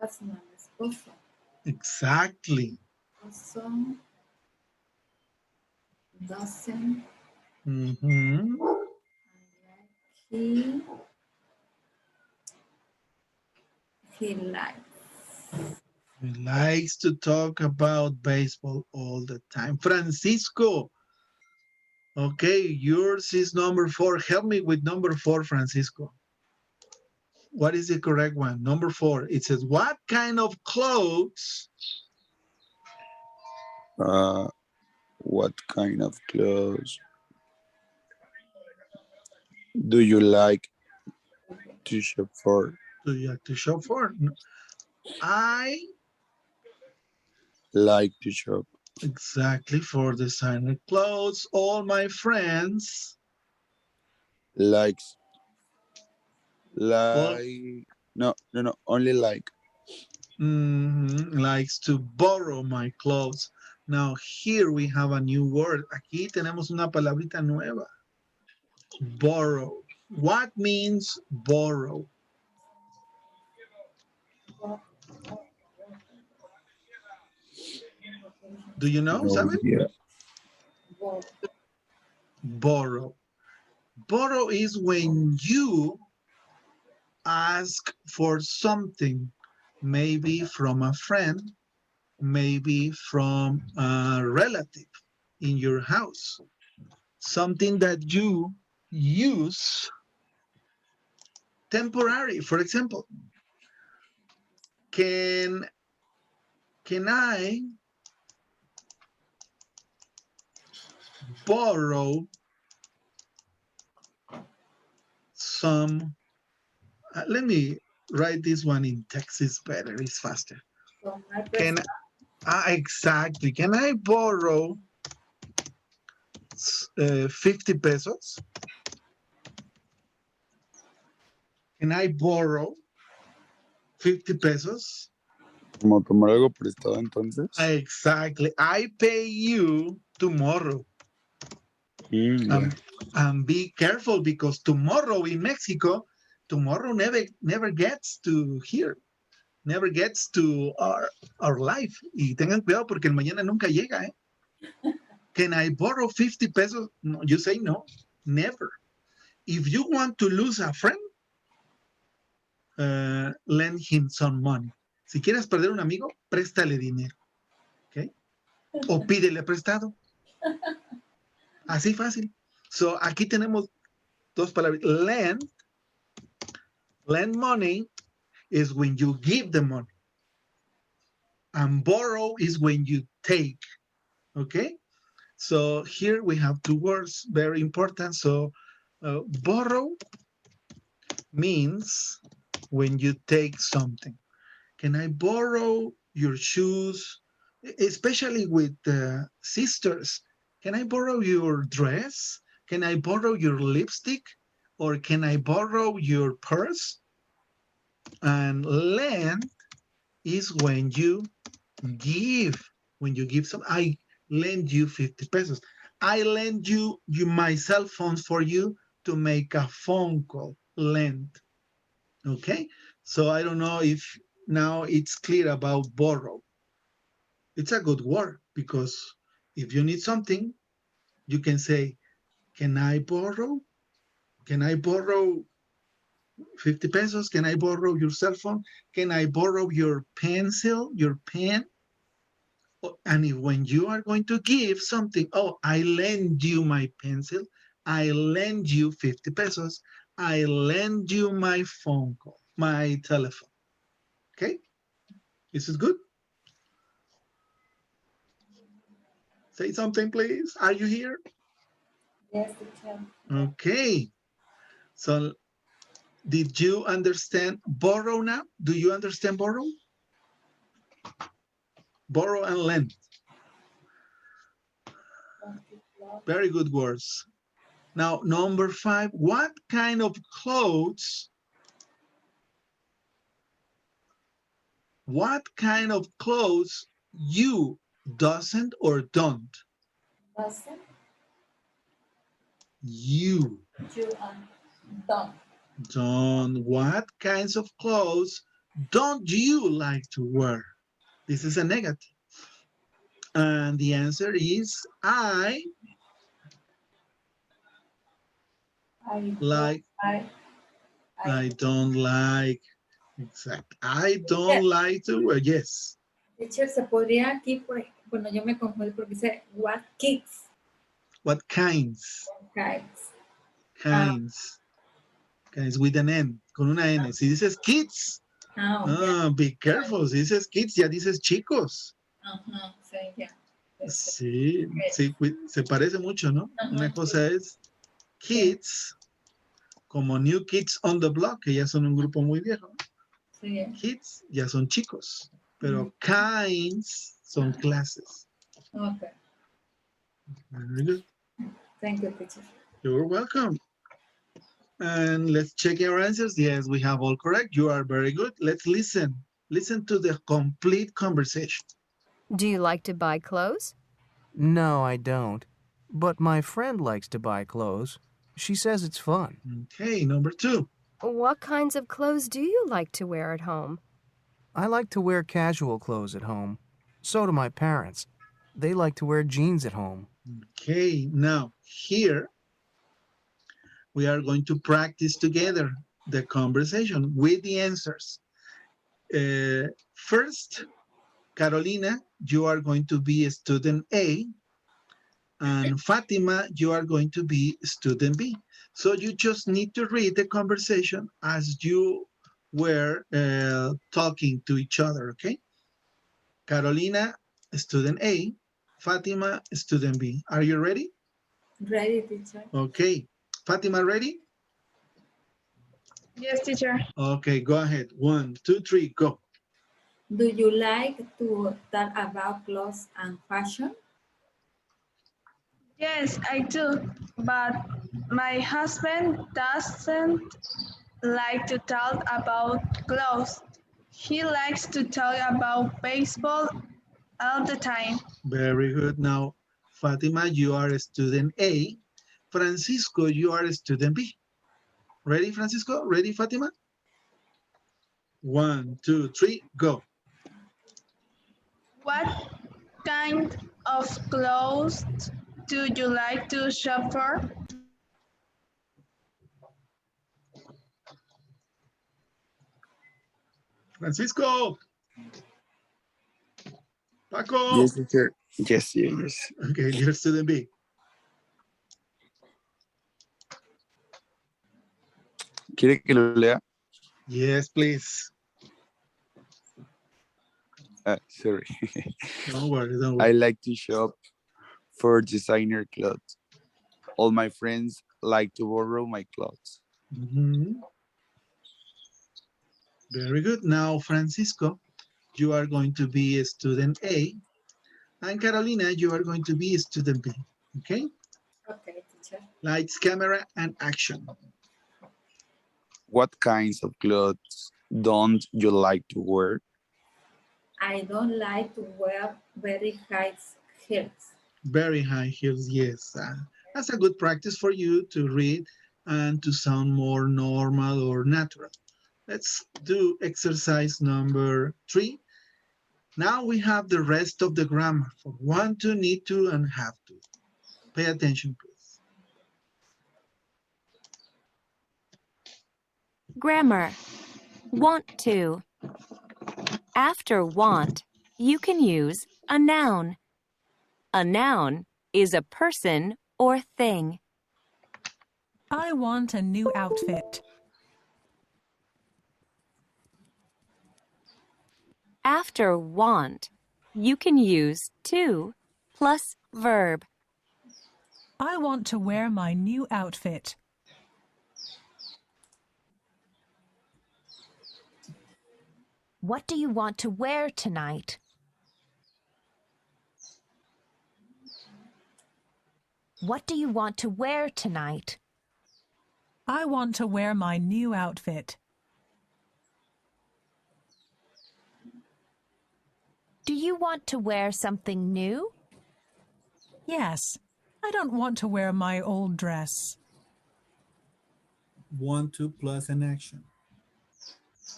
That's my esposo. Exactly. Esposo doesn't Mm-hmm. he he likes. He likes to talk about baseball all the time. Francisco. Okay, yours is number 4. Help me with number 4, Francisco. What is the correct one? Number 4. It says, what kind of clothes? What kind of clothes do you like to shop for? Do you like to shop for? I like to shop. Exactly, for designer clothes. All my friends Likes. all, No, only like. likes to borrow my clothes. Now here we have a new word. Aquí tenemos una palabrita nueva. Borrow. What means borrow? Do you know, No Saben? idea. Borrow. Borrow is when you ask for something, maybe from a friend, maybe from a relative in your house, something that you use temporary. For example, can I borrow some, let me write this one in text, it's better, it's faster. Can exactly, can I borrow 50 pesos? Can I borrow 50 pesos? Como tomar algo prestado entonces. Exactly. I pay you tomorrow. Yeah. And be careful, because tomorrow in Mexico, tomorrow never gets to here, never gets to our life. Y tengan cuidado porque el mañana nunca llega. Can I borrow 50 pesos? No, you say no, never. If you want to lose a friend, lend him some money. Si quieres perder un amigo, préstale dinero. ¿Okay? O pídele prestado. Así fácil. So, aquí tenemos dos palabras. Lend money is when you give the money. And borrow is when you take. Okay? So here we have two words, very important. So borrow means when you take something. Can I borrow your shoes? Especially with sisters. Can I borrow your dress? Can I borrow your lipstick? Or can I borrow your purse? And lend is when you give. When you give some, I lend you 50 pesos. I lend you my cell phone for you to make a phone call. Lend. Okay? So I don't know if now it's clear about borrow. It's a good word, because if you need something, you can say, can I borrow? Can I borrow 50 pesos? Can I borrow your cell phone? Can I borrow your pencil, your pen? And if when you are going to give something, oh, I lend you my pencil, I lend you 50 pesos, I lend you my phone call, my telephone. Okay? This is good? Say something, please. Are you here? Yes, teacher. Okay. So did you understand borrow now? Do you understand borrow? Borrow and lend. Very good words. Now, number 5, what kind of clothes you doesn't or don't? Doesn't You you don't? don't. What kinds of clothes don't you like to wear? This is a negative. And the answer is I like. I don't like. Exact. I don't like to wear. Yes. Teacher, se podría aquí, bueno, yo me confundí porque dice what kids. What kinds? Kids. Kinds. Kinds with an N. con una N. Si dices kids, be careful. Si dices kids, ya dices chicos. Sí, ya. Sí, sí, se parece mucho, ¿no? Una cosa es kids, como New Kids on the Block, que ya son un grupo muy viejo. Sí. Kids ya son chicos, pero kinds son clases. Okay. Very good. Thank you, teacher. You're welcome. And let's check your answers. Yes, we have all correct. You are very good. Let's listen. Listen to the complete conversation. Do you like to buy clothes? No, I don't. But my friend likes to buy clothes. She says it's fun. Okay, number 2. What kinds of clothes do you like to wear at home? I like to wear casual clothes at home. So do my parents. They like to wear jeans at home. Okay, now here we are going to practice together the conversation with the answers. First, Carolina, you are going to be student A, and Fatima, you are going to be student B. So you just need to read the conversation as you were talking to each other, okay? Carolina, student A, Fatima, student B. Are you ready? Ready, teacher. Okay. Fatima, ready? Yes, teacher. Okay, go ahead. 1, 2, 3, go. Do you like to talk about clothes and fashion? Yes, I do. But my husband doesn't like to talk about clothes. He likes to talk about baseball all the time. Very good. Now, Fatima, you are student A. Francisco, you are student B. Ready, Francisco? Ready, Fatima? 1, 2, 3, go. What kind of clothes do you like to shop for? Francisco. Paco. Yes, teacher. Yes, yes. Okay, you're student B. ¿Quiere que lo lea? Yes, please. Sorry. Don't worry, don't worry. I like to shop for designer clothes. All my friends like to borrow my clothes. Very good. Now, Francisco, you are going to be a student A. And Carolina, you are going to be a student B. Okay? Okay, teacher. Lights, camera, and action. What kinds of clothes don't you like to wear? I don't like to wear very high heels. Very high heels, yes. That's a good practice for you to read and to sound more normal or natural. Let's do exercise number 3. Now we have the rest of the grammar for want to, need to, and have to. Pay attention, please. Grammar. Want to. After want, you can use a noun. A noun is a person or thing. I want a new outfit. After want, you can use to plus verb. I want to wear my new outfit. What do you want to wear tonight? What do you want to wear tonight? I want to wear my new outfit. Do you want to wear something new? Yes, I don't want to wear my old dress. Want to plus an action.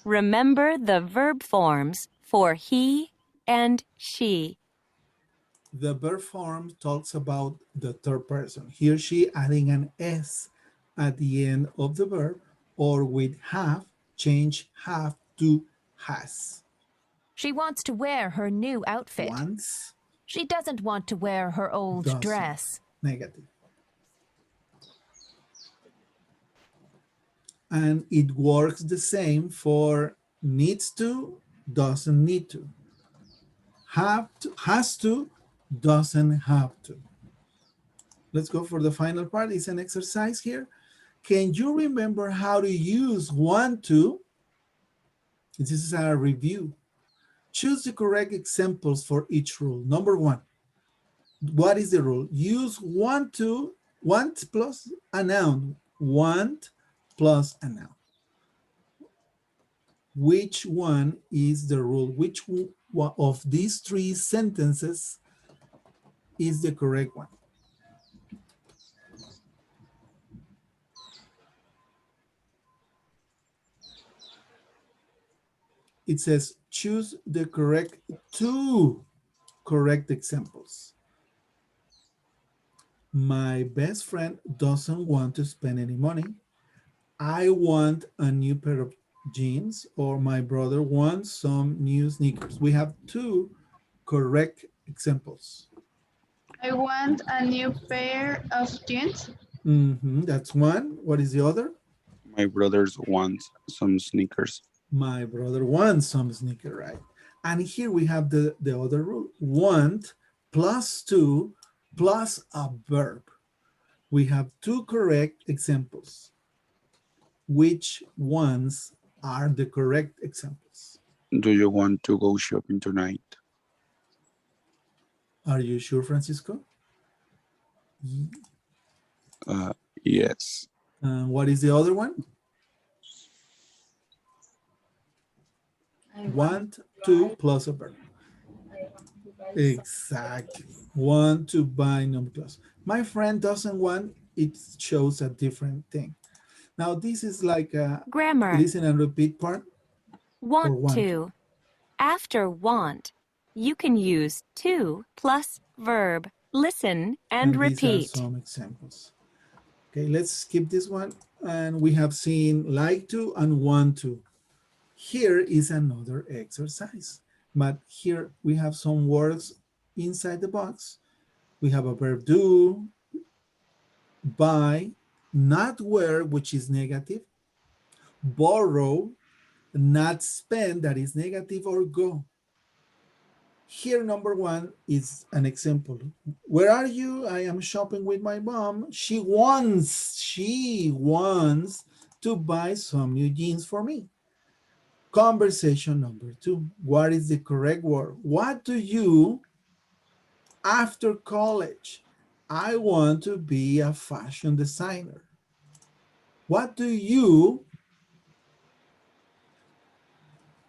Remember the verb forms for he and she. The verb form talks about the third person. He or she adding an S at the end of the verb, or with have, change have to has. She wants to wear her new outfit. Wants. She doesn't want to wear her old Doesn't. dress. Negative. And it works the same for needs to, doesn't need to. Have to, has to, doesn't have to. Let's go for the final part. It's an exercise here. Can you remember how to use want to? This is our review. Choose the correct examples for each rule. Number one, what is the rule? Use want plus a noun. Want plus a noun. Which one is the rule? Which one of these three sentences is the correct one? It says choose the correct two correct examples. My best friend doesn't want to spend any money. I want a new pair of jeans, or my brother wants some new sneakers. We have two correct examples. I want a new pair of jeans. That's one. What is the other? My brothers want some sneakers. My brother wants some sneakers, right? And here we have the other rule. Want plus two plus a verb. We have two correct examples. Which ones are the correct examples? Do you want to go shopping tonight? Are you sure, Francisco? Yes. What is the other one? Want to plus a verb. Exactly. Want to buy number plus. My friend doesn't want, it shows a different thing. Now this is like a grammar. Listen and repeat part. Want to. After want, you can use to plus verb. Listen and repeat. These are some examples. Okay, let's skip this one. And we have seen like to and want to. Here is another exercise. But here we have some words inside the box. We have a verb do, buy, not wear, which is negative, borrow, not spend, that is negative, or go. Here, number one is an example. Where are you? I am shopping with my mom. She wants to buy some new jeans for me. Conversation number two. What is the correct word? What do you after college? I want to be a fashion designer. What do you?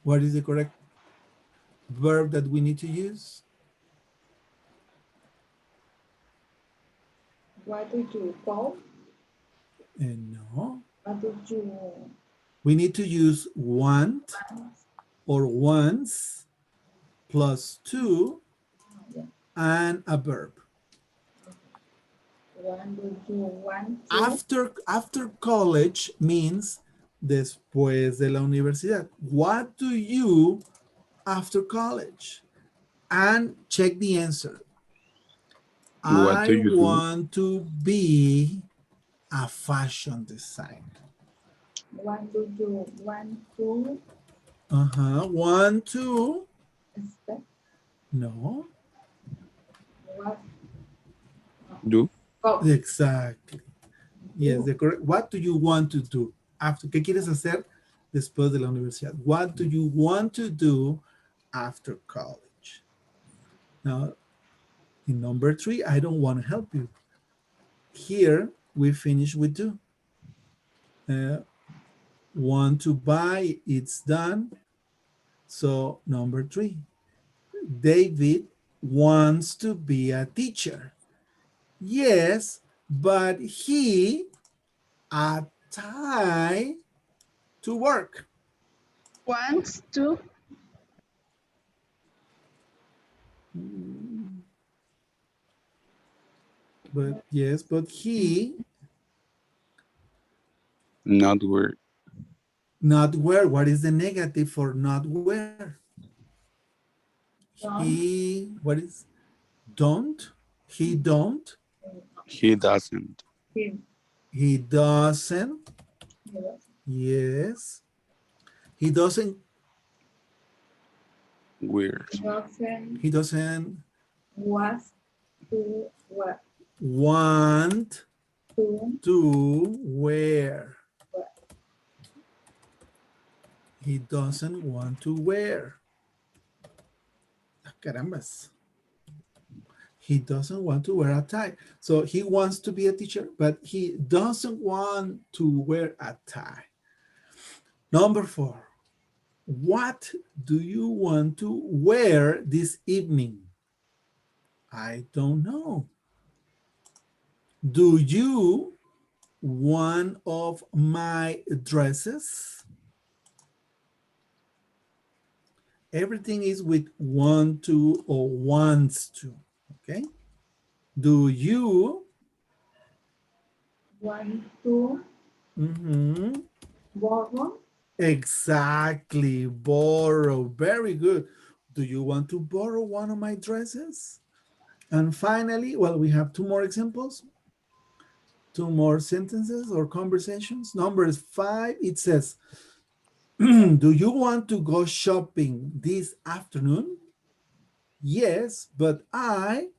What is the correct verb that we need to use? What do you go? No. What do you? We need to use want or wants plus to and a verb. When do you want to? After college means después de la universidad. What do you after college? And check the answer. What do you do? I want to be a fashion designer. What do you want to? Want to? Expect? No. What? Do? Go. Exactly. Yes, the correct. What do you want to do? After, ¿qué quieres hacer después de la universidad? What do you want to do after college? Now, in number three, I don't want to help you. Here, we finish with do. Want to buy, it's done. So, number three, David wants to be a teacher. Yes, but he a tie to work. Wants to. But yes, but he not wear. Not wear. What is the negative for not wear? He, what is, don't? He don't? He doesn't. He doesn't Yes. He doesn't. Wear. He doesn't Was to wear. Want To to wear. wear. He doesn't want to wear. Carambas. He doesn't want to wear a tie. So he wants to be a teacher, but he doesn't want to wear a tie. Number 4. What do you want to wear this evening? I don't know. Do you one of my dresses? Everything is with want to or wants to, okay? Do you Want to borrow. Exactly, borrow. Very good. Do you want to borrow one of my dresses? And finally, well, we have 2 more examples, 2 more sentences or conversations. Number 5, it says, do you want to go shopping this afternoon? Yes, but I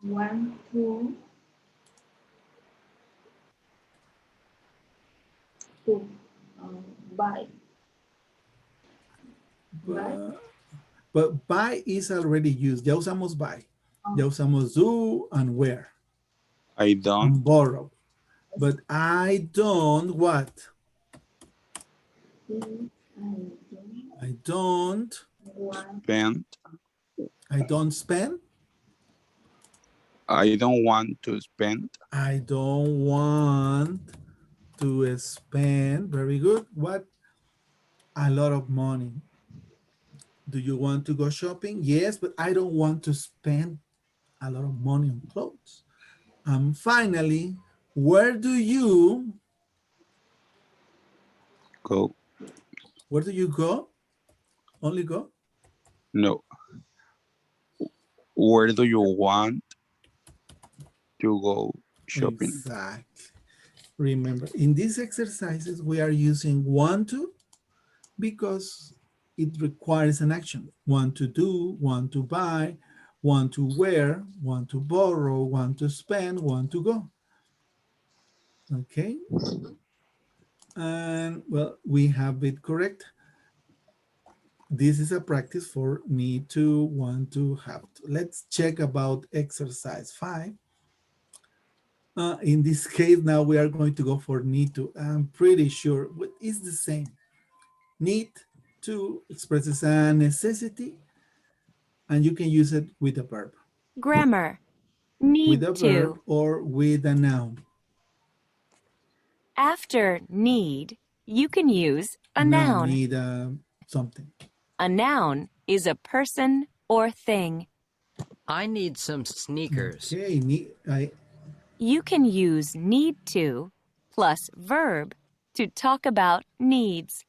Want to buy. but buy is already used. Ya usamos buy. Ya usamos do and wear. I don't. And borrow. But I don't what? I don't Spend. I don't spend. I don't want to spend. I don't want to spend. Very good. What? A lot of money. Do you want to go shopping? Yes, but I don't want to spend a lot of money on clothes. And finally, where do you go? Where do you go? Only go? No. Where do you want to go shopping? Exactly. Remember, in these exercises, we are using want to because it requires an action. Want to do, want to buy, want to wear, want to borrow, want to spend, want to go. Okay. And well, we have it correct. This is a practice for need to, want to, have to. Let's check about exercise 5. In this case, now we are going to go for need to. I'm pretty sure it's the same. Need to expresses a necessity, and you can use it with a verb. Grammar. With Need a to. verb or with a noun. After need, you can use a Now noun. need something. A noun is a person or thing. I need some sneakers. Okay, You can use need to plus verb to talk about needs.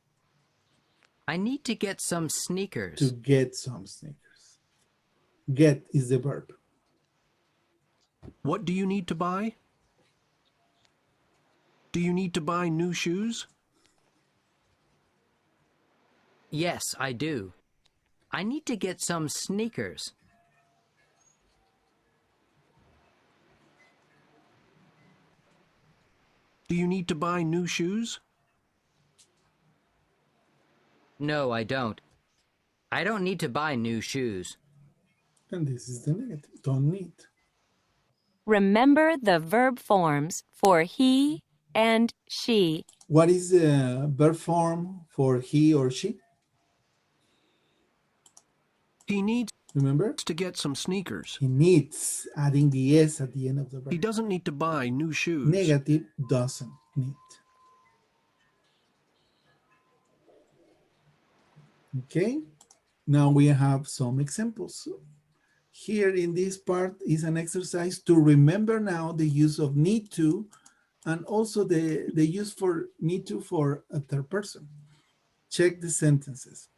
I need to get some sneakers. To get some sneakers. Get is the verb. What do you need to buy? Do you need to buy new shoes? Yes, I do. I need to get some sneakers. Do you need to buy new shoes? No, I don't. I don't need to buy new shoes. And this is the negative. Don't need. Remember the verb forms for he and she. What is the verb form for he or she? He needs Remember? to get some sneakers. He needs, adding the S at the end of the verb. He doesn't need to buy new shoes. Negative, doesn't need. Okay, now we have some examples. Here in this part is an exercise to remember now the use of need to and also the use for need to for a third person. Check the sentences.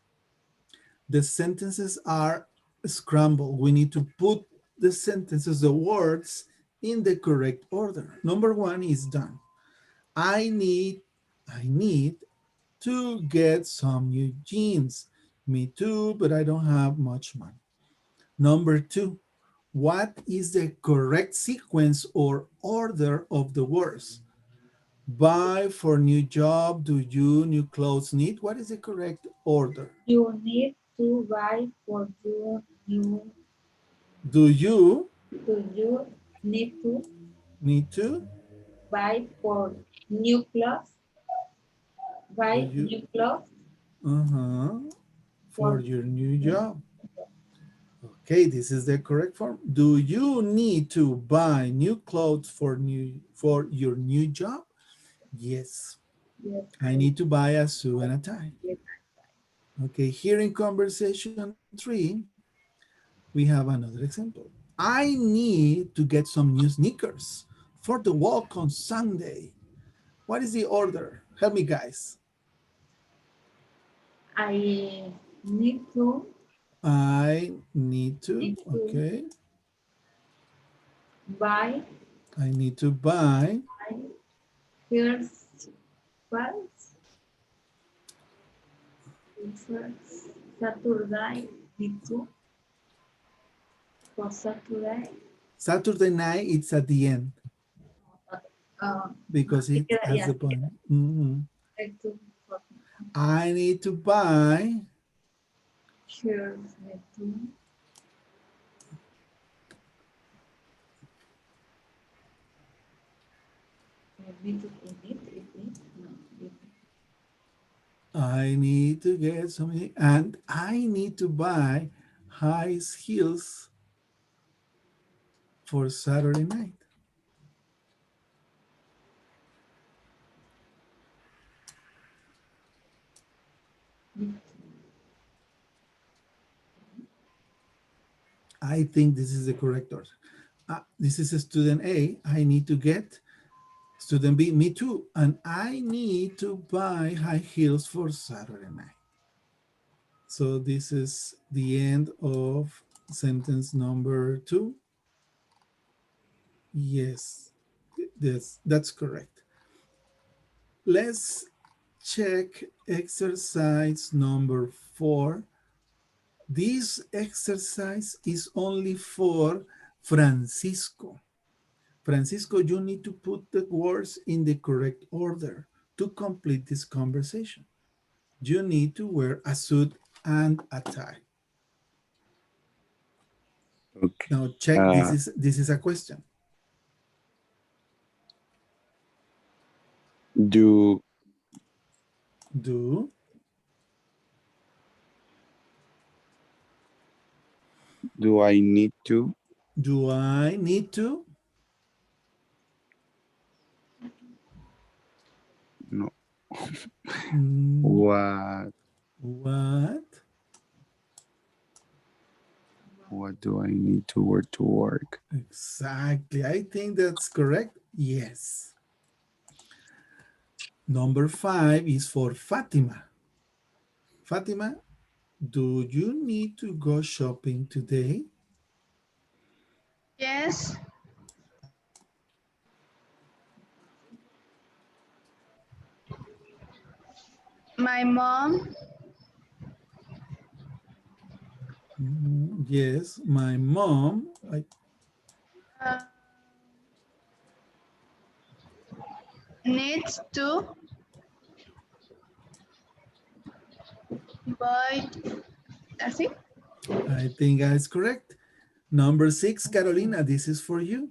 The sentences are scrambled. We need to put the sentences, the words, in the correct order. Number 1 is done. I need to get some new jeans. Me too, but I don't have much money. Number two, what is the correct sequence or order of the words? Buy for new job, do you, new clothes need? What is the correct order? You need to buy for your new. Do you Do you need to need to? buy for new clothes? Do Buy you? new clothes Uh-huh. For for your new new. job. Okay, this is the correct form. Do you need to buy new clothes for your new job? Yes. Yes, I need to buy a suit and a tie. Okay, here in conversation 3, we have another example. I need to get some new sneakers for the walk on Sunday. What is the order? Help me, guys. I need to I need to, need to okay. buy I need to buy. first first first Saturday need to for Saturday. Saturday night, it's at the end because it has Yeah, the point. Mhm. need to I need to buy. shirts need to need to need no need. I need to get something, and I need to buy high heels for Saturday night. I think this is the correct order. This is a student A. I need to get student B. Me too. And I need to buy high heels for Saturday night. So this is the end of sentence number 2. Yes, that's correct. Let's check exercise number 4. This exercise is only for Francisco. Francisco, you need to put the words in the correct order to complete this conversation. You need to wear a suit and a tie. Okay. Now check, this is a question. Do Do I need to? Do I need to? No. What? What do I need to wear to work? Exactly. I think that's correct. Yes. Number 5 is for Fatima. Fatima, do you need to go shopping today? Yes. My mom Yes, my mom. uh, needs to buy. That's it. I think that's correct. Number 6, Carolina, this is for you.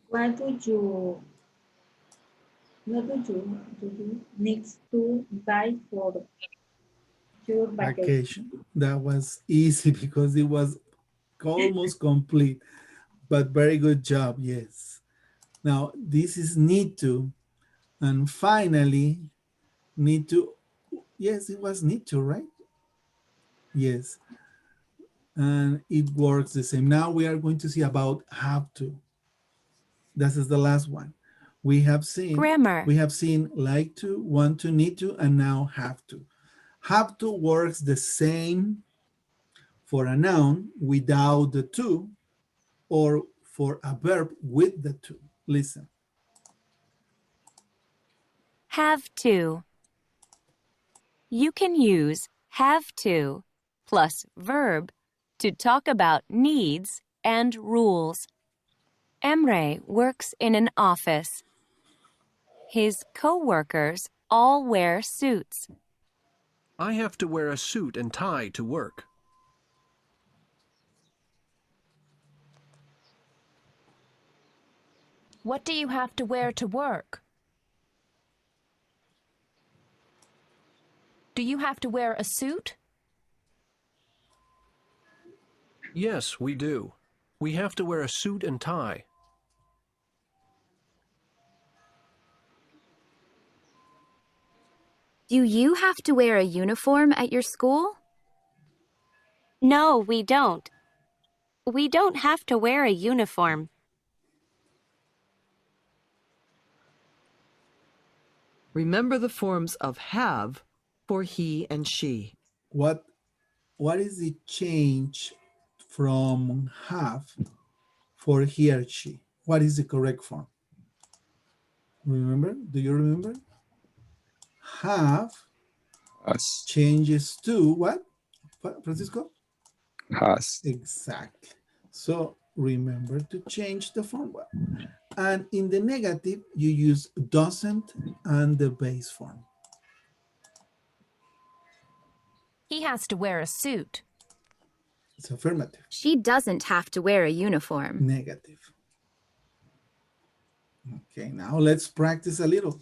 What do you need to buy for your vacation? That was easy because it was almost complete, but very good job. Yes. Now, this is need to. And finally, need to. Yes, it was need to, right? Yes. And it works the same. Now we are going to see about have to. This is the last one. Grammar. We have seen like to, want to, need to, and now have to. Have to works the same for a noun without the to, or for a verb with the to. Listen. Have to. You can use have to plus verb to talk about needs and rules. Emre works in an office. His co-workers all wear suits. I have to wear a suit and tie to work. What do you have to wear to work? Do you have to wear a suit? Yes, we do. We have to wear a suit and tie. Do you have to wear a uniform at your school? No, we don't. We don't have to wear a uniform. Remember the forms of have for he and she. What is the change from have for he or she? What is the correct form? Remember? Do you remember? Have changes to what? Francisco? Has. Exactly. So remember to change the form. And in the negative, you use doesn't and the base form. He has to wear a suit. It's affirmative. She doesn't have to wear a uniform. Negative. Okay, now let's practice a little.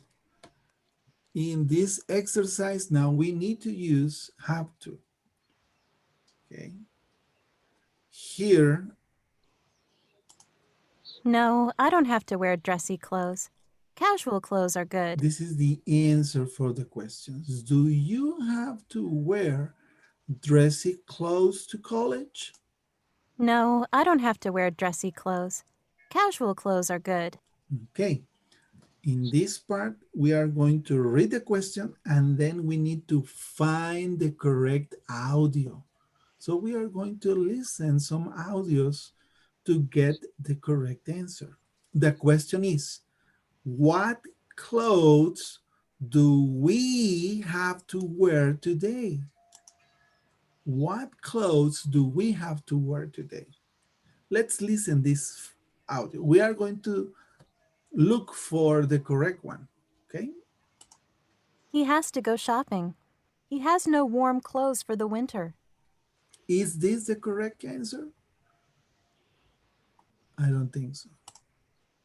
In this exercise, now we need to use have to. Okay. Here. No, I don't have to wear dressy clothes. Casual clothes are good. This is the answer for the questions. Do you have to wear dressy clothes to college? No, I don't have to wear dressy clothes. Casual clothes are good. Okay. In this part, we are going to read the question and then we need to find the correct audio. So we are going to listen some audios to get the correct answer. The question is, what clothes do we have to wear today? What clothes do we have to wear today? Let's listen this audio. We are going to look for the correct one, okay? He has to go shopping. He has no warm clothes for the winter. Is this the correct answer? I don't think so.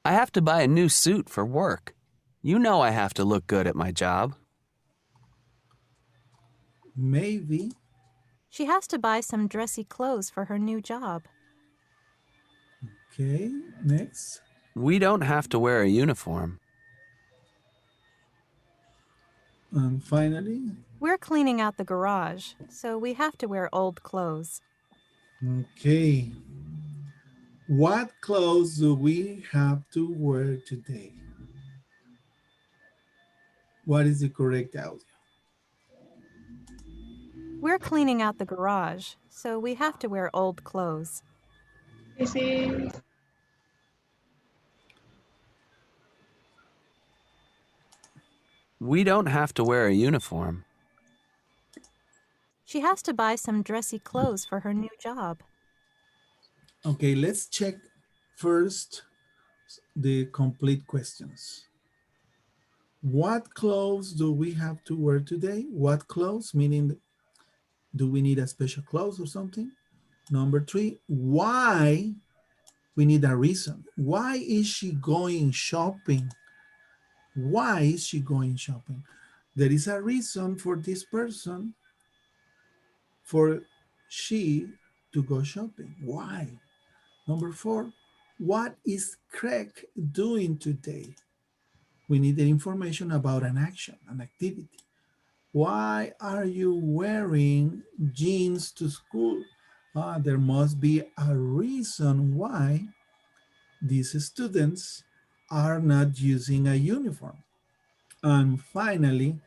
I have to buy a new suit for work. You know I have to look good at my job. Maybe. She has to buy some dressy clothes for her new job. Okay, next. We don't have to wear a uniform. And finally? We're cleaning out the garage, so we have to wear old clothes. Okay. What clothes do we have to wear today? What is the correct audio? We're cleaning out the garage, so we have to wear old clothes. This is We don't have to wear a uniform. She has to buy some dressy clothes for her new job. Okay, let's check first the complete questions. What clothes do we have to wear today? What clothes, meaning do we need a special clothes or something? Number 3, why? We need a reason. Why is she going shopping? Why is she going shopping? There is a reason for this person, for she to go shopping. Why? Number 4, what is Craig doing today? We need the information about an action, an activity. Why are you wearing jeans to school? There must be a reason why these students are not using a uniform. And finally,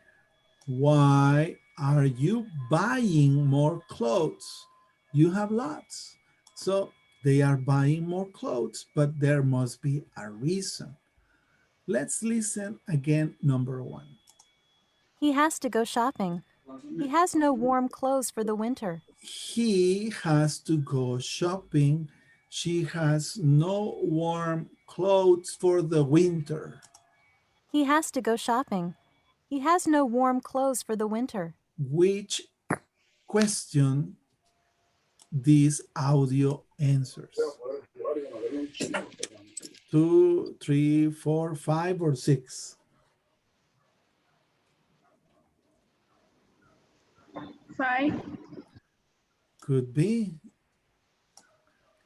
why are you buying more clothes? You have lots. So they are buying more clothes, but there must be a reason. Let's listen again, number 1. He has to go shopping. He has no warm clothes for the winter. He has to go shopping. She has no warm clothes for the winter. He has to go shopping. He has no warm clothes for the winter. Which question these audio answers? 2, 3, 4, 5, or 6? 5. Could be.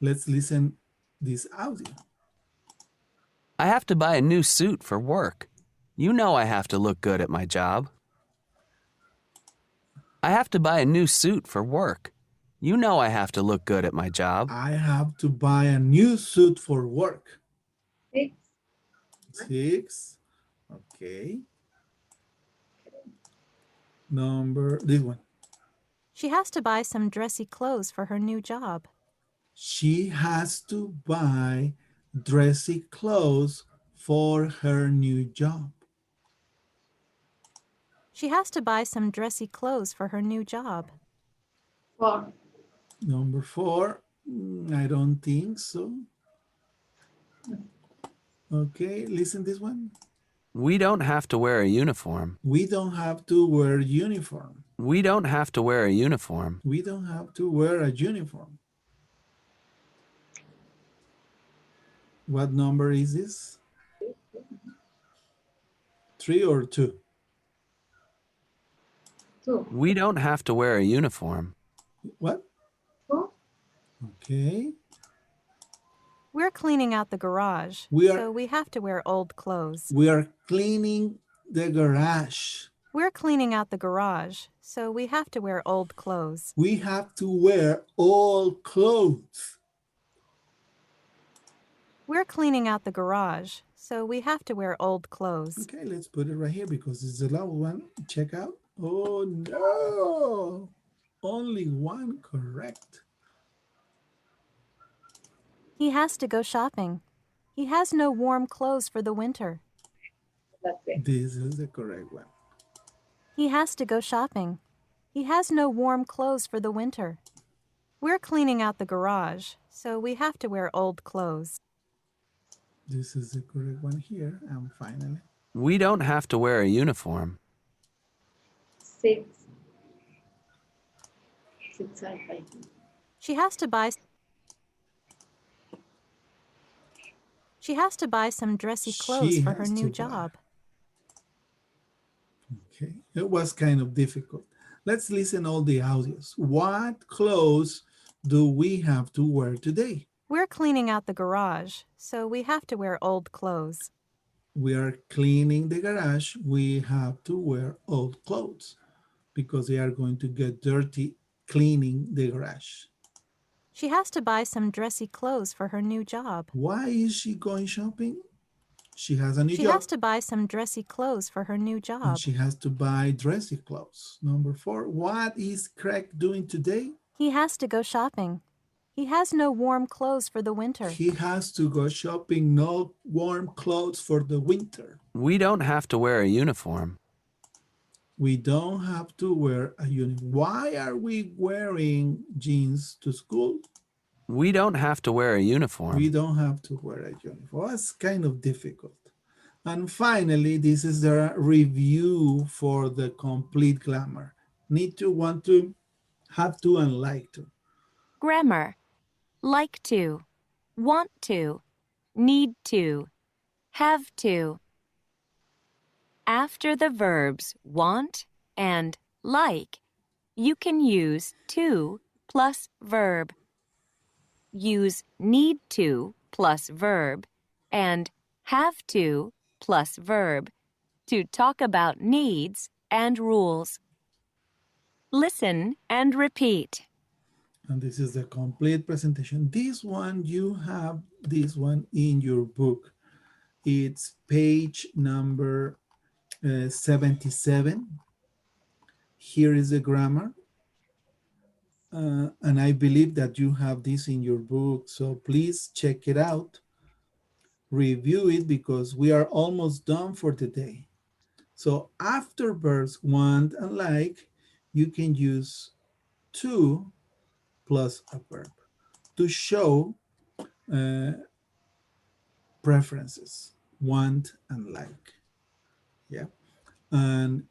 Let's listen this audio. I have to buy a new suit for work. You know I have to look good at my job. I have to buy a new suit for work. You know I have to look good at my job. I have to buy a new suit for work. 6. 6. Okay. This one. She has to buy some dressy clothes for her new job. She has to buy dressy clothes for her new job. She has to buy some dressy clothes for her new job. 4. 4. I don't think so. Okay, listen this one. We don't have to wear a uniform. We don't have to wear uniform. We don't have to wear a uniform. We don't have to wear a uniform. What number is this? 3 or 2? 2. We don't have to wear a uniform. What? 2. Okay. We're cleaning out the garage, so we have to wear old clothes. We are cleaning the garage. We're cleaning out the garage, so we have to wear old clothes. We have to wear old clothes. We're cleaning out the garage, so we have to wear old clothes. Okay, let's put it right here because it's the last one. Check out. Oh no! Only one correct. He has to go shopping. He has no warm clothes for the winter. This is the correct one. He has to go shopping. He has no warm clothes for the winter. We're cleaning out the garage, so we have to wear old clothes. This is the correct one here. And finally. We don't have to wear a uniform. 6. 6 are right. She has to buy some dressy clothes for her new job. Okay, it was kind of difficult. Let's listen all the audios. What clothes do we have to wear today? We're cleaning out the garage, so we have to wear old clothes. We are cleaning the garage. We have to wear old clothes because they are going to get dirty cleaning the garage. She has to buy some dressy clothes for her new job. Why is she going shopping? She has a new job. She has to buy some dressy clothes for her new job. And she has to buy dressy clothes. 4, what is Craig doing today? He has to go shopping. He has no warm clothes for the winter. He has to go shopping, no warm clothes for the winter. We don't have to wear a uniform. We don't have to wear a uniform. Why are we wearing jeans to school? We don't have to wear a uniform. We don't have to wear a uniform. That's kind of difficult. And finally, this is the review for the complete grammar. Need to, want to, have to, and like to. Grammar. Like to, want to, need to, have to. After the verbs want and like, you can use to plus verb. Use need to plus verb and have to plus verb to talk about needs and rules. Listen and repeat. And this is the complete presentation. This one, you have this one in your book. It's page number 77. Here is the grammar. And I believe that you have this in your book. So please check it out. Review it because we are almost done for the day. So after verbs want and like, you can use to plus a verb to show preferences, want and like. Yeah. And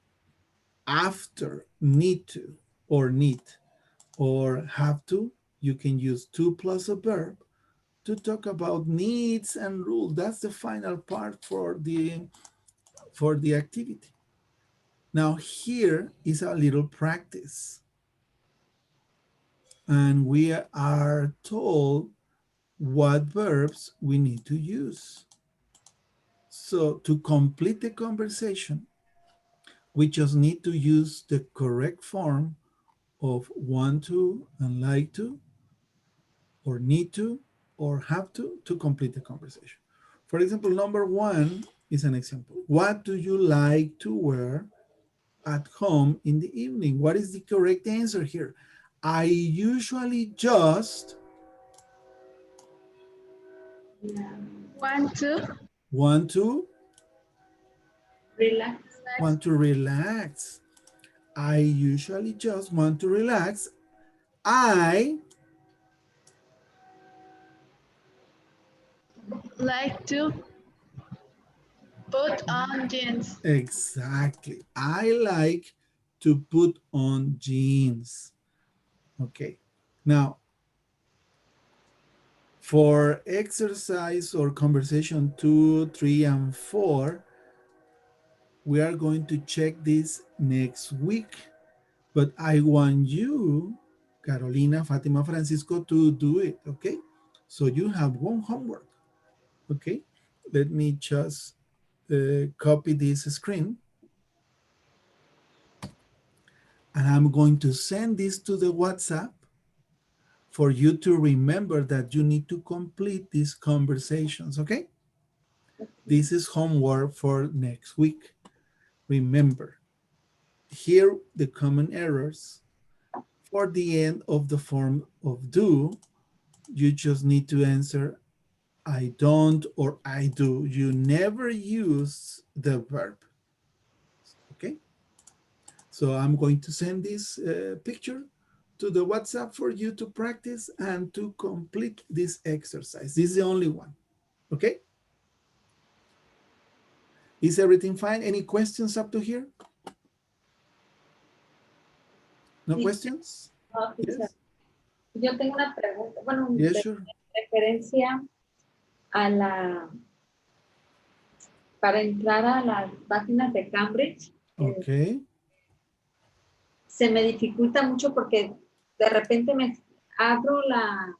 after need to or need or have to, you can use to plus a verb to talk about needs and rules. That's the final part for the activity. Now here is a little practice. And we are told what verbs we need to use. So to complete the conversation, we just need to use the correct form of want to and like to, or need to, or have to complete the conversation. For example, number one is an example. What do you like to wear at home in the evening? What is the correct answer here? I usually just Want to want to Relax. relax. I usually just want to relax. I like to put on jeans. exactly. I like to put on jeans. Okay. Now, for exercise or conversation 2, 3, and 4, we are going to check this next week. But I want you, Carolina, Fatima, Francisco, to do it, okay? So you have one homework, okay? Let me just copy this screen. And I'm going to send this to the WhatsApp for you to remember that you need to complete these conversations, okay? This is homework for next week. Remember, here the common errors. For the end of the form of do, you just need to answer I don't or I do. You never use the verb, okay? So I'm going to send this picture to the WhatsApp for you to practice and to complete this exercise. This is the only one, okay? Is everything fine? Any questions up to here? No questions? No, Yes. Yo tengo una pregunta, bueno, Yes, sure. referencia a para entrar a las páginas de Cambridge. Okay. Se me dificulta mucho porque de repente me abro la